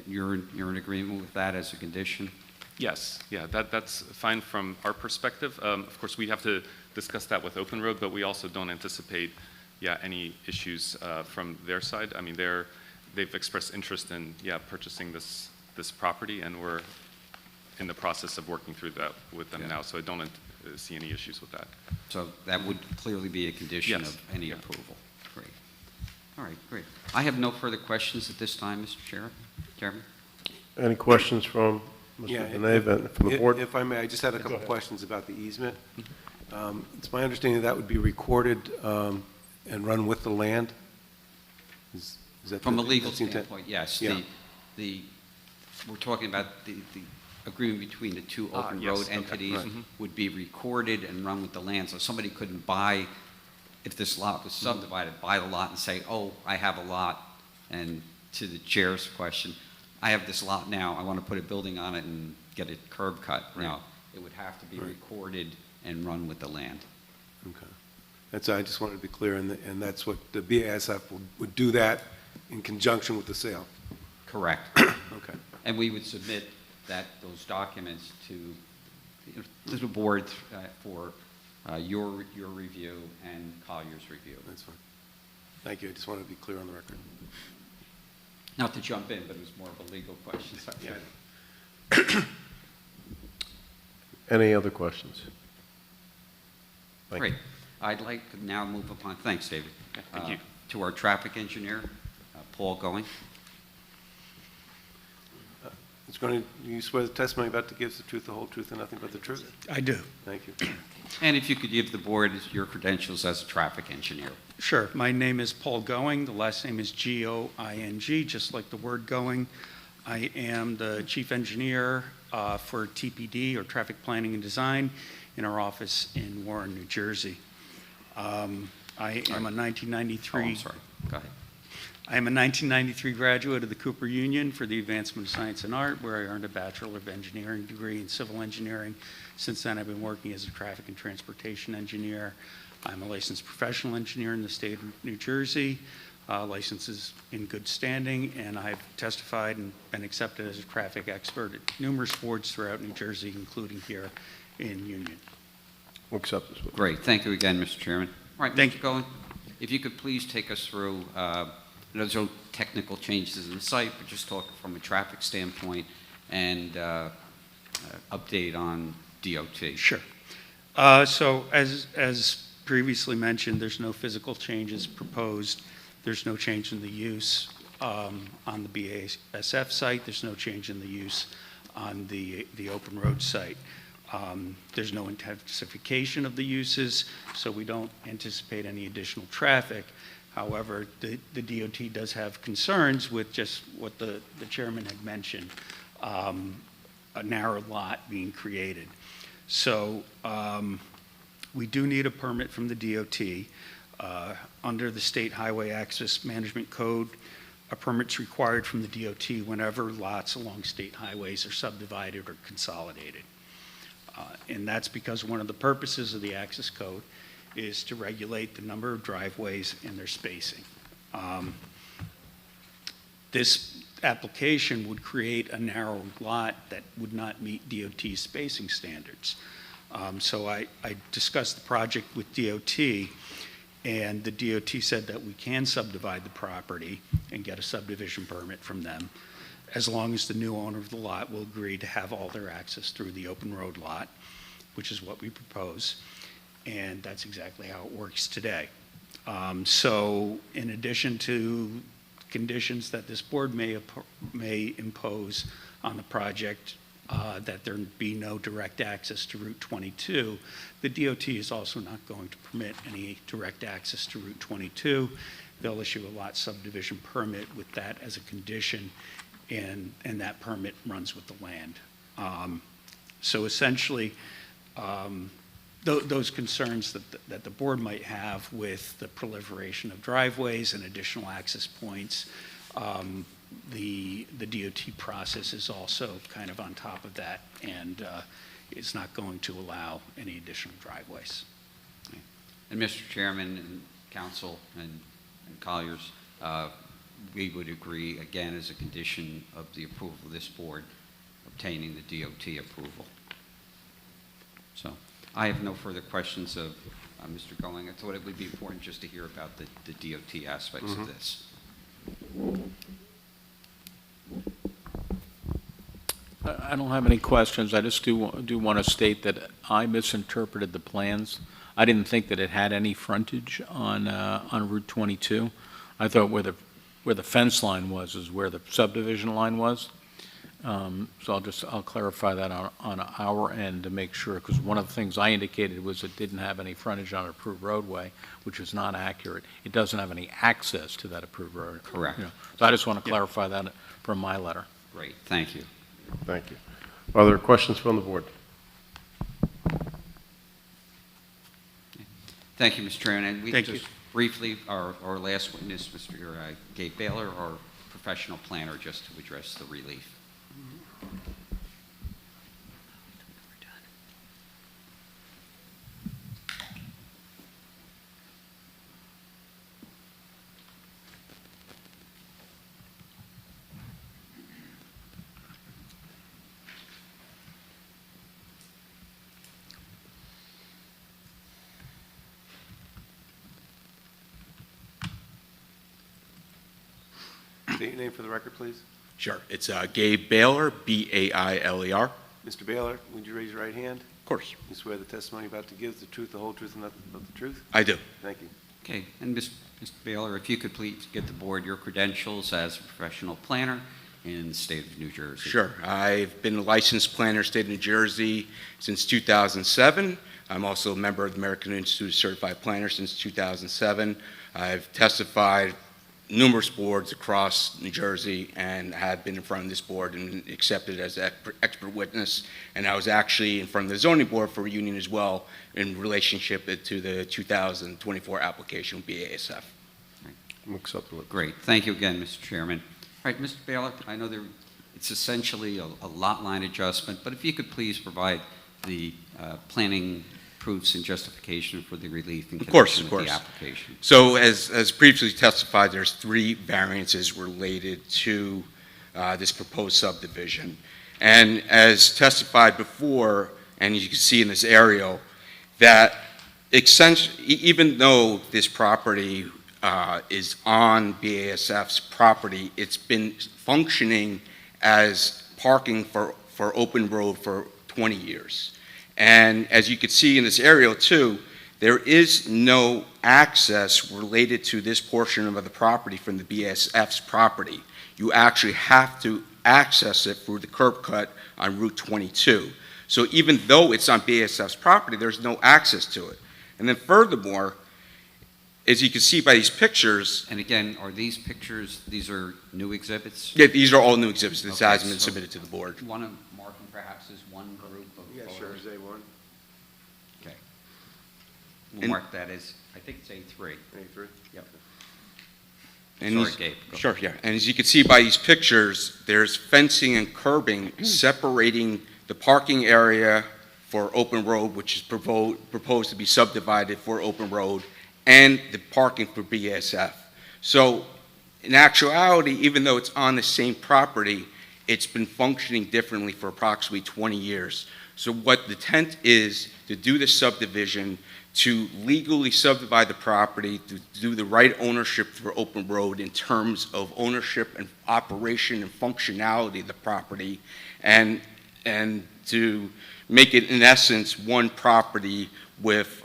you're in agreement with that as a condition? Yes, yeah, that's fine from our perspective. Of course, we have to discuss that with Open Road, but we also don't anticipate, any issues from their side. I mean, they've expressed interest in, purchasing this property, and we're in the process of working through that with them now, so I don't see any issues with that. So that would clearly be a condition of any approval. Great. All right, great. I have no further questions at this time, Mr. Chairman. Any questions from Mr. Benet from the board? If I may, I just had a couple questions about the easement. It's my understanding that would be recorded and run with the land? Is that From a legal that's the intent? standpoint, yes. Yeah. We're talking about the agreement between the two open road entities would be recorded and run with the land. So somebody couldn't buy, if this lot was subdivided, buy the lot and say, oh, I have a lot. And to the chair's question, I have this lot now, I want to put a building on it and get it curb cut. No, it would have to be recorded and run with the land. Okay. I just wanted to be clear, and that's what the BASF would do that in conjunction with the sale. Correct. Okay. And we would submit those documents to the board for your review and Collier's review. That's fine. Thank you. I just wanted to be clear on the record. Not to jump in, but it was more of a legal question. Any other questions? Great. I'd like to now move upon, thanks, David. Thank you. To our traffic engineer, Paul Going. Mr. Going, you swear the testimony about to give the truth, the whole truth, and nothing but the truth? I do. Thank you. And if you could give the board your credentials as a traffic engineer. Sure. My name is Paul Going. The last name is G-O-I-N-G, just like the word going. I am the chief engineer for TPD, or Traffic Planning and Design, in our office in Warren, New Jersey. I am a 1993. Oh, I'm sorry. Go ahead. I am a 1993 graduate of the Cooper Union for the Advancement of Science and Art, where I earned a Bachelor of Engineering degree in Civil Engineering. Since then, I've been working as a traffic and transportation engineer. I'm a licensed professional engineer in the state of New Jersey. License is in good standing, and I've testified and been accepted as a traffic expert at numerous boards throughout New Jersey, including here in Union. We'll accept this. Great. Thank you again, Mr. Chairman. All right, Thank Mr. Going, if you could please take us through, there's no technical changes in the site, but just talk from a traffic standpoint and update on DOT. Sure. So as previously mentioned, there's no physical changes proposed. There's no change in the use on the BASF site. There's no change in the use on the open road site. There's no intensification of the uses, so we don't anticipate any additional traffic. However, the DOT does have concerns with just what the chairman had mentioned, a narrow lot being created. So we do need a permit from the DOT. Under the State Highway Access Management Code, a permit's required from the DOT whenever lots along state highways are subdivided or consolidated. And that's because one of the purposes of the access code is to regulate the number of driveways and their spacing. This application would create a narrow lot that would not meet DOT spacing standards. So I discussed the project with DOT, and the DOT said that we can subdivide the property and get a subdivision permit from them, as long as the new owner of the lot will agree to have all their access through the open road lot, which is what we propose. And that's exactly how it works today. So in addition to conditions that this board may impose on the project, that there be no direct access to Route 22, the DOT is also not going to permit any direct access to Route 22. They'll issue a lot subdivision permit with that as a condition, and that permit runs with the land. So essentially, those concerns that the board might have with the proliferation of driveways and additional access points, the DOT process is also kind of on top of that, and is not going to allow any additional driveways. And Mr. Chairman and Council and Colliers, we would agree, again, as a condition of the approval of this board, obtaining the DOT approval. So I have no further questions of Mr. Going. I thought it would be important just to hear about the DOT aspects of this. I don't have any questions. I just do want to state that I misinterpreted the plans. I didn't think that it had any frontage on Route 22. I thought where the fence line was is where the subdivision line was. So I'll clarify that on our end to make sure, because one of the things I indicated was it didn't have any frontage on an approved roadway, which is not accurate. It doesn't have any access to that approved road. Correct. So I just want to clarify that from my letter. Great, thank you. Thank you. Are there questions from the board? Thank you, Mr. Chairman. And we Thank you. just briefly, our last witness, Mr. Gabe Baylor, our professional planner, just to address the relief. State your name for the record, please. Sure. It's Gabe Baylor, B-A-I-L-E-R. Mr. Baylor, would you raise your right hand? Of course. You swear the testimony you're about to give is the truth, the whole truth, and nothing but the truth? I do. Thank you. Okay, and Mr. Baylor, if you could please give the board your credentials as a professional planner in the state of New Jersey. Sure. I've been a licensed planner, state of New Jersey, since 2007. I'm also a member of the American Institute of Certified Planners since 2007. I've testified numerous boards across New Jersey and have been in front of this board and accepted as an expert witness. And I was actually in front of the zoning board for a union as well in relationship to the 2024 application with BASF. I'm acceptable. Great. Thank you again, Mr. Chairman. All right, Mr. Baylor, I know it's essentially a lot line adjustment, but if you could please provide the planning proofs and justification for the relief in connection with the application. So as previously testified, there's 3 variances related to this proposed subdivision. And as testified before, and you can see in this aerial, that even though this property is on BASF's property, it's been functioning as parking for open road for 20 years. And as you can see in this aerial too, there is no access related to this portion of the property from the BASF's property. You actually have to access it through the curb cut on Route 22. So even though it's on BASF's property, there's no access to it. And then furthermore, as you can see by these pictures. And again, are these pictures, these are new exhibits? Yeah, these are all new exhibits. This hasn't been submitted to the board. Do you want to mark them perhaps as one group of photos? Sure, is A1. Okay. We'll mark that as, I think it's A3. A3? Yep. And Sorry, Gabe. Sure, yeah. And as you can see by these pictures, there's fencing and curbing separating the parking area for open road, which is proposed to be subdivided for open road, and the parking for BASF. So in actuality, even though it's on the same property, it's been functioning differently for approximately 20 years. So what the intent is to do the subdivision to legally subdivide the property, to do the right ownership for Open Road in terms of ownership and operation and functionality of the property, and to make it, in essence, one property with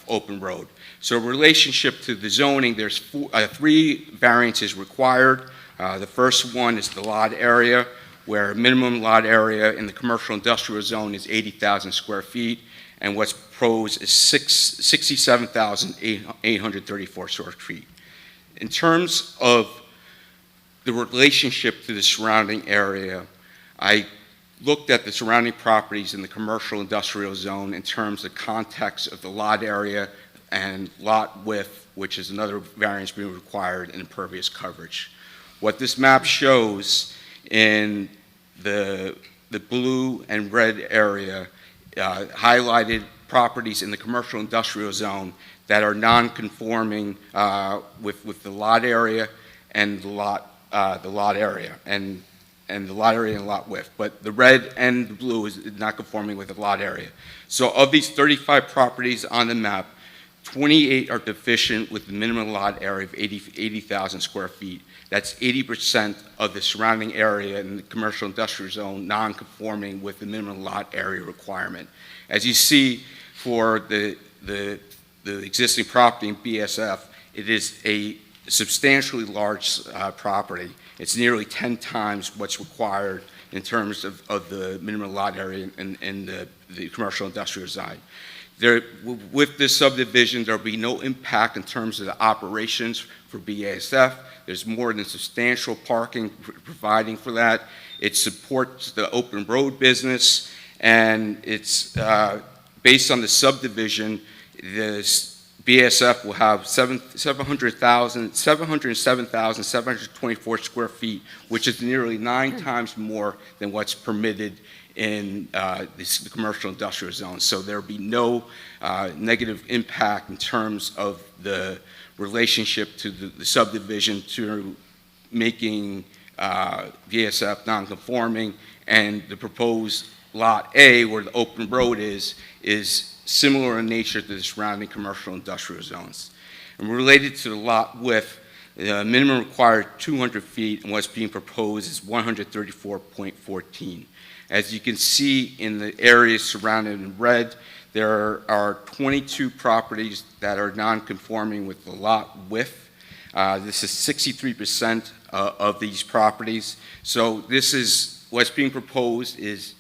Open Road. So in relationship to the zoning, there's three variances required. The first one is the lot area, where minimum lot area in the commercial industrial zone is 80,000 square feet, and what's proposed is 67,834 square feet. In terms of the relationship to the surrounding area, I looked at the surrounding properties in the commercial industrial zone in terms of context of the lot area and lot width, which is another variance being required in impervious coverage. What this map shows in the blue and red area, highlighted properties in the commercial industrial zone that are non-conforming with the lot area and the lot area and the lot area and lot width. But the red and the blue is not conforming with the lot area. So of these 35 properties on the map, 28 are deficient with the minimum lot area of 80,000 square feet. That's 80% of the surrounding area in the commercial industrial zone non-conforming with the minimum lot area requirement. As you see for the existing property in BSF, it is a substantially large property. It's nearly 10 times what's required in terms of the minimum lot area in the commercial industrial side. With this subdivision, there will be no impact in terms of the operations for BASF. There's more than substantial parking providing for that. It supports the Open Road business, and it's based on the subdivision, this BASF will have 707,724 square feet, which is nearly 9 times more than what's permitted in the commercial industrial zone. So there will be no negative impact in terms of the relationship to the subdivision to making BASF non-conforming, and the proposed Lot A, where the Open Road is similar in nature to the surrounding commercial industrial zones. And related to the lot width, the minimum required 200 feet, and what's being proposed is 134.14. As you can see in the areas surrounded in red, there are 22 properties that are non-conforming with the lot width. This is 63% of these properties. So this is, what's being proposed is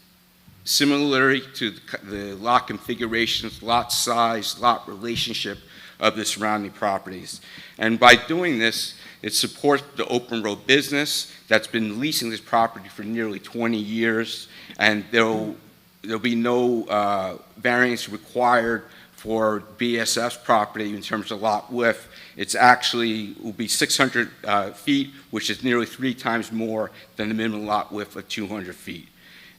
similarly to the lot configurations, lot size, lot relationship of the surrounding properties. And by doing this, it supports the Open Road business that's been leasing this property for nearly 20 years, and there'll be no variance required for BASF's property in terms of lot width. It's actually will be 600 feet, which is nearly 3 times more than the minimum lot width of 200 feet.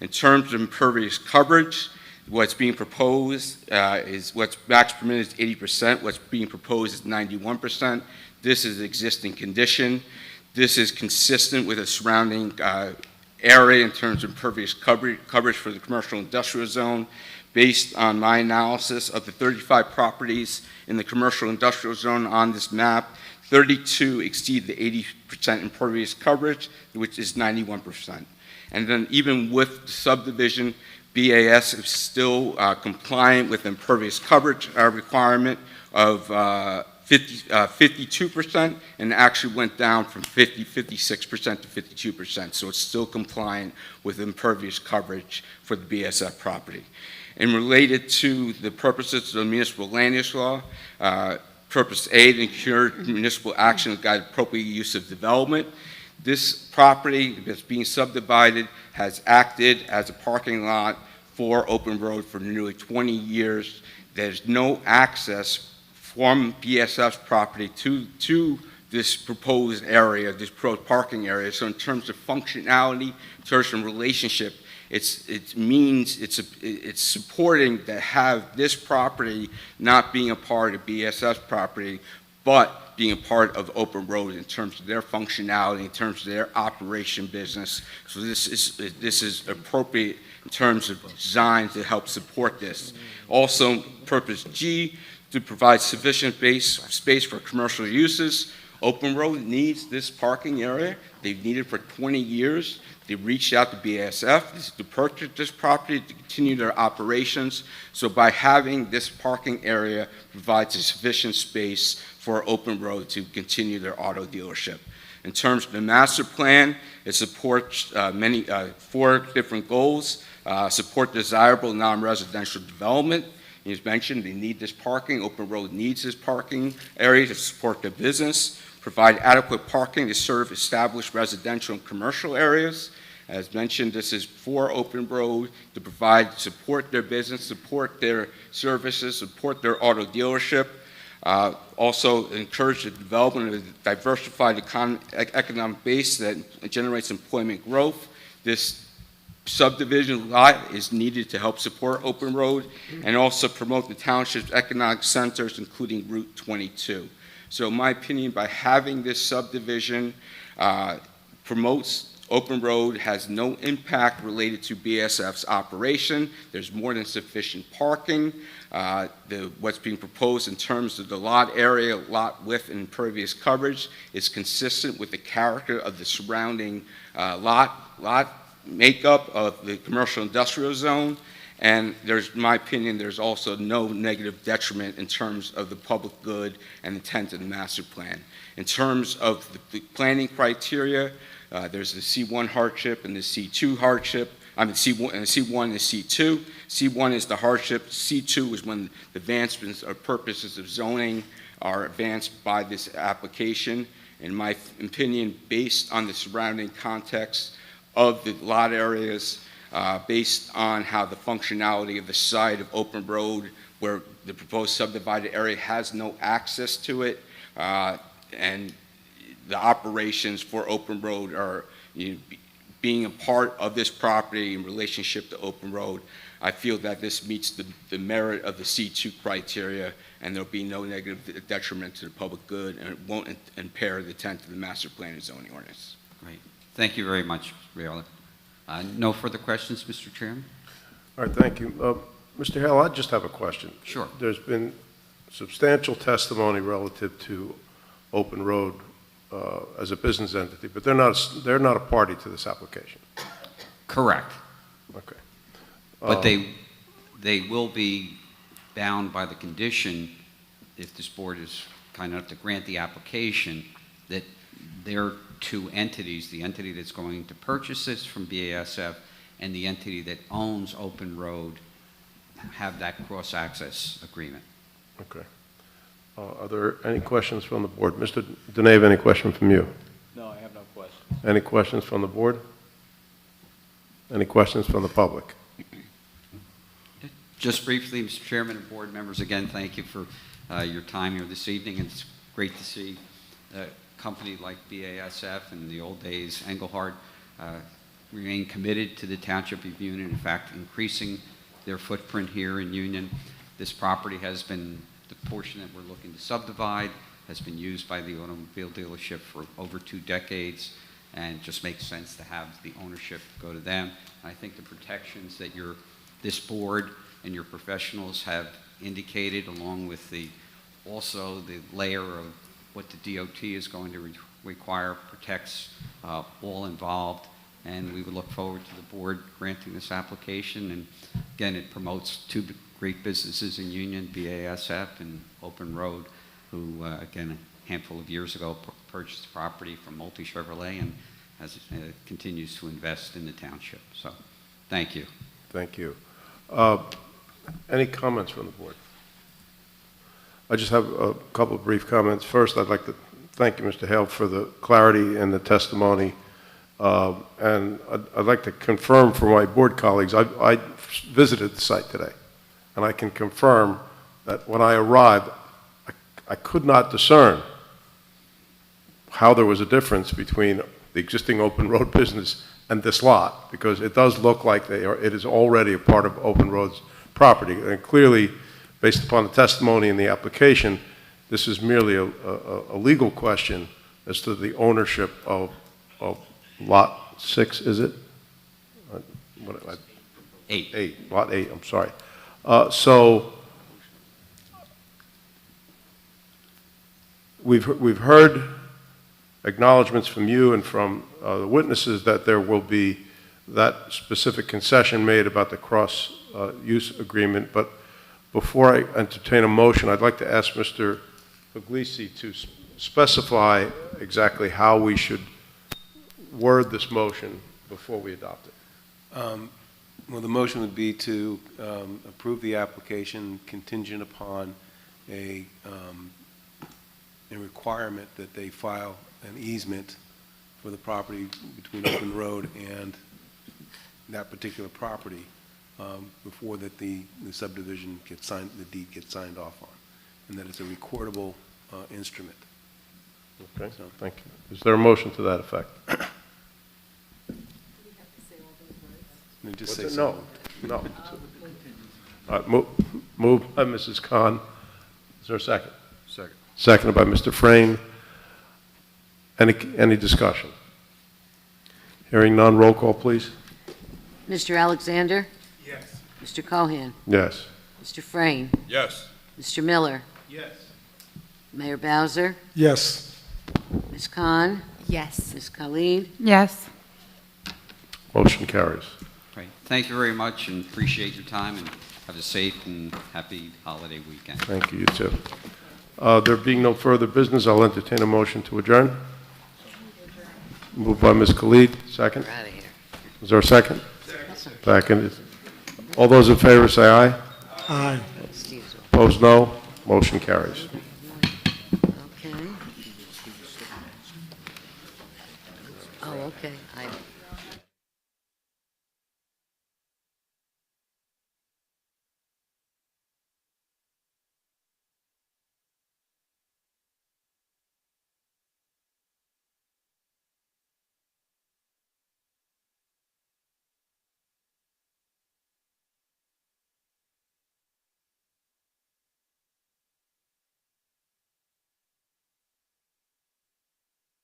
In terms of impervious coverage, what's being proposed is what's max permitted is 80%. What's being proposed is 91%. This is existing condition. This is consistent with the surrounding area in terms of impervious coverage for the commercial industrial zone. Based on my analysis of the 35 properties in the commercial industrial zone on this map, 32 exceed the 80% impervious coverage, which is 91%. And then even with the subdivision, BAS is still compliant with impervious coverage requirement of 52%, and actually went down from 56% to 52%. So it's still compliant with impervious coverage for the BASF property. And related to the purposes of the municipal land use law, purpose A, to ensure municipal action to guide appropriate use of development. This property that's being subdivided has acted as a parking lot for Open Road for nearly 20 years. There's no access from BASF's property to this proposed area, this proposed parking area. So in terms of functionality, in terms of relationship, it's supporting to have this property not being a part of BASF's property, but being a part of Open Road in terms of their functionality, in terms of their operation business. So this is appropriate in terms of design to help support this. Also, purpose G, to provide sufficient space for commercial uses. Open Road needs this parking area. They've needed it for 20 years. They reached out to BASF to purchase this property to continue their operations. So by having this parking area provides a sufficient space for Open Road to continue their auto dealership. In terms of the master plan, it supports four different goals. Support desirable non-residential development. As mentioned, they need this parking. Open Road needs this parking area to support their business. Provide adequate parking to serve established residential and commercial areas. As mentioned, this is for Open Road to support their business, support their services, support their auto dealership. Also encourage the development of a diversified economic base that generates employment growth. This subdivision lot is needed to help support Open Road and also promote the township's economic centers, including Route 22. So in my opinion, by having this subdivision, promotes Open Road, has no impact related to BASF's operation. There's more than sufficient parking. What's being proposed in terms of the lot area, lot width, and impervious coverage is consistent with the character of the surrounding lot makeup of the commercial industrial zone, and in my opinion, there's also no negative detriment in terms of the public good and intent of the master plan. In terms of the planning criteria, there's the C1 hardship and the C2 hardship. I mean, C1 and C2. C1 is the hardship. C2 is when the advancements or purposes of zoning are advanced by this application. In my opinion, based on the surrounding context of the lot areas, based on how the functionality of the site of Open Road, where the proposed subdivided area has no access to it, and the operations for Open Road are being a part of this property in relationship to Open Road, I feel that this meets the merit of the C2 criteria, and there'll be no negative detriment to the public good, and it won't impair the intent of the master plan and zoning ordinance. Great. Thank you very much, Rayla. No further questions, Mr. Chairman? All right, thank you. Mr. Hale, I just have a question. Sure. There's been substantial testimony relative to Open Road as a business entity, but they're not a party to this application. Correct. Okay. But they will be bound by the condition, if this board is kind enough to grant the application, that their two entities, the entity that's going to purchase this from BASF and the entity that owns Open Road, have that cross-access agreement. Okay. Are there any questions from the board? Mr. Deneve, any question from you? No, I have no questions. Any questions from the board? Any questions from the public? Just briefly, Mr. Chairman and board members, again, thank you for your time here this evening. It's great to see a company like BASF in the old days, Engelhard, remain committed to the Township of Union, in fact, increasing their footprint here in Union. This property has been, the portion that we're looking to subdivide, has been used by the automobile dealership for over 2 decades, and it just makes sense to have the ownership go to them. And I think the protections that this board and your professionals have indicated, along with also the layer of what the DOT is going to require, protects all involved. And we would look forward to the board granting this application. And again, it promotes 2 great businesses in Union, BASF and Open Road, who, again, a handful of years ago purchased property from Multi Chevrolet and continues to invest in the township. So, thank you. Thank you. Any comments from the board? I just have a couple of brief comments. First, I'd like to thank you, Mr. Hale, for the clarity and the testimony. And I'd like to confirm for my board colleagues, I visited the site today, and I can confirm that when I arrived, I could not discern how there was a difference between the existing Open Road business and this lot, because it does look like it is already a part of Open Road's property. And clearly, based upon the testimony in the application, this is merely a legal question as to the ownership of Lot 6, is it? 8. Lot 8, I'm sorry. So we've heard acknowledgments from you and from the witnesses that there will be that specific concession made about the cross-use agreement, but before I entertain a motion, I'd like to ask Mr. Puglisi to specify exactly how we should word this motion before we adopt it. Well, the motion would be to approve the application contingent upon a requirement that they file an easement for the property between Open Road and that particular property before that the subdivision gets signed, the deed gets signed off on, and that it's a recordable instrument. Okay, thank you. Is there a motion to that effect? Just say No, no. All right, move by Mrs. Khan. Is there a second? Second. Seconded by Mr. Frayne. Any discussion? Hearing none, roll call, please. Mr. Alexander? Yes. Mr. Cohan? Yes. Mr. Frayne? Yes. Mr. Miller? Yes. Mayor Bowser? Yes. Ms. Khan? Yes. Ms. Khalid? Yes. Motion carries. Great. Thank you very much and appreciate your time and have a safe and happy holiday weekend. Thank you, you too. There being no further business, I'll entertain a motion to adjourn. Moved by Ms. Khalid, second. We're out of here. Is there a second? Second. All those in favor say aye. Aye. Opposed, no. Motion carries. Okay. Oh, okay. I